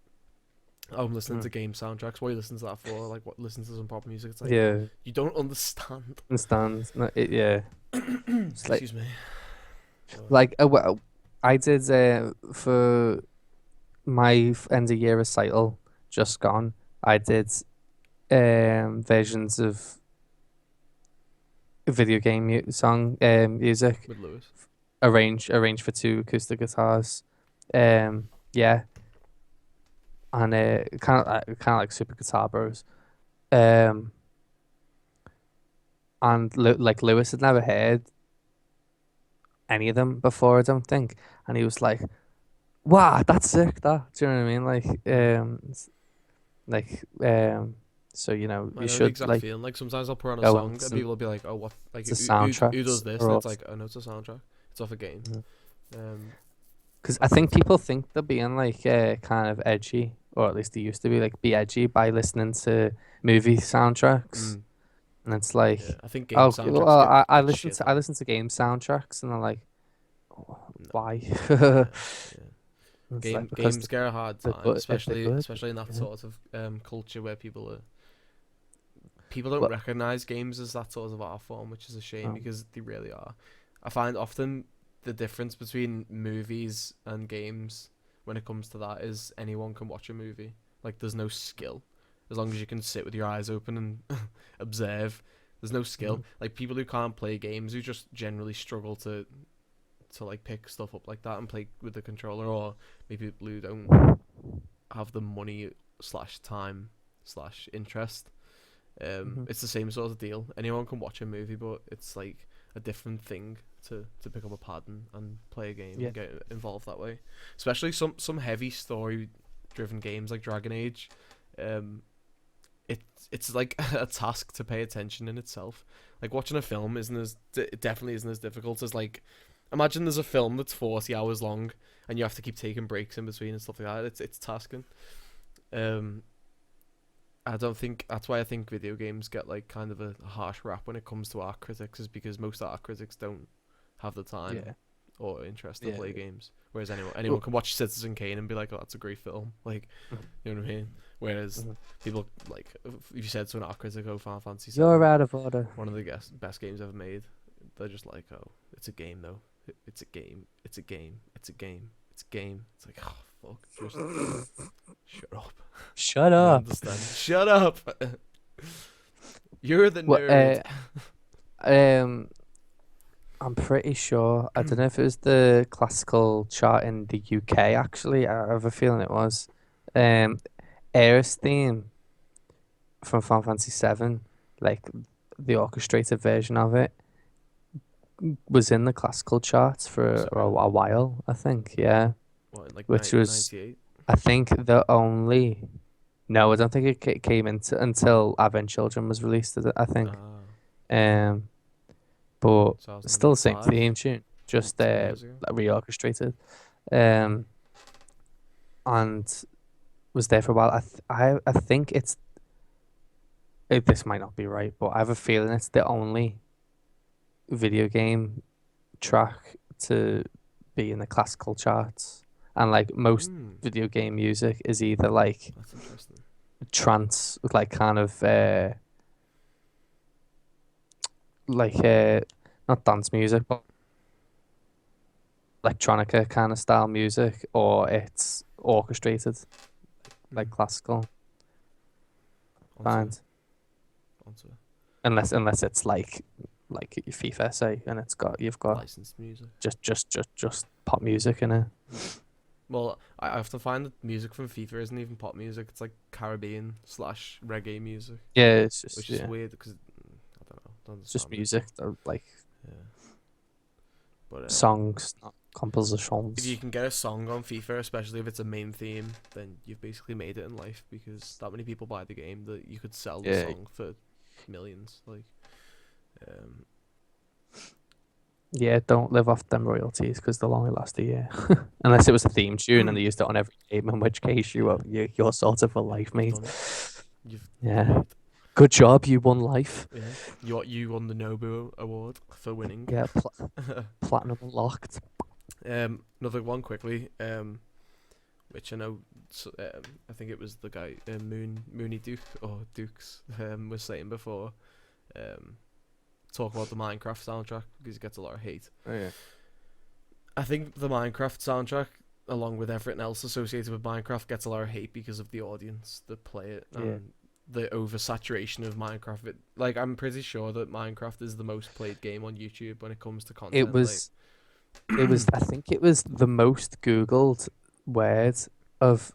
[SPEAKER 2] oh, I'm listening to game soundtracks. What are you listening to that for? Like, what? Listen to some proper music. It's like,
[SPEAKER 1] Yeah.
[SPEAKER 2] you don't understand.
[SPEAKER 1] Understand. No, yeah. It's like
[SPEAKER 2] Excuse me.
[SPEAKER 1] well, I did for my end of year recital just gone. I did versions of video game music
[SPEAKER 2] With Lewis.
[SPEAKER 1] arranged for two acoustic guitars. Yeah, and kind of like Super Guitar Bros. Um, and like Lewis had never heard any of them before, I don't think, and he was like, "Wow, that's sick!" That, do you know what I mean? So you know
[SPEAKER 2] I
[SPEAKER 1] you
[SPEAKER 2] know the
[SPEAKER 1] should
[SPEAKER 2] exact
[SPEAKER 1] like
[SPEAKER 2] feeling. Like sometimes I'll put on a
[SPEAKER 1] go and
[SPEAKER 2] song and
[SPEAKER 1] listen
[SPEAKER 2] people will be like, "Oh, what? Like
[SPEAKER 1] to
[SPEAKER 2] who
[SPEAKER 1] soundtracks
[SPEAKER 2] does this?"
[SPEAKER 1] or
[SPEAKER 2] And it's
[SPEAKER 1] else.
[SPEAKER 2] like, "Oh no, it's a soundtrack. It's off a game." Um,
[SPEAKER 1] Because I think people think they're being like kind of edgy, or at least they used to be edgy by listening to movie soundtracks,
[SPEAKER 2] mm,
[SPEAKER 1] and it's like,
[SPEAKER 2] yeah, I think game
[SPEAKER 1] oh, well,
[SPEAKER 2] soundtracks get
[SPEAKER 1] listen
[SPEAKER 2] shit
[SPEAKER 1] to
[SPEAKER 2] on.
[SPEAKER 1] game soundtracks, and they're like, oh,
[SPEAKER 2] No,
[SPEAKER 1] why?
[SPEAKER 2] yeah, yeah.
[SPEAKER 1] It's like because
[SPEAKER 2] Games get a hard
[SPEAKER 1] they're
[SPEAKER 2] time,
[SPEAKER 1] good if they're
[SPEAKER 2] especially
[SPEAKER 1] good.
[SPEAKER 2] in that
[SPEAKER 1] Yeah.
[SPEAKER 2] sort of culture where people don't
[SPEAKER 1] Well,
[SPEAKER 2] recognize games as that sort of art form, which is a shame
[SPEAKER 1] um,
[SPEAKER 2] because they really are. I find often the difference between movies and games when it comes to that is anyone can watch a movie. Like there's no skill as long as you can sit with your eyes open and observe. There's no skill. Like people who can't play games, who just generally struggle to like pick stuff up like that and play with the controller, or maybe people who don't have the money slash time slash interest.
[SPEAKER 1] mhm.
[SPEAKER 2] It's the same sort of deal. Anyone can watch a movie, but it's like a different thing to pick up a pad and play a game
[SPEAKER 1] Yeah.
[SPEAKER 2] and get involved that way. Especially some heavy story driven games like Dragon Age. It's like a task to pay attention in itself. Like watching a film isn't it definitely isn't as difficult as like, imagine there's a film that's 40 hours long and you have to keep taking breaks in between and stuff like that. It's tasking. I don't think that's why I think video games get like kind of a harsh rap when it comes to art critics, is because most art critics don't have the time
[SPEAKER 1] Yeah.
[SPEAKER 2] or interest to
[SPEAKER 1] Yeah.
[SPEAKER 2] play games. Whereas anyone can watch Citizen Kane and be like, "Oh, that's a great film." Like, you know what I mean? Whereas
[SPEAKER 1] Mhm.
[SPEAKER 2] people like, if you said to an art critic, "Oh, Final Fantasy
[SPEAKER 1] You're
[SPEAKER 2] 7,
[SPEAKER 1] out of order.
[SPEAKER 2] one of the best games ever made," they're just like, "Oh, it's a game though. It's a game. It's a game. It's a game. It's a game." It's like, oh fuck, just shut up.
[SPEAKER 1] Shut
[SPEAKER 2] I
[SPEAKER 1] up.
[SPEAKER 2] understand. Shut up. You're the
[SPEAKER 1] What?
[SPEAKER 2] nerd.
[SPEAKER 1] I'm pretty sure. I don't know
[SPEAKER 2] Mm.
[SPEAKER 1] if it was the classical chart in the UK. Actually, I have a feeling it was. Aerith's theme from Final Fantasy VII, like the orchestrated version of it, was in the classical charts
[SPEAKER 2] Was
[SPEAKER 1] for
[SPEAKER 2] it
[SPEAKER 1] a,
[SPEAKER 2] really?
[SPEAKER 1] a while. I think, yeah.
[SPEAKER 2] What, like
[SPEAKER 1] Which was,
[SPEAKER 2] 98?
[SPEAKER 1] I think, the only. No, I don't think it came into until Advent Children was released. I think. Um, but still the same
[SPEAKER 2] 2005?
[SPEAKER 1] theme tune, just
[SPEAKER 2] 2 years ago?
[SPEAKER 1] like reorchestrated. Um, and was there for a while. I think this might not be right, but I have a feeling it's the only video game track to be in the classical charts. And like most
[SPEAKER 2] Mm,
[SPEAKER 1] video game music is either like
[SPEAKER 2] that's interesting.
[SPEAKER 1] trance, like kind of like not dance music, but electronica kind of style music, or it's orchestrated like
[SPEAKER 2] Mm,
[SPEAKER 1] classical
[SPEAKER 2] onto,
[SPEAKER 1] band.
[SPEAKER 2] onto
[SPEAKER 1] Unless it's like FIFA say, and you've got
[SPEAKER 2] licensed music.
[SPEAKER 1] just pop music in it.
[SPEAKER 2] Well, I often find that music from FIFA isn't even pop music. It's like Caribbean / reggae music,
[SPEAKER 1] Yeah, it's just
[SPEAKER 2] which is weird because I don't know, don't
[SPEAKER 1] it's just
[SPEAKER 2] understand it.
[SPEAKER 1] music, like
[SPEAKER 2] Yeah, but
[SPEAKER 1] songs, not
[SPEAKER 2] if
[SPEAKER 1] compositions.
[SPEAKER 2] you can get a song on FIFA, especially if it's a main theme, then you've basically made it in life, because that many people buy the game that you could sell the
[SPEAKER 1] Yeah.
[SPEAKER 2] song for millions. Like, um,
[SPEAKER 1] Yeah, don't live off them royalties because they'll only last a year. Unless it was a theme tune and they used it on every game, in which case you're sorted for life,
[SPEAKER 2] you've
[SPEAKER 1] mate.
[SPEAKER 2] done it. You've
[SPEAKER 1] Yeah.
[SPEAKER 2] done it.
[SPEAKER 1] Good job, you won life.
[SPEAKER 2] Yeah, you won the Nobu Award for winning.
[SPEAKER 1] Yeah, platinum unlocked.
[SPEAKER 2] Another one quickly. Which I know. I think it was the guy Mooney Duke or Dukes was saying before. Talk about the Minecraft soundtrack because it gets a lot of hate.
[SPEAKER 1] Oh, yeah.
[SPEAKER 2] I think the Minecraft soundtrack, along with everything else associated with Minecraft, gets a lot of hate because of the audience that play it and
[SPEAKER 1] Yeah.
[SPEAKER 2] the oversaturation of Minecraft. Like, I'm pretty sure that Minecraft is the most played game on YouTube when it comes to content.
[SPEAKER 1] It was I think it was the most Googled word of,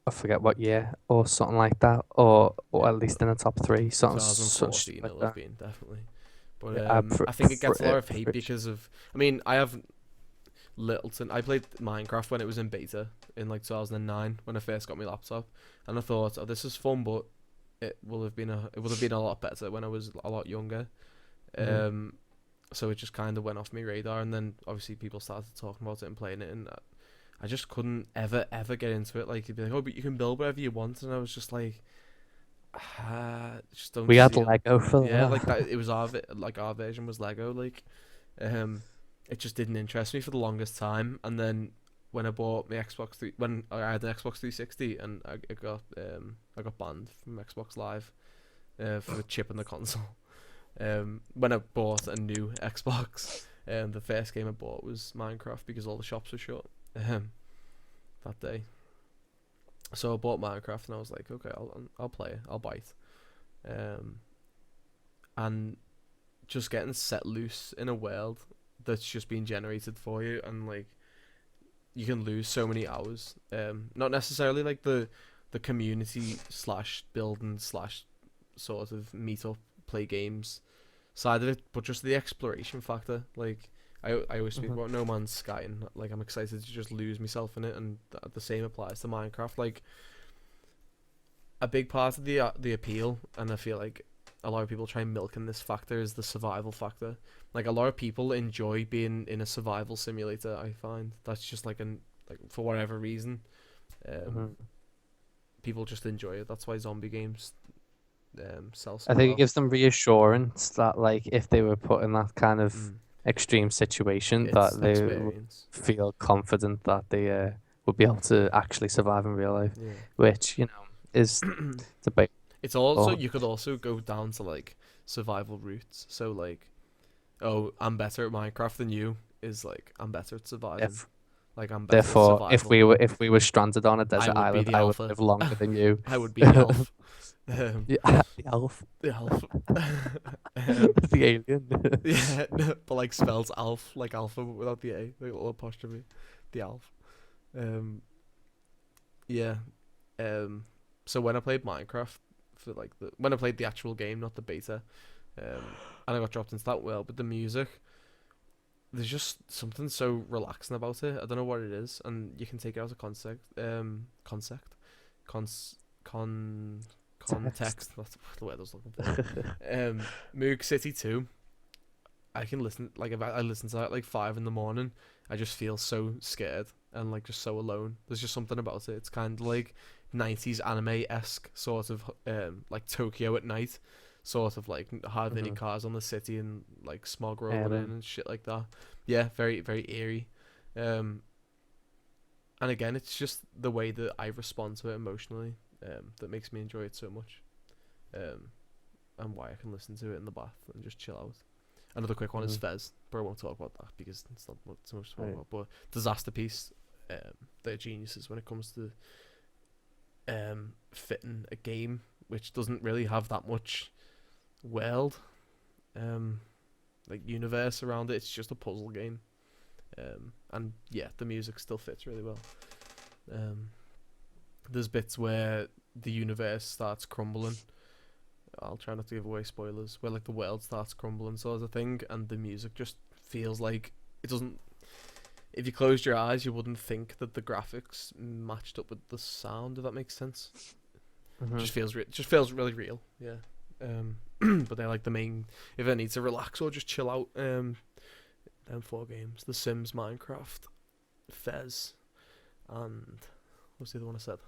[SPEAKER 1] I forget what year or something like that, or at least in the top three, something such
[SPEAKER 2] 2014
[SPEAKER 1] like
[SPEAKER 2] it'll have
[SPEAKER 1] that.
[SPEAKER 2] been, definitely. But
[SPEAKER 1] Yeah,
[SPEAKER 2] I think it gets a lot of hate
[SPEAKER 1] pretty
[SPEAKER 2] because of. I mean, I have Littleton. I played Minecraft when it was in beta in like 2009 when I first got my laptop, and I thought, oh, this is fun, but it would have been a lot better when I was a lot younger.
[SPEAKER 1] Mhm.
[SPEAKER 2] So it just kind of went off my radar, and then obviously people started talking about it and playing it, and I just couldn't ever get into it. Like, you'd be like, oh, but you can build whatever you want, and I was just like, just don't.
[SPEAKER 1] We had
[SPEAKER 2] see it.
[SPEAKER 1] Lego for
[SPEAKER 2] Yeah,
[SPEAKER 1] that.
[SPEAKER 2] like that. It was our version was Lego. Like, it just didn't interest me for the longest time. And then when I bought my Xbox when I had an Xbox 360, and I got banned from Xbox Live, for chipping the console. When I bought a new Xbox, the first game I bought was Minecraft because all the shops were shut. That day. So I bought Minecraft and I was like, okay, I'll play it. I'll bite. And just getting set loose in a world that's just being generated for you, and like you can lose so many hours. Not necessarily like the community / building / sort of meet up, play games side of it, but just the exploration factor. Like, I always speak
[SPEAKER 1] Mhm.
[SPEAKER 2] about No Man's Sky, and like I'm excited to just lose myself in it, and the same applies to Minecraft. Like a big part of the appeal, and I feel like a lot of people try milking this factor is the survival factor. Like a lot of people enjoy being in a survival simulator. I find that's just like for whatever reason, um,
[SPEAKER 1] Mhm.
[SPEAKER 2] people just enjoy it. That's why zombie games sell
[SPEAKER 1] I
[SPEAKER 2] so
[SPEAKER 1] think it
[SPEAKER 2] well.
[SPEAKER 1] gives them reassurance that, like, if they were put in that kind of
[SPEAKER 2] Mm.
[SPEAKER 1] extreme situation,
[SPEAKER 2] It's
[SPEAKER 1] that they would
[SPEAKER 2] experience.
[SPEAKER 1] feel confident that they would be able to actually survive in real life,
[SPEAKER 2] Yeah.
[SPEAKER 1] which, is debatable.
[SPEAKER 2] It's also you could also go down to like survival roots. So like, oh, I'm better at Minecraft than you is like I'm better at surviving.
[SPEAKER 1] If
[SPEAKER 2] Like I'm better at
[SPEAKER 1] Therefore, if
[SPEAKER 2] survival.
[SPEAKER 1] we were stranded on a
[SPEAKER 2] I
[SPEAKER 1] desert
[SPEAKER 2] would be
[SPEAKER 1] island,
[SPEAKER 2] the
[SPEAKER 1] I would
[SPEAKER 2] alpha.
[SPEAKER 1] live longer than you.
[SPEAKER 2] I would be the elf. Um,
[SPEAKER 1] Yeah, the elf,
[SPEAKER 2] the elf. um,
[SPEAKER 1] the alien.
[SPEAKER 2] yeah, no, but like spells alf, like alpha but without the A, like a little apostrophe. The alf. Um, yeah. Um, so when I played Minecraft for like when I played the actual game, not the beta, and I got dropped into that world, but the music, there's just something so relaxing about it. I don't know what it is, and you can take it out of concept, cons, con,
[SPEAKER 1] Text.
[SPEAKER 2] context. That's the word I was looking for. Moog City 2. I can listen like if I listen to that at like 5 in the morning, I just feel so scared and like just so alone. There's just something about it. It's kind of like 90s anime esque sort of like Tokyo at night, sort of like hardly any
[SPEAKER 1] Mhm.
[SPEAKER 2] cars on the city and like smog rolling in and shit like that. Yeah, very very eerie. Um, and again, it's just the way that I respond to it emotionally that makes me enjoy it so much. Um, and why I can listen to it in the bath and just chill out. Another quick one is
[SPEAKER 1] Mhm.
[SPEAKER 2] Fez, but I won't talk about that because it's not too much to talk
[SPEAKER 1] Right.
[SPEAKER 2] about. But Disaster Piece, they're geniuses when it comes to fitting a game which doesn't really have that much world, um, like universe around it. It's just a puzzle game, and yeah, the music still fits really well. Um, there's bits where the universe starts crumbling. I'll try not to give away spoilers. Where like the world starts crumbling, sort of thing, and the music just feels like it doesn't. If you closed your eyes, you wouldn't think that the graphics matched up with the sound. If that makes sense,
[SPEAKER 1] Mhm.
[SPEAKER 2] just feels really real. Yeah. But they're like the main. If I need to relax or just chill out, them four games: The Sims, Minecraft, Fez, and what's the other one I said?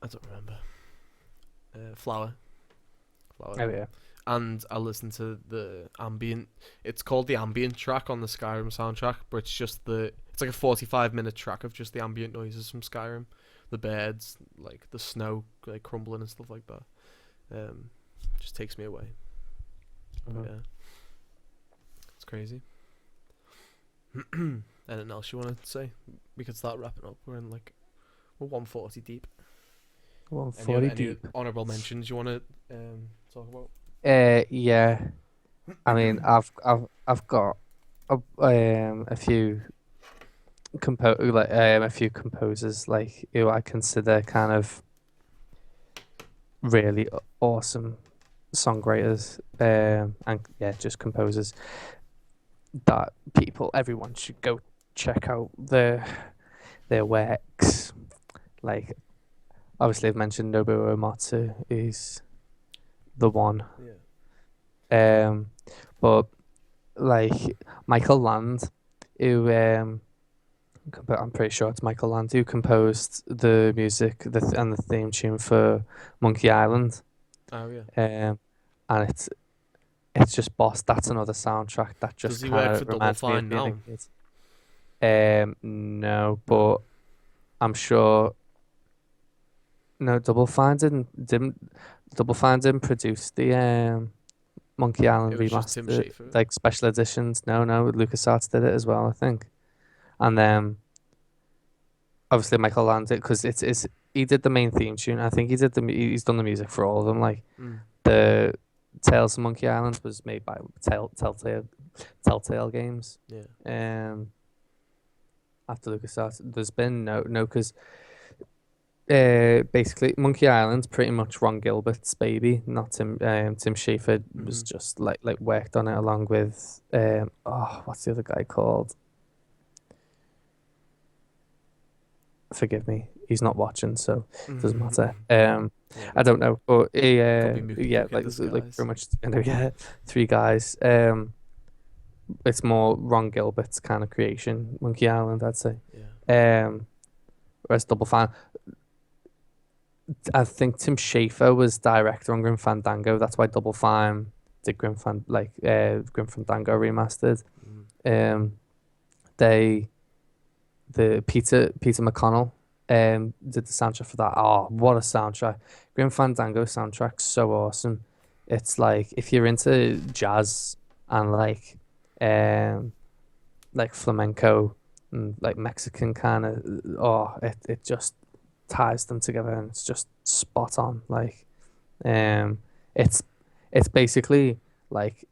[SPEAKER 2] I don't remember. Flower. Flower.
[SPEAKER 1] Oh yeah.
[SPEAKER 2] And I listen to the ambient. It's called the ambient track on the Skyrim soundtrack, but it's just it's like a 45-minute track of just the ambient noises from Skyrim, the birds, like the snow, like crumbling and stuff like that. Just takes me away. But
[SPEAKER 1] Mhm.
[SPEAKER 2] yeah, it's crazy. Anything else you want to say? We could start wrapping up. We're 140 deep. Any
[SPEAKER 1] 140 deep.
[SPEAKER 2] honorable mentions you want to talk about?
[SPEAKER 1] Yeah. I mean, I've got a few a few composers like who I consider kind of really awesome songwriters, and yeah, just composers that everyone should go check out their works. Like, obviously, I've mentioned Nobuo Uematsu is the one.
[SPEAKER 2] Yeah.
[SPEAKER 1] But like Michael Land, who I'm pretty sure it's Michael Land who composed the music, and the theme tune for Monkey Island.
[SPEAKER 2] Oh yeah.
[SPEAKER 1] And it's just boss. That's another soundtrack that
[SPEAKER 2] Does
[SPEAKER 1] just
[SPEAKER 2] he
[SPEAKER 1] kind
[SPEAKER 2] work for
[SPEAKER 1] of
[SPEAKER 2] Double
[SPEAKER 1] reminds me
[SPEAKER 2] Fine
[SPEAKER 1] of being a
[SPEAKER 2] now?
[SPEAKER 1] kid. No,
[SPEAKER 2] No.
[SPEAKER 1] but I'm sure. No, Double Fine didn't produce the Monkey
[SPEAKER 2] It
[SPEAKER 1] Island
[SPEAKER 2] was just Tim
[SPEAKER 1] remaster,
[SPEAKER 2] Schafer.
[SPEAKER 1] like special editions. No, LucasArts did it as well, I think. And then obviously Michael Land did, because it's he did the main theme tune. I think he's done the music for all of them. Like
[SPEAKER 2] Mm.
[SPEAKER 1] the Tales of Monkey Island was made by Telltale Games.
[SPEAKER 2] Yeah.
[SPEAKER 1] After LucasArts, there's been no, because Basically, Monkey Island's pretty much Ron Gilbert's baby, not Tim Schafer was
[SPEAKER 2] Hmm.
[SPEAKER 1] just like worked on it along with what's the other guy called? Forgive me, he's not watching, so it doesn't matter.
[SPEAKER 2] Yeah,
[SPEAKER 1] I don't know, but
[SPEAKER 2] could be Mookie
[SPEAKER 1] yeah,
[SPEAKER 2] Duke in
[SPEAKER 1] like
[SPEAKER 2] disguise.
[SPEAKER 1] pretty much yeah, three guys. It's more Ron Gilbert's kind of creation, Monkey Island, I'd say.
[SPEAKER 2] Yeah.
[SPEAKER 1] Um, whereas Double Fine, I think Tim Schafer was director on Grim Fandango. That's why Double Fine did Grim Fandango remastered.
[SPEAKER 2] Mm.
[SPEAKER 1] Um, they the Peter McConnell did the soundtrack for that. Oh, what a soundtrack! Grim Fandango soundtrack's so awesome. It's like if you're into jazz and um flamenco and like Mexican kind of, it just ties them together and it's just spot on. Um, it's it's basically like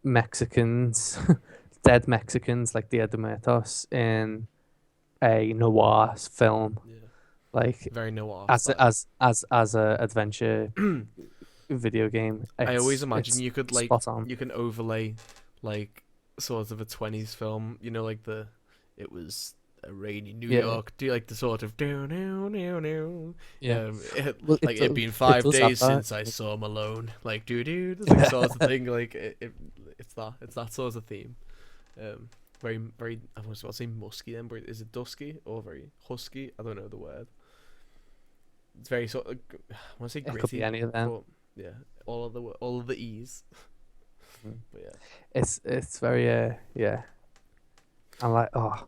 [SPEAKER 1] Mexicans, dead Mexicans like Dia de Muertos in a noir film,
[SPEAKER 2] Yeah.
[SPEAKER 1] like
[SPEAKER 2] Very noir
[SPEAKER 1] as a-
[SPEAKER 2] style.
[SPEAKER 1] as a adventure video game.
[SPEAKER 2] I always imagine
[SPEAKER 1] It's
[SPEAKER 2] you could like
[SPEAKER 1] spot on.
[SPEAKER 2] you can overlay like sort of a 20s film, like it was a rainy New
[SPEAKER 1] Yeah,
[SPEAKER 2] York. Do you like the sort of do no no no
[SPEAKER 1] yeah. Well,
[SPEAKER 2] like it been
[SPEAKER 1] it
[SPEAKER 2] five
[SPEAKER 1] does have
[SPEAKER 2] days
[SPEAKER 1] that.
[SPEAKER 2] since I saw Malone, like do this like sort of thing, like it's that sort of theme. Um, very very I was about to say musky then, but is it dusky or very husky? I don't know the word. It's very sort of I want to say
[SPEAKER 1] It could be
[SPEAKER 2] gritty,
[SPEAKER 1] any of them.
[SPEAKER 2] but yeah, all of the e's.
[SPEAKER 1] Mhm.
[SPEAKER 2] But yeah.
[SPEAKER 1] It's very yeah. I'm like, oh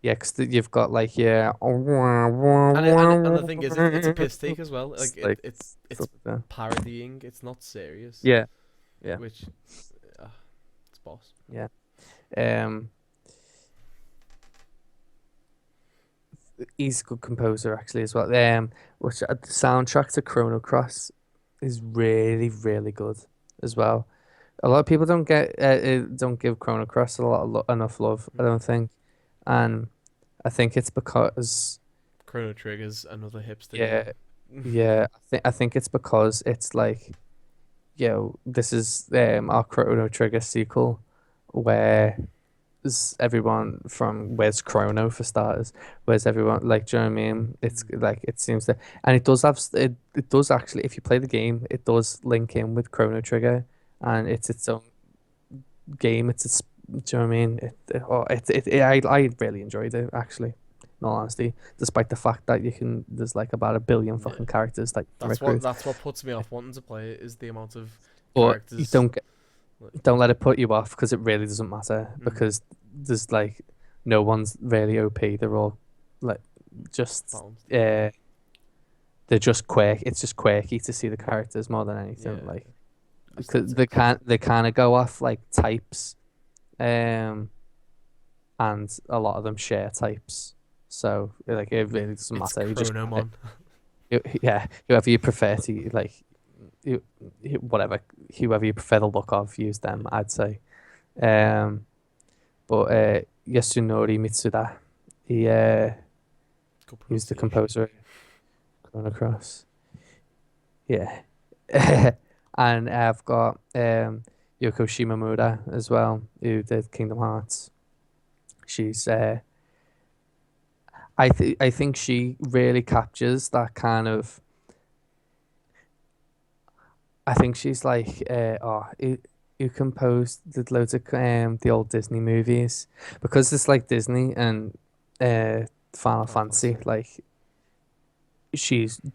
[SPEAKER 1] yeah, because you've got like, yeah,
[SPEAKER 2] And the thing is, it's a piss take as well. Like
[SPEAKER 1] it's like
[SPEAKER 2] it's
[SPEAKER 1] stuff like that.
[SPEAKER 2] parodying. It's not serious,
[SPEAKER 1] Yeah, yeah,
[SPEAKER 2] which uh, it's boss.
[SPEAKER 1] yeah. Um, he's a good composer actually as well. Which the soundtrack to Chrono Cross is really, really good as well. A lot of people don't give Chrono Cross a lot of enough love, I
[SPEAKER 2] Mm.
[SPEAKER 1] don't think, and I think it's because
[SPEAKER 2] Chrono Trigger's another hipster
[SPEAKER 1] yeah,
[SPEAKER 2] game.
[SPEAKER 1] yeah, I think it's because it's like, this is our Chrono Trigger sequel, where everyone from where's Chrono for starters, where's everyone like, do you know what I mean? It's
[SPEAKER 2] Mm.
[SPEAKER 1] like it seems that, and it does it does actually, if you play the game, it does link in with Chrono Trigger,
[SPEAKER 2] Mm.
[SPEAKER 1] and it's its own game. Do you know what I mean? I really enjoyed it actually. In all honesty, despite the fact that there's like about a billion
[SPEAKER 2] Yeah,
[SPEAKER 1] fucking characters that you can
[SPEAKER 2] that's what
[SPEAKER 1] recruit,
[SPEAKER 2] that's what puts me off wanting to play it is the amount of
[SPEAKER 1] but you
[SPEAKER 2] characters. Like,
[SPEAKER 1] don't let it put you off because it really doesn't matter
[SPEAKER 2] mm,
[SPEAKER 1] because there's like no one's really OP. They're all like just
[SPEAKER 2] balanced.
[SPEAKER 1] they're just quirk. It's just quirky to see the characters more than anything.
[SPEAKER 2] Yeah,
[SPEAKER 1] Like because
[SPEAKER 2] aesthetics.
[SPEAKER 1] they kind of go off like types, um, and a lot of them share types. So like it really doesn't
[SPEAKER 2] It's
[SPEAKER 1] matter. You just
[SPEAKER 2] Chronomon.
[SPEAKER 1] yeah, whoever you prefer to like, you, whatever, whoever you prefer the look of, use them.
[SPEAKER 2] Yeah,
[SPEAKER 1] I'd say. Um, but Yasunori Mitsuda, he uh,
[SPEAKER 2] good
[SPEAKER 1] he was the
[SPEAKER 2] pronunciation.
[SPEAKER 1] composer of Chrono Cross. Yeah, and I've got Yoko Shimomura as well, who did Kingdom Hearts. She's I think she really captures that kind of. I think she's like who composed the loads of the old Disney movies, because it's like Disney and Final
[SPEAKER 2] Final
[SPEAKER 1] Fantasy.
[SPEAKER 2] Fantasy.
[SPEAKER 1] Like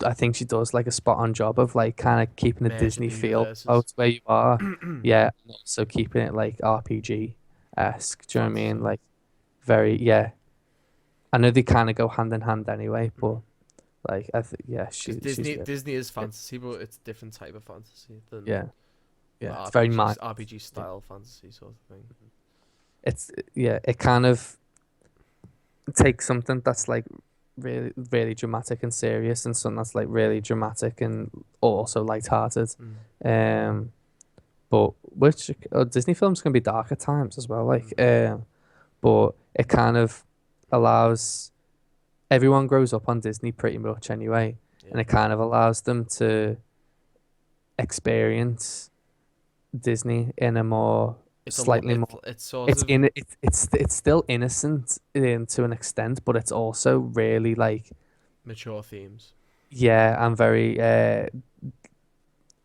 [SPEAKER 1] I think she does like a spot on job of like kind of keeping a
[SPEAKER 2] Merging
[SPEAKER 1] Disney
[SPEAKER 2] the
[SPEAKER 1] feel
[SPEAKER 2] universes.
[SPEAKER 1] out where you are. Yeah, and also keeping it like RPG esque. Do you know what I mean?
[SPEAKER 2] Fantasy.
[SPEAKER 1] Like very, yeah. I know they kind of go hand in hand anyway, but like I think, yeah,
[SPEAKER 2] Because
[SPEAKER 1] she's
[SPEAKER 2] Disney
[SPEAKER 1] really
[SPEAKER 2] Disney is
[SPEAKER 1] good.
[SPEAKER 2] fantasy, but it's a different type of fantasy than
[SPEAKER 1] Yeah,
[SPEAKER 2] the
[SPEAKER 1] yeah. It's very
[SPEAKER 2] RPG
[SPEAKER 1] mind.
[SPEAKER 2] RPG style fantasy sort of thing.
[SPEAKER 1] It's yeah. It kind of takes something that's like really really dramatic and serious, and something that's like really dramatic and also light-hearted.
[SPEAKER 2] Mm.
[SPEAKER 1] Um, but which Disney films can be dark at times as well.
[SPEAKER 2] Mm.
[SPEAKER 1] But it kind of allows everyone grows up on Disney pretty much anyway,
[SPEAKER 2] Yeah.
[SPEAKER 1] and it kind of allows them to experience Disney in a more
[SPEAKER 2] It's a lot.
[SPEAKER 1] slightly more.
[SPEAKER 2] It's sort
[SPEAKER 1] It's
[SPEAKER 2] of
[SPEAKER 1] in it's still innocent to an extent, but it's also really like,
[SPEAKER 2] mature themes.
[SPEAKER 1] yeah, I'm very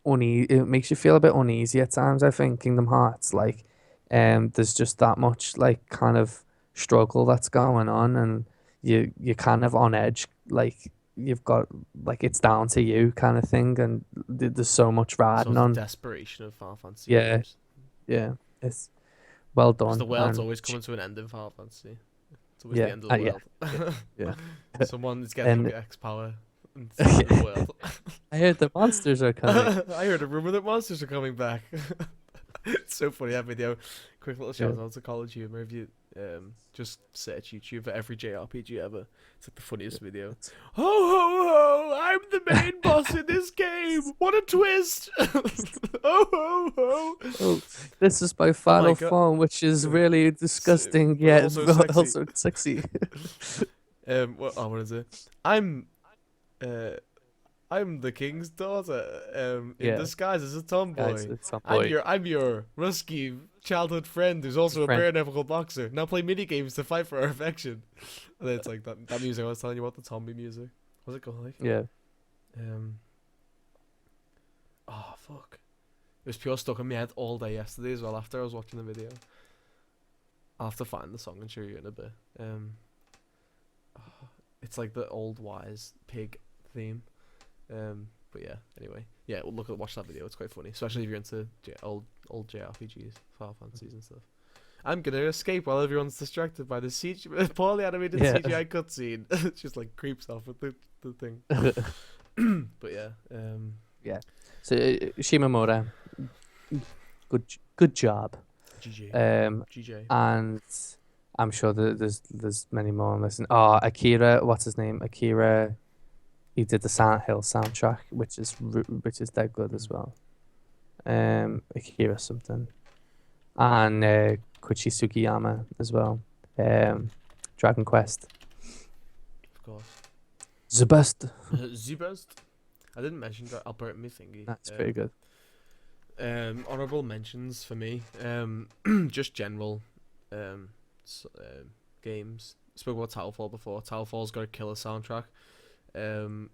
[SPEAKER 1] uneasy. It makes you feel a bit uneasy at times, I think, Kingdom Hearts. Like, there's just that much like kind of struggle that's going on, and you're kind of on edge. Like you've got like it's down to you kind of thing, and there's so much riding
[SPEAKER 2] Sort of the
[SPEAKER 1] on.
[SPEAKER 2] desperation of Final Fantasy
[SPEAKER 1] Yeah,
[SPEAKER 2] games.
[SPEAKER 1] yeah, it's well
[SPEAKER 2] Because the
[SPEAKER 1] done,
[SPEAKER 2] world's
[SPEAKER 1] and
[SPEAKER 2] always coming to an end in Final Fantasy. It's always the
[SPEAKER 1] yeah,
[SPEAKER 2] end of the
[SPEAKER 1] yeah,
[SPEAKER 2] world.
[SPEAKER 1] yeah, yeah.
[SPEAKER 2] Someone is getting
[SPEAKER 1] And
[SPEAKER 2] X power and saving the world.
[SPEAKER 1] I heard the monsters are coming.
[SPEAKER 2] I heard a rumor that monsters are coming back. It's so funny that video. Quick little
[SPEAKER 1] Yeah.
[SPEAKER 2] shout out to College Humor. If you just search YouTube for every JRPG ever, it's like the funniest video. Ho ho ho! I'm the main boss in this game. What a twist! Ho ho ho!
[SPEAKER 1] Oh, this is my
[SPEAKER 2] my
[SPEAKER 1] final
[SPEAKER 2] God.
[SPEAKER 1] form, which is really disgusting,
[SPEAKER 2] but
[SPEAKER 1] yet
[SPEAKER 2] also
[SPEAKER 1] but
[SPEAKER 2] sexy.
[SPEAKER 1] also sexy.
[SPEAKER 2] What is it? I'm uh I'm the king's daughter, in
[SPEAKER 1] Yeah,
[SPEAKER 2] disguise as a
[SPEAKER 1] guys,
[SPEAKER 2] tomboy.
[SPEAKER 1] it's some
[SPEAKER 2] I'm
[SPEAKER 1] boy.
[SPEAKER 2] your rusky childhood friend who's also a
[SPEAKER 1] Friend.
[SPEAKER 2] bare knuckle boxer. Now play mini games to fight for our affection. And then it's like that music I was telling you about, the zombie music. What's it called? Like?
[SPEAKER 1] Yeah,
[SPEAKER 2] Oh fuck! It was pure stuck in my head all day yesterday as well. After I was watching the video, I'll have to find the song and show you in a bit. It's like the old wise pig theme. But yeah. Anyway, yeah. We'll watch that video. It's quite funny, especially if you're into old JRPGs, Final Fantasies and stuff. I'm gonna escape while everyone's distracted by the poorly animated
[SPEAKER 1] Yeah.
[SPEAKER 2] CGI cutscene. It just like creeps off with the thing. But yeah.
[SPEAKER 1] so Shimamura, good job.
[SPEAKER 2] GG. GJ.
[SPEAKER 1] And I'm sure that there's many more I'm listening. Oh, Akira, what's his name? Akira. He did the Silent Hill soundtrack, which is dead good as well. Akira something, and Koichi Sugiyama as well. Dragon Quest,
[SPEAKER 2] Of course.
[SPEAKER 1] the best.
[SPEAKER 2] The best. I didn't mention that Albert me thingy.
[SPEAKER 1] That's pretty good.
[SPEAKER 2] Honorable mentions for me. Just general games. Spoke about Towerfall before. Towerfall's got a killer soundtrack.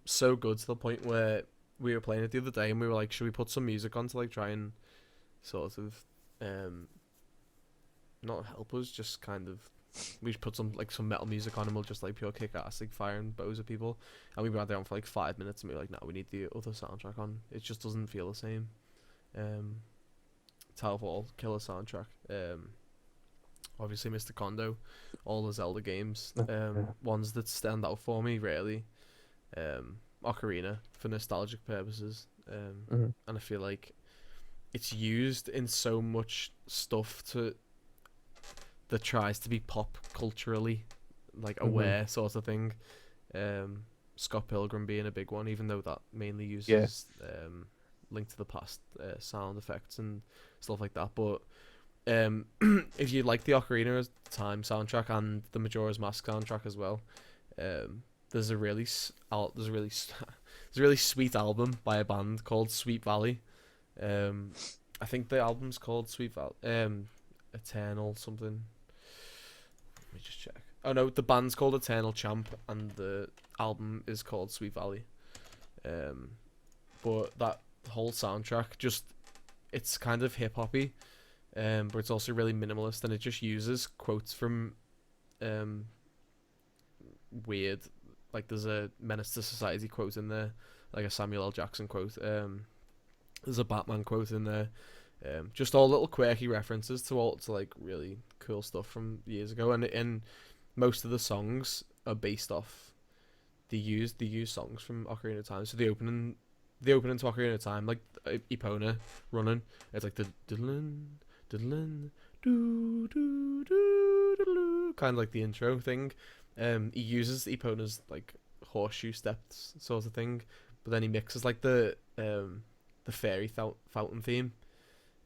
[SPEAKER 2] So good to the point where we were playing it the other day and we were like, should we put some music on to like try and sort of not help us, just kind of we should put some metal music on and we'll just like pure kick ass, like firing bows at people. And we had there on for like 5 minutes and we were like, no, we need the other soundtrack on. It just doesn't feel the same. Towerfall, killer soundtrack. Obviously Mr. Kondo, all the Zelda games. Ones that stand out for me really. Ocarina for nostalgic purposes. And I feel like it's used in so much stuff that tries to be pop culturally like aware sort of thing. Scott Pilgrim being a big one, even though that mainly uses Link to the Past sound effects and stuff like that. But if you like the Ocarina of Time soundtrack and the Majora's Mask soundtrack as well, there's a really sweet album by a band called Sweet Valley. I think the album's called Sweet Valley, Eternal something. Let me just check. Oh no, the band's called Eternal Champ and the album is called Sweet Valley. But that whole soundtrack it's kind of hip hoppy, but it's also really minimalist and it just uses quotes from weird, like there's a Menace to Society quote in there, like a Samuel L. Jackson quote. There's a Batman quote in there. Just all little quirky references to like really cool stuff from years ago, and most of the songs are based off. They use songs from Ocarina of Time. So the opening to Ocarina of Time, like Epona running, it's like the diddlin, diddlin, doo doo doo doo, kind of like the intro thing. He uses Epona's like horseshoe steps sort of thing, but then he mixes like the fairy fountain theme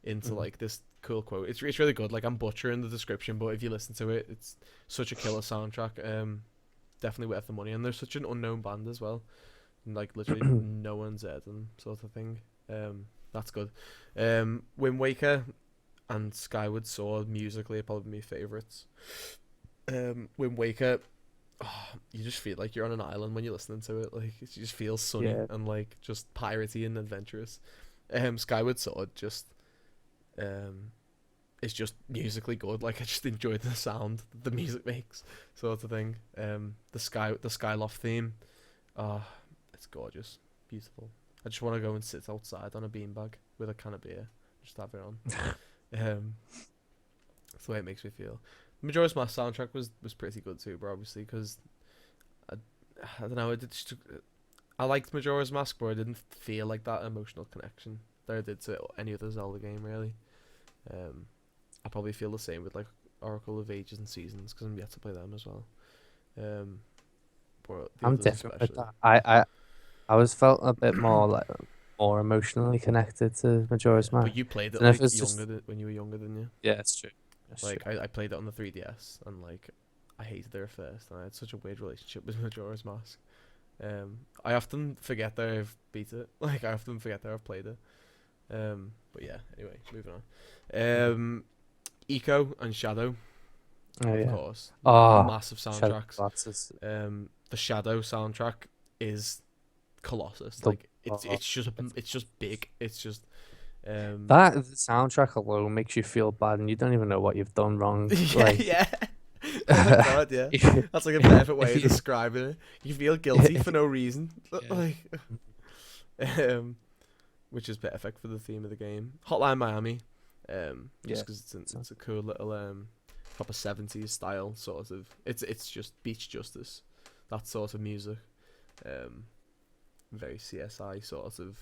[SPEAKER 2] into like this cool quote. It's really good. Like I'm butchering the description, but if you listen to it, it's such a killer soundtrack. definitely worth the money, and they're such an unknown band as well. And, like literally no one's heard them, sort of thing. That's good. Wind Waker and Skyward Sword musically are probably my favourites. Wind Waker, you just feel like you're on an island when you're listening to it. Like it just feels sunny
[SPEAKER 1] Yeah.
[SPEAKER 2] and like just piratey and adventurous. Skyward Sword just is just musically good. Like I just enjoyed the sound the music makes, sort of thing. The Skyloft theme, it's gorgeous, beautiful. I just want to go and sit outside on a beanbag with a can of beer, just have it on. That's the way it makes me feel. Majora's Mask soundtrack was pretty good too, bro. Obviously, because I don't know. I liked Majora's Mask, but I didn't feel like that emotional connection that I did to any other Zelda game, really. I probably feel the same with like Oracle of Ages and Seasons because I'm yet to play them as well. But the
[SPEAKER 1] I'm
[SPEAKER 2] others
[SPEAKER 1] different with
[SPEAKER 2] especially.
[SPEAKER 1] that. I always felt a bit more emotionally connected to Majora's
[SPEAKER 2] But
[SPEAKER 1] Mask.
[SPEAKER 2] you played it
[SPEAKER 1] Don't know if
[SPEAKER 2] like
[SPEAKER 1] it's just
[SPEAKER 2] when you were younger, didn't you?
[SPEAKER 1] yeah, it's true. That's
[SPEAKER 2] Like
[SPEAKER 1] true.
[SPEAKER 2] I played it on the 3DS and like I hated it at first, and I had such a weird relationship with Majora's Mask. I often forget that I've beat it. Like I often forget that I've played it. But yeah. Anyway, moving on. Eco and Shadow,
[SPEAKER 1] Oh
[SPEAKER 2] of
[SPEAKER 1] yeah.
[SPEAKER 2] course,
[SPEAKER 1] Oh,
[SPEAKER 2] massive
[SPEAKER 1] Shadow
[SPEAKER 2] soundtracks.
[SPEAKER 1] Colossus.
[SPEAKER 2] The Shadow soundtrack is Colossus.
[SPEAKER 1] The
[SPEAKER 2] Like it's just big. It's just
[SPEAKER 1] that the soundtrack alone makes you feel bad, and you don't even know what you've done wrong.
[SPEAKER 2] yeah,
[SPEAKER 1] Like,
[SPEAKER 2] yeah. Oh my god, yeah.
[SPEAKER 1] if you-
[SPEAKER 2] That's like a perfect way
[SPEAKER 1] if
[SPEAKER 2] of
[SPEAKER 1] you-
[SPEAKER 2] describing it. You feel guilty for no reason.
[SPEAKER 1] Yeah.
[SPEAKER 2] Like, which is perfect for the theme of the game. Hotline Miami, just
[SPEAKER 1] Yeah.
[SPEAKER 2] because it's a cool little proper 70s style sort of. It's just Beach Justice, that sort of music. Very CSI sort of.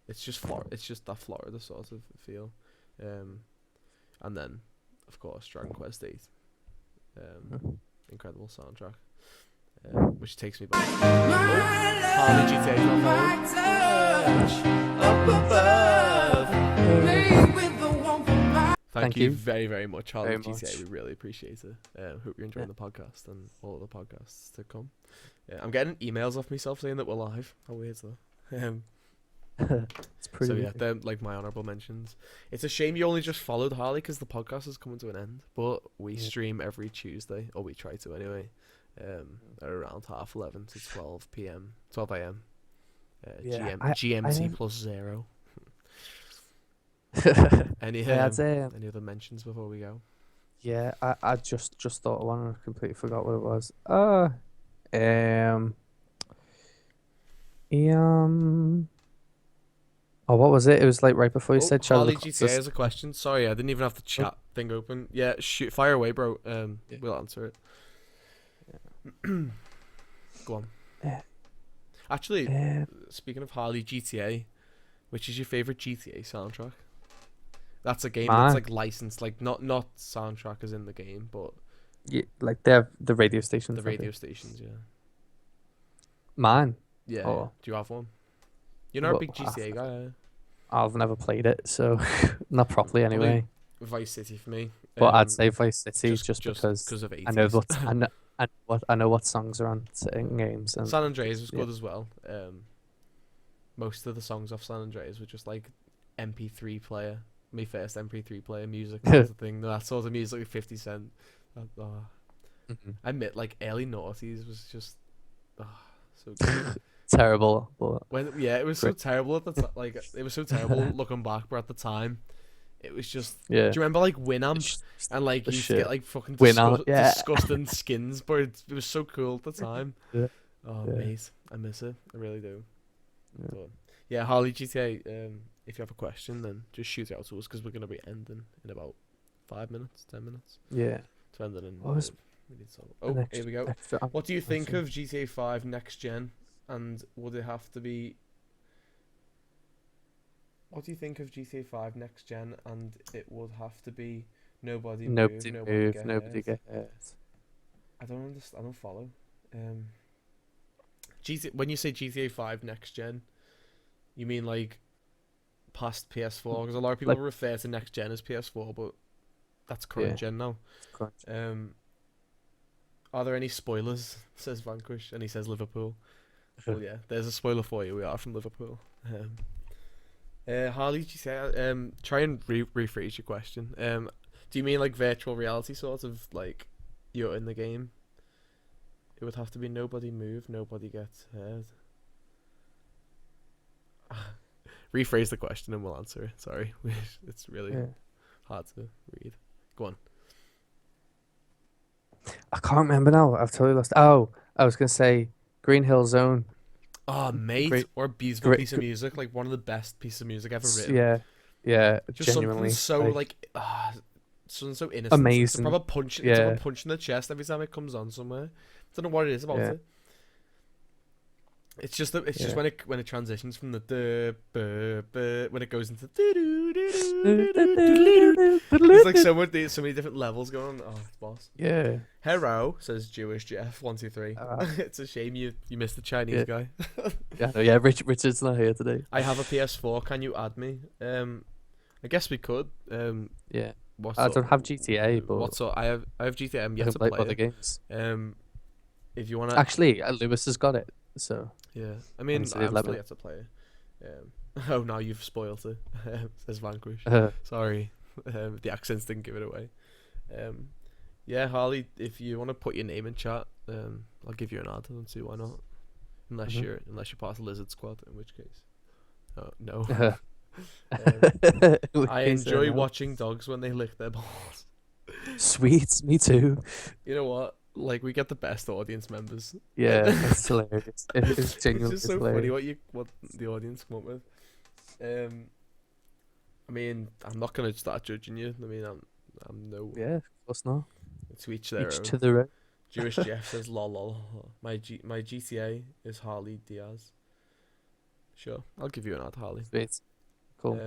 [SPEAKER 2] It's just that Florida sort of feel. And then, of course, Dragon Quest 8. Incredible soundtrack. Which takes me back. Harley GTA Thank you very, very much, Harley
[SPEAKER 1] Very
[SPEAKER 2] GTA.
[SPEAKER 1] much.
[SPEAKER 2] We really appreciate it. Hope you're enjoying the podcast and all the podcasts to come. I'm getting emails off myself saying that we're live. How weird is that?
[SPEAKER 1] It's pretty.
[SPEAKER 2] So yeah, they're like my honorable mentions. It's a shame you only just followed Harley because the podcast is coming to an end. But we stream every Tuesday, or we try to anyway. At around 11:30 to 12 a.m.
[SPEAKER 1] Yeah,
[SPEAKER 2] GMT
[SPEAKER 1] didn't-
[SPEAKER 2] plus 0. Any
[SPEAKER 1] Yeah, I'd say,
[SPEAKER 2] any other mentions before we go?
[SPEAKER 1] yeah, I just thought of one and I completely forgot what it was. Oh, what was it? It was like right before you said Shadow
[SPEAKER 2] Harley
[SPEAKER 1] of the
[SPEAKER 2] GTA
[SPEAKER 1] Colossus.
[SPEAKER 2] has a question. Sorry, I didn't even have the chat thing open. Yeah, shoot, fire away, bro.
[SPEAKER 1] Yeah.
[SPEAKER 2] We'll answer it. Go on.
[SPEAKER 1] Yeah.
[SPEAKER 2] Actually,
[SPEAKER 1] Um,
[SPEAKER 2] speaking of Harley GTA, which is your favorite GTA soundtrack? That's a game
[SPEAKER 1] Mine?
[SPEAKER 2] that's like licensed, like not soundtrack as in the game, but
[SPEAKER 1] yeah, like the radio stations.
[SPEAKER 2] the radio stations. Yeah.
[SPEAKER 1] Mine.
[SPEAKER 2] Yeah.
[SPEAKER 1] Oh.
[SPEAKER 2] Do you have one? You're not a
[SPEAKER 1] Well,
[SPEAKER 2] big GTA guy. Are you?
[SPEAKER 1] I've never played it, so not properly
[SPEAKER 2] Probably
[SPEAKER 1] anyway.
[SPEAKER 2] Vice City for me.
[SPEAKER 1] But I'd say Vice City just because
[SPEAKER 2] because of 80s.
[SPEAKER 1] I know I know what songs are on certain games and
[SPEAKER 2] San Andreas was
[SPEAKER 1] yeah.
[SPEAKER 2] good as well. Most of the songs off San Andreas were just like MP3 player. My first MP3 player music. That was the thing. That sort of music with 50 Cent.
[SPEAKER 1] Mhm.
[SPEAKER 2] I admit, like early noughties was just so good.
[SPEAKER 1] terrible. But
[SPEAKER 2] It was so
[SPEAKER 1] Great.
[SPEAKER 2] terrible at the time. Like it was so terrible looking back, but at the time, it was just.
[SPEAKER 1] yeah,
[SPEAKER 2] Do you remember like Winamp
[SPEAKER 1] It's
[SPEAKER 2] and like
[SPEAKER 1] the
[SPEAKER 2] you used to
[SPEAKER 1] shit.
[SPEAKER 2] get like fucking
[SPEAKER 1] Winamp, yeah.
[SPEAKER 2] disgusting skins, but it was so cool at the time.
[SPEAKER 1] Yeah.
[SPEAKER 2] Oh
[SPEAKER 1] Yeah.
[SPEAKER 2] mate, I miss it. I really do.
[SPEAKER 1] Yeah.
[SPEAKER 2] But, yeah, Harley GTA. If you have a question, then just shoot it out to us because we're gonna be ending in about 5 minutes, 10 minutes.
[SPEAKER 1] yeah.
[SPEAKER 2] To end it in.
[SPEAKER 1] What was
[SPEAKER 2] we need to-
[SPEAKER 1] an
[SPEAKER 2] Oh, here we go.
[SPEAKER 1] extra-
[SPEAKER 2] What do you think
[SPEAKER 1] sorry.
[SPEAKER 2] of GTA 5 next gen? And would it have to be? What do you think of GTA 5 next gen? And it would have to be nobody
[SPEAKER 1] Nobody
[SPEAKER 2] move,
[SPEAKER 1] move,
[SPEAKER 2] get
[SPEAKER 1] nobody
[SPEAKER 2] hurt.
[SPEAKER 1] get hurt.
[SPEAKER 2] I don't understand. I don't follow. When you say GTA 5 next gen, you mean like past PS4? Because a lot of people
[SPEAKER 1] Like-
[SPEAKER 2] refer to next gen as PS4, but that's current
[SPEAKER 1] Yeah.
[SPEAKER 2] gen now.
[SPEAKER 1] Correct.
[SPEAKER 2] Are there any spoilers? Says Vanquish, and he says Liverpool. Well, yeah, there's a spoiler for you. We are from Liverpool. Harley, did you say? Try and rephrase your question. Do you mean like virtual reality, sort of like you're in the game? It would have to be nobody move, nobody gets hurt. Rephrase the question and we'll answer it. Sorry, it's really hard to read. Go on.
[SPEAKER 1] I can't remember now. I've totally lost. Oh, I was gonna say Green Hill Zone.
[SPEAKER 2] Oh, mate,
[SPEAKER 1] Great,
[SPEAKER 2] or a beautiful
[SPEAKER 1] great,
[SPEAKER 2] piece of music, like one of the best pieces of music ever written.
[SPEAKER 1] yeah, yeah,
[SPEAKER 2] Just
[SPEAKER 1] genuinely,
[SPEAKER 2] something something so innocent. It's a
[SPEAKER 1] amazing.
[SPEAKER 2] proper punch. It's like a punch in the chest every time it comes on somewhere. Don't know what it is about it. It's just just when it transitions from the when it goes into there's like so many different levels going on. Oh, it's boss.
[SPEAKER 1] Yeah.
[SPEAKER 2] Hello, says Jewish Jeff 123. It's a shame you missed the Chinese guy.
[SPEAKER 1] Yeah. Richard's not here today.
[SPEAKER 2] I have a PS4. Can you add me? I guess we could.
[SPEAKER 1] Yeah. I don't have GTA, but
[SPEAKER 2] I have GTA. I'm yet to
[SPEAKER 1] play
[SPEAKER 2] play
[SPEAKER 1] other
[SPEAKER 2] it.
[SPEAKER 1] games.
[SPEAKER 2] If you wanna
[SPEAKER 1] actually, Lewis has got it. So
[SPEAKER 2] yeah, I mean, I'm
[SPEAKER 1] Honestly,
[SPEAKER 2] still yet to play it. Oh, now you've spoiled it. Says Vanquish. Sorry, the accents didn't give it away. Yeah, Harley, if you want to put your name in chat, I'll give you an ad. I don't see why not. Unless you're part of the Lizard Squad, in which case, no. I enjoy watching dogs when they lick their balls.
[SPEAKER 1] Sweet, me too.
[SPEAKER 2] You know what? Like, we get the best audience members.
[SPEAKER 1] Yeah, it's hilarious. It's genuinely
[SPEAKER 2] It's just so
[SPEAKER 1] hilarious.
[SPEAKER 2] funny what the audience come up with. I mean, I'm not gonna start judging you. I mean, I'm no.
[SPEAKER 1] Yeah, of course not.
[SPEAKER 2] To each their
[SPEAKER 1] Each
[SPEAKER 2] own.
[SPEAKER 1] to their own.
[SPEAKER 2] Jewish Jeff says lol. My GTA is Harley Diaz. Sure, I'll give you an ad, Harley.
[SPEAKER 1] Sweet. Cool.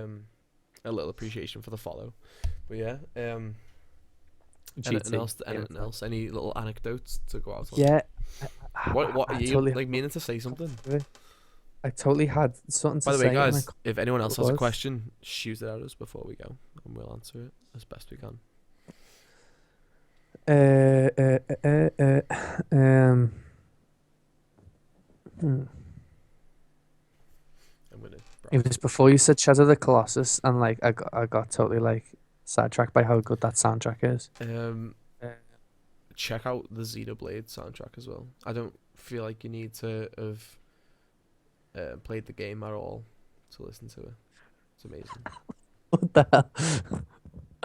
[SPEAKER 2] A little appreciation for the follow, but yeah.
[SPEAKER 1] GT,
[SPEAKER 2] anything else? Any little anecdotes to go out on?
[SPEAKER 1] Yeah.
[SPEAKER 2] What are
[SPEAKER 1] I
[SPEAKER 2] you
[SPEAKER 1] totally
[SPEAKER 2] like meaning to say something?
[SPEAKER 1] I totally had something to say.
[SPEAKER 2] By the way,
[SPEAKER 1] and
[SPEAKER 2] guys, if anyone else has a
[SPEAKER 1] was.
[SPEAKER 2] question, shoot it at us before we go, and we'll answer it as best we can.
[SPEAKER 1] It was before you said Shadow of the Colossus, and like I got totally like sidetracked by how good that soundtrack is.
[SPEAKER 2] Check out the Xenoblade soundtrack as well. I don't feel like you need to have played the game at all to listen to it. It's amazing.
[SPEAKER 1] What the hell?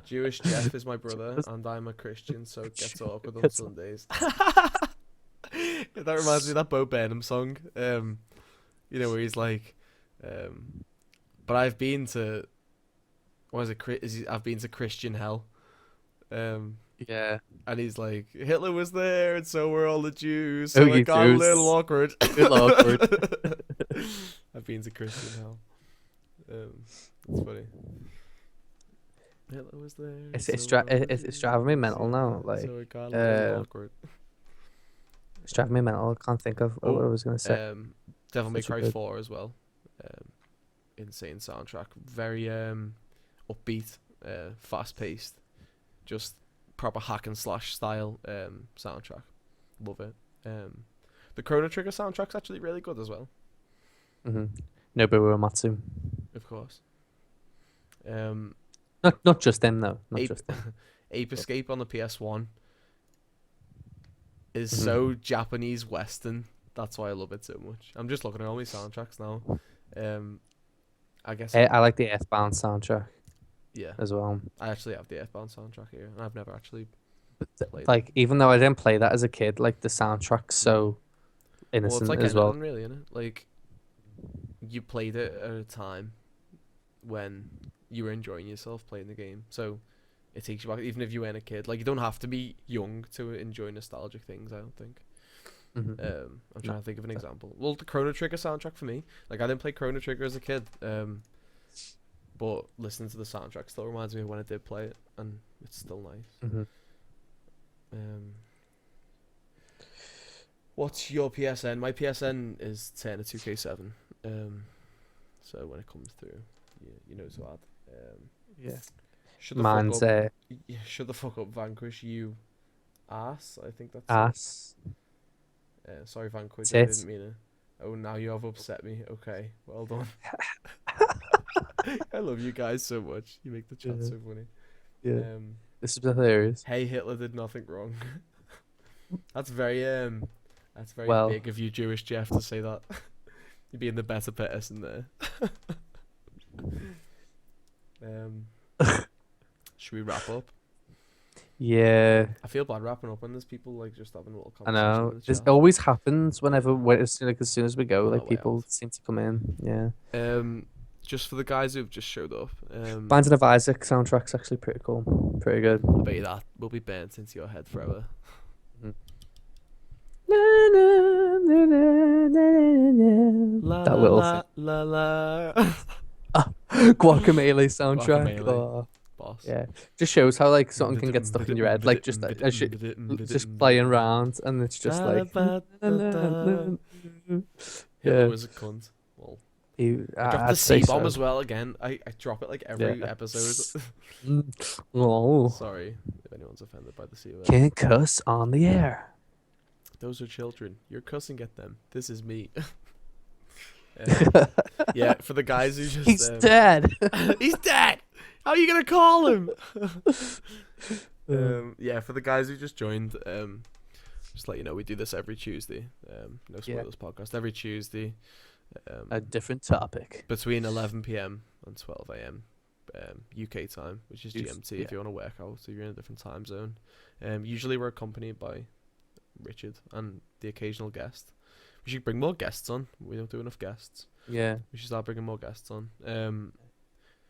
[SPEAKER 2] Jewish Jeff is my brother, and I'm a Christian, so it gets awkward on Sundays. That reminds me of that Bo Burnham song. You know, where he's like, but I've been to, I've been to Christian hell.
[SPEAKER 1] Yeah.
[SPEAKER 2] And he's like, Hitler was there, and so were all the Jews. So it got
[SPEAKER 1] Jews.
[SPEAKER 2] a little awkward. I've been to Christian hell. It's funny. Hitler was there.
[SPEAKER 1] It's driving me mental now. Like,
[SPEAKER 2] so it got a little awkward.
[SPEAKER 1] It's driving me mental. I can't think of what I was gonna say.
[SPEAKER 2] Devil May
[SPEAKER 1] Such a
[SPEAKER 2] Cry
[SPEAKER 1] good-
[SPEAKER 2] 4 as well. Insane soundtrack. Very upbeat, fast paced, just proper hack and slash style soundtrack. Love it. The Chrono Trigger soundtrack's actually really good as well.
[SPEAKER 1] Nobuo Uematsu.
[SPEAKER 2] Of course.
[SPEAKER 1] Not just them though. Not just them.
[SPEAKER 2] Ape Escape on the PS1 is so Japanese Western. That's why I love it so much. I'm just looking at all my soundtracks now. I guess
[SPEAKER 1] I like the Earthbound soundtrack.
[SPEAKER 2] Yeah,
[SPEAKER 1] as well.
[SPEAKER 2] I actually have the Earthbound soundtrack here, and I've never actually played
[SPEAKER 1] like it. Even though I didn't play that as a kid, like the soundtrack's so innocent
[SPEAKER 2] it's like
[SPEAKER 1] as well.
[SPEAKER 2] Really, isn't it? Like you played it at a time when you were enjoying yourself playing the game, so it takes you back. Even if you weren't a kid, like you don't have to be young to enjoy nostalgic things. I don't think. I'm trying to think of an example. Well, the Chrono Trigger soundtrack for me, like I didn't play Chrono Trigger as a kid, but listening to the soundtrack still reminds me of when I did play it, and it's still nice. What's your PSN? My PSN is Turner 2K7. So when it comes through, you know to add.
[SPEAKER 1] Yeah.
[SPEAKER 2] Shut the
[SPEAKER 1] Man's
[SPEAKER 2] fuck up. Shut the fuck up, Vanquish. You Ass. I think that's it.
[SPEAKER 1] Ass.
[SPEAKER 2] Sorry, Vanquish. I
[SPEAKER 1] Tit.
[SPEAKER 2] didn't mean it. Oh, now you have upset me. Okay, well done. I love you guys so much. You make the chat
[SPEAKER 1] Yeah.
[SPEAKER 2] so funny.
[SPEAKER 1] Yeah. This is hilarious.
[SPEAKER 2] Hey, Hitler did nothing wrong. That's very
[SPEAKER 1] Well,
[SPEAKER 2] big of you, Jewish Jeff, to say that. You're being the better person there. Should we wrap up?
[SPEAKER 1] yeah,
[SPEAKER 2] I feel bad wrapping up when there's people like just having a little
[SPEAKER 1] I
[SPEAKER 2] conversation
[SPEAKER 1] know.
[SPEAKER 2] in the
[SPEAKER 1] This
[SPEAKER 2] chat.
[SPEAKER 1] always happens whenever, as soon as we go,
[SPEAKER 2] Oh,
[SPEAKER 1] like
[SPEAKER 2] well.
[SPEAKER 1] people seem to come in. Yeah.
[SPEAKER 2] Just for the guys who've just showed up.
[SPEAKER 1] Binding of Isaac soundtrack's actually pretty cool. Pretty good.
[SPEAKER 2] I bet you that will be burnt into your head forever. La
[SPEAKER 1] That
[SPEAKER 2] la
[SPEAKER 1] little
[SPEAKER 2] la la la.
[SPEAKER 1] Guacamelee soundtrack.
[SPEAKER 2] Guacamelee.
[SPEAKER 1] Oh,
[SPEAKER 2] Boss.
[SPEAKER 1] yeah, just shows how like something can get stuck in your head, like just just playing around, and it's just like
[SPEAKER 2] Hitler
[SPEAKER 1] yeah.
[SPEAKER 2] was a cunt. Well, I dropped
[SPEAKER 1] I'd
[SPEAKER 2] the
[SPEAKER 1] say
[SPEAKER 2] C bomb
[SPEAKER 1] so.
[SPEAKER 2] as well again. I drop it like every
[SPEAKER 1] Yeah.
[SPEAKER 2] episode.
[SPEAKER 1] Oh,
[SPEAKER 2] Sorry if anyone's offended by the C word.
[SPEAKER 1] can't cuss on the air.
[SPEAKER 2] Those are children. You're cussing at them. This is me. Yeah, for the guys who just
[SPEAKER 1] He's dead.
[SPEAKER 2] he's dead. How are you gonna call him? Yeah, for the guys who just joined, just let you know we do this every Tuesday. No spoilers podcast every Tuesday.
[SPEAKER 1] A different topic.
[SPEAKER 2] Between 11 p.m. and 12 a.m. UK time, which is GMT.
[SPEAKER 1] Yeah.
[SPEAKER 2] If you want to work out, so you're in a different time zone. Usually we're accompanied by Richard and the occasional guest. We should bring more guests on. We don't do enough guests.
[SPEAKER 1] Yeah,
[SPEAKER 2] We should start bringing more guests on.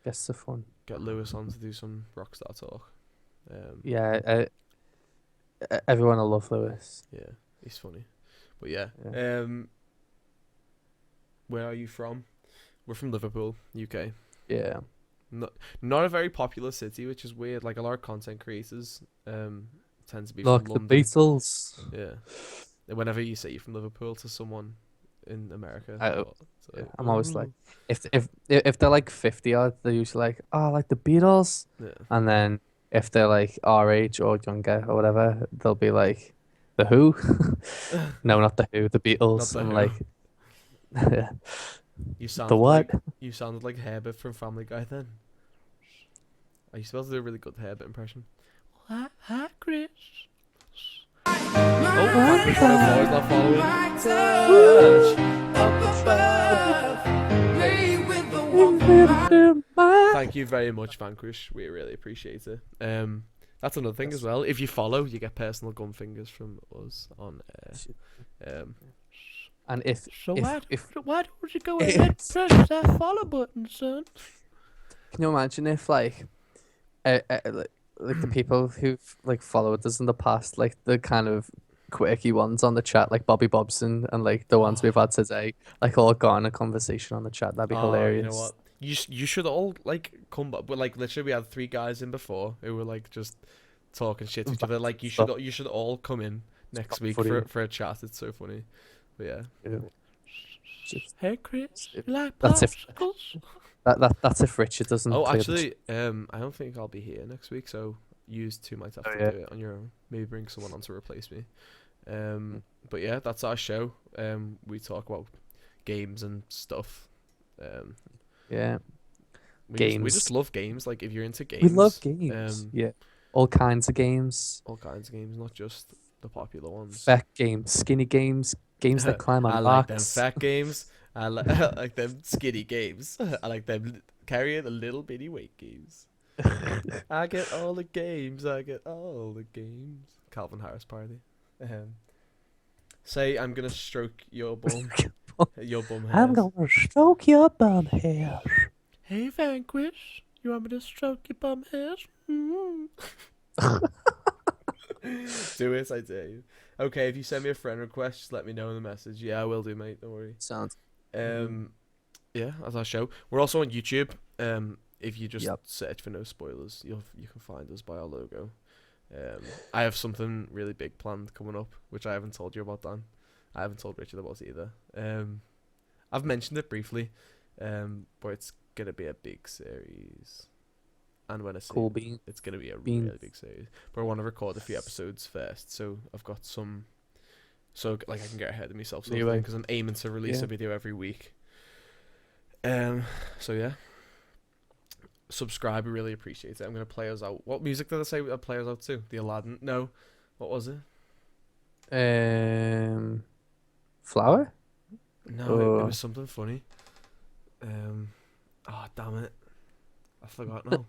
[SPEAKER 1] guess the fun.
[SPEAKER 2] Get Lewis on to do some Rockstar talk.
[SPEAKER 1] Yeah, everyone will love Lewis.
[SPEAKER 2] Yeah, he's funny. But yeah.
[SPEAKER 1] Yeah.
[SPEAKER 2] Where are you from? We're from Liverpool, UK.
[SPEAKER 1] Yeah,
[SPEAKER 2] Not a very popular city, which is weird. Like a lot of content creators tend to be
[SPEAKER 1] like
[SPEAKER 2] from
[SPEAKER 1] the
[SPEAKER 2] London.
[SPEAKER 1] Beatles.
[SPEAKER 2] Yeah. And whenever you say you're from Liverpool to someone in America,
[SPEAKER 1] I'm always like, if they're like 50 odd, they're usually like, oh, like the Beatles.
[SPEAKER 2] yeah.
[SPEAKER 1] And then if they're like our age or younger or whatever, they'll be like, the Who? No, not the Who, the Beatles.
[SPEAKER 2] The
[SPEAKER 1] I'm
[SPEAKER 2] Who.
[SPEAKER 1] like,
[SPEAKER 2] You sounded
[SPEAKER 1] the what?
[SPEAKER 2] Like, you sounded like Herbert from Family Guy then. Are you supposed to do a really good Herbert impression? Hi, Chris. Oh, Chris is not following. Thank you very much, Vanquish. We really appreciate it. That's another thing as well. If you follow, you get personal gun fingers from us on air.
[SPEAKER 1] And if
[SPEAKER 2] why don't you go
[SPEAKER 1] if-
[SPEAKER 2] ahead and press that follow button, son?
[SPEAKER 1] can you imagine if like the people who've like followed us in the past, like the kind of quirky ones on the chat, like Bobby Bobson and like the ones we've had today, like all got in a conversation on the chat. That'd be hilarious.
[SPEAKER 2] You know what? You should all like come up. But like literally, we had 3 guys in before who were like just talking shit to each other. Like you should all come in next week for a chat. It's so funny. But yeah.
[SPEAKER 1] Just-
[SPEAKER 2] Hey Chris, you like
[SPEAKER 1] That's if-
[SPEAKER 2] popsicles?
[SPEAKER 1] That's if Richard doesn't.
[SPEAKER 2] Oh,
[SPEAKER 1] clear the
[SPEAKER 2] actually, I don't think I'll be here next week, so you two might have to do it on your own. Maybe bring someone on to replace me. But yeah, that's our show. We talk about games and stuff.
[SPEAKER 1] yeah,
[SPEAKER 2] We
[SPEAKER 1] games.
[SPEAKER 2] just love games. Like if you're into games,
[SPEAKER 1] We love games. Yeah, all kinds of games.
[SPEAKER 2] all kinds of games, not just the popular ones.
[SPEAKER 1] Fat games, skinny games, games that climb on
[SPEAKER 2] I like them
[SPEAKER 1] rocks.
[SPEAKER 2] fat games. I like them skinny games. I like them carrying the little bitty weight games. I get all the games. I get all the games. Calvin Harris party. Say I'm gonna stroke your bum. Your bum hairs.
[SPEAKER 1] I'm gonna stroke your bum hair.
[SPEAKER 2] Hey Vanquish, you want me to stroke your bum hairs? Do it, I dare you. Okay, if you send me a friend request, just let me know in the message. Yeah, I will do, mate. Don't worry.
[SPEAKER 1] Sounds.
[SPEAKER 2] Yeah, that's our show. We're also on YouTube. If you just
[SPEAKER 1] Yep.
[SPEAKER 2] search for No Spoilers, you can find us by our logo. I have something really big planned coming up, which I haven't told you about, Dan. I haven't told Richard about it either. I've mentioned it briefly, but it's gonna be a big series, And when I say
[SPEAKER 1] Cool bean.
[SPEAKER 2] it's gonna be a
[SPEAKER 1] Beans.
[SPEAKER 2] really big series, but I want to record a few episodes first, so I've got some, so like I can get ahead of myself, sort of
[SPEAKER 1] Leeway.
[SPEAKER 2] because I'm aiming to release
[SPEAKER 1] Yeah.
[SPEAKER 2] a video every week. So yeah, subscribe. We really appreciate it. I'm gonna play us out. What music did I say I'd play us out to? The Aladdin? No, what was it?
[SPEAKER 1] Flower.
[SPEAKER 2] No, it was something funny. Oh damn it, I forgot now.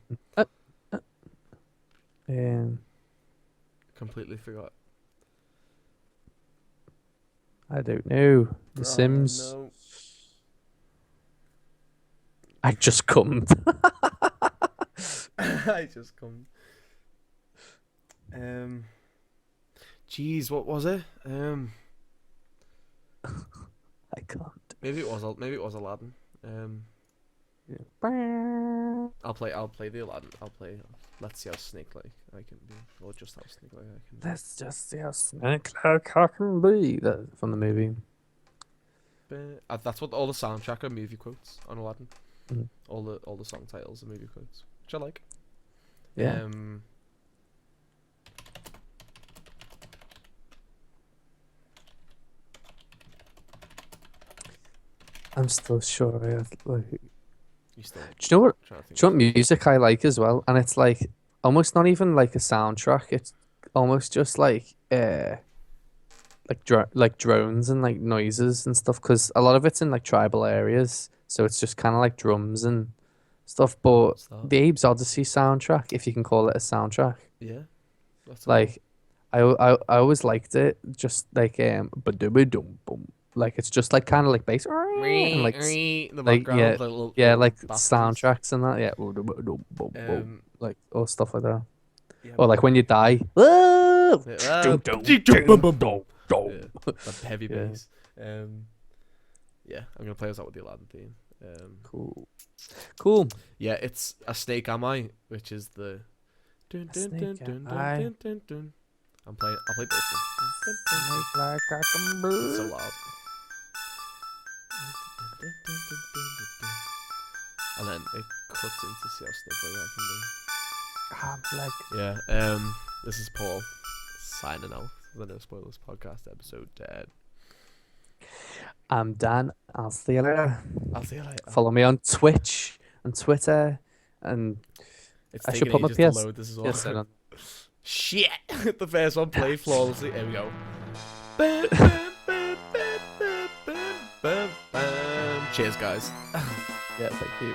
[SPEAKER 2] Completely forgot.
[SPEAKER 1] I don't know. The
[SPEAKER 2] Oh,
[SPEAKER 1] Sims.
[SPEAKER 2] no.
[SPEAKER 1] I just come.
[SPEAKER 2] I just come. Jeez, what was it?
[SPEAKER 1] I can't.
[SPEAKER 2] Maybe it was Aladdin.
[SPEAKER 1] Yeah.
[SPEAKER 2] I'll play the Aladdin. Let's see how snake like I can be, or just how snake like I can be.
[SPEAKER 1] Let's just see how snake-like I can be. That from the movie.
[SPEAKER 2] That's what all the soundtrack are movie quotes on Aladdin.
[SPEAKER 1] Mhm.
[SPEAKER 2] All the song titles are movie quotes, which I like.
[SPEAKER 1] Yeah. I'm still sure.
[SPEAKER 2] You still
[SPEAKER 1] Do you know what?
[SPEAKER 2] trying to think
[SPEAKER 1] Do you know
[SPEAKER 2] of
[SPEAKER 1] what music I like as well? And it's like almost not even like a soundtrack. It's almost just like like drones and like noises and stuff. Because a lot of it's in like tribal areas, so it's just kind of like drums and stuff. But
[SPEAKER 2] What's that?
[SPEAKER 1] the Abe's Odyssey soundtrack, if you can call it a soundtrack,
[SPEAKER 2] Yeah. That's
[SPEAKER 1] like I always liked it. Just like ba-dum-ba-dum-bum. Like it's just like kind of like bass and like
[SPEAKER 2] the
[SPEAKER 1] like,
[SPEAKER 2] background,
[SPEAKER 1] yeah,
[SPEAKER 2] the little,
[SPEAKER 1] yeah,
[SPEAKER 2] little
[SPEAKER 1] like
[SPEAKER 2] bass piece.
[SPEAKER 1] soundtracks and that. Yeah. Like or stuff like that. Or like when you die.
[SPEAKER 2] Yeah,
[SPEAKER 1] Dum-dum-dum-dum-dum.
[SPEAKER 2] that heavy
[SPEAKER 1] Yeah.
[SPEAKER 2] bass. Yeah, I'm gonna play us out with the Aladdin theme.
[SPEAKER 1] Cool.
[SPEAKER 2] Yeah, it's A Snake Am I, which is the. Dun,
[SPEAKER 1] A
[SPEAKER 2] dun,
[SPEAKER 1] snake
[SPEAKER 2] dun,
[SPEAKER 1] am
[SPEAKER 2] dun,
[SPEAKER 1] I.
[SPEAKER 2] dun, dun, dun. I'll play both of them.
[SPEAKER 1] Snake like I can
[SPEAKER 2] It's so
[SPEAKER 1] breathe.
[SPEAKER 2] loud. And then it cuts into see how snake like I
[SPEAKER 1] I'm like
[SPEAKER 2] can do. Yeah. This is Paul signing out for the No Spoilers podcast episode.
[SPEAKER 1] I'm Dan. I'll see you later.
[SPEAKER 2] I'll see you later.
[SPEAKER 1] Follow me on Twitch and Twitter and
[SPEAKER 2] It's
[SPEAKER 1] I should
[SPEAKER 2] taking
[SPEAKER 1] put my
[SPEAKER 2] ages to
[SPEAKER 1] PS.
[SPEAKER 2] load. This is all.
[SPEAKER 1] Yes, I don't-
[SPEAKER 2] Shit! The first one played flawlessly. Here we go. Cheers, guys.
[SPEAKER 1] Yeah, thank you.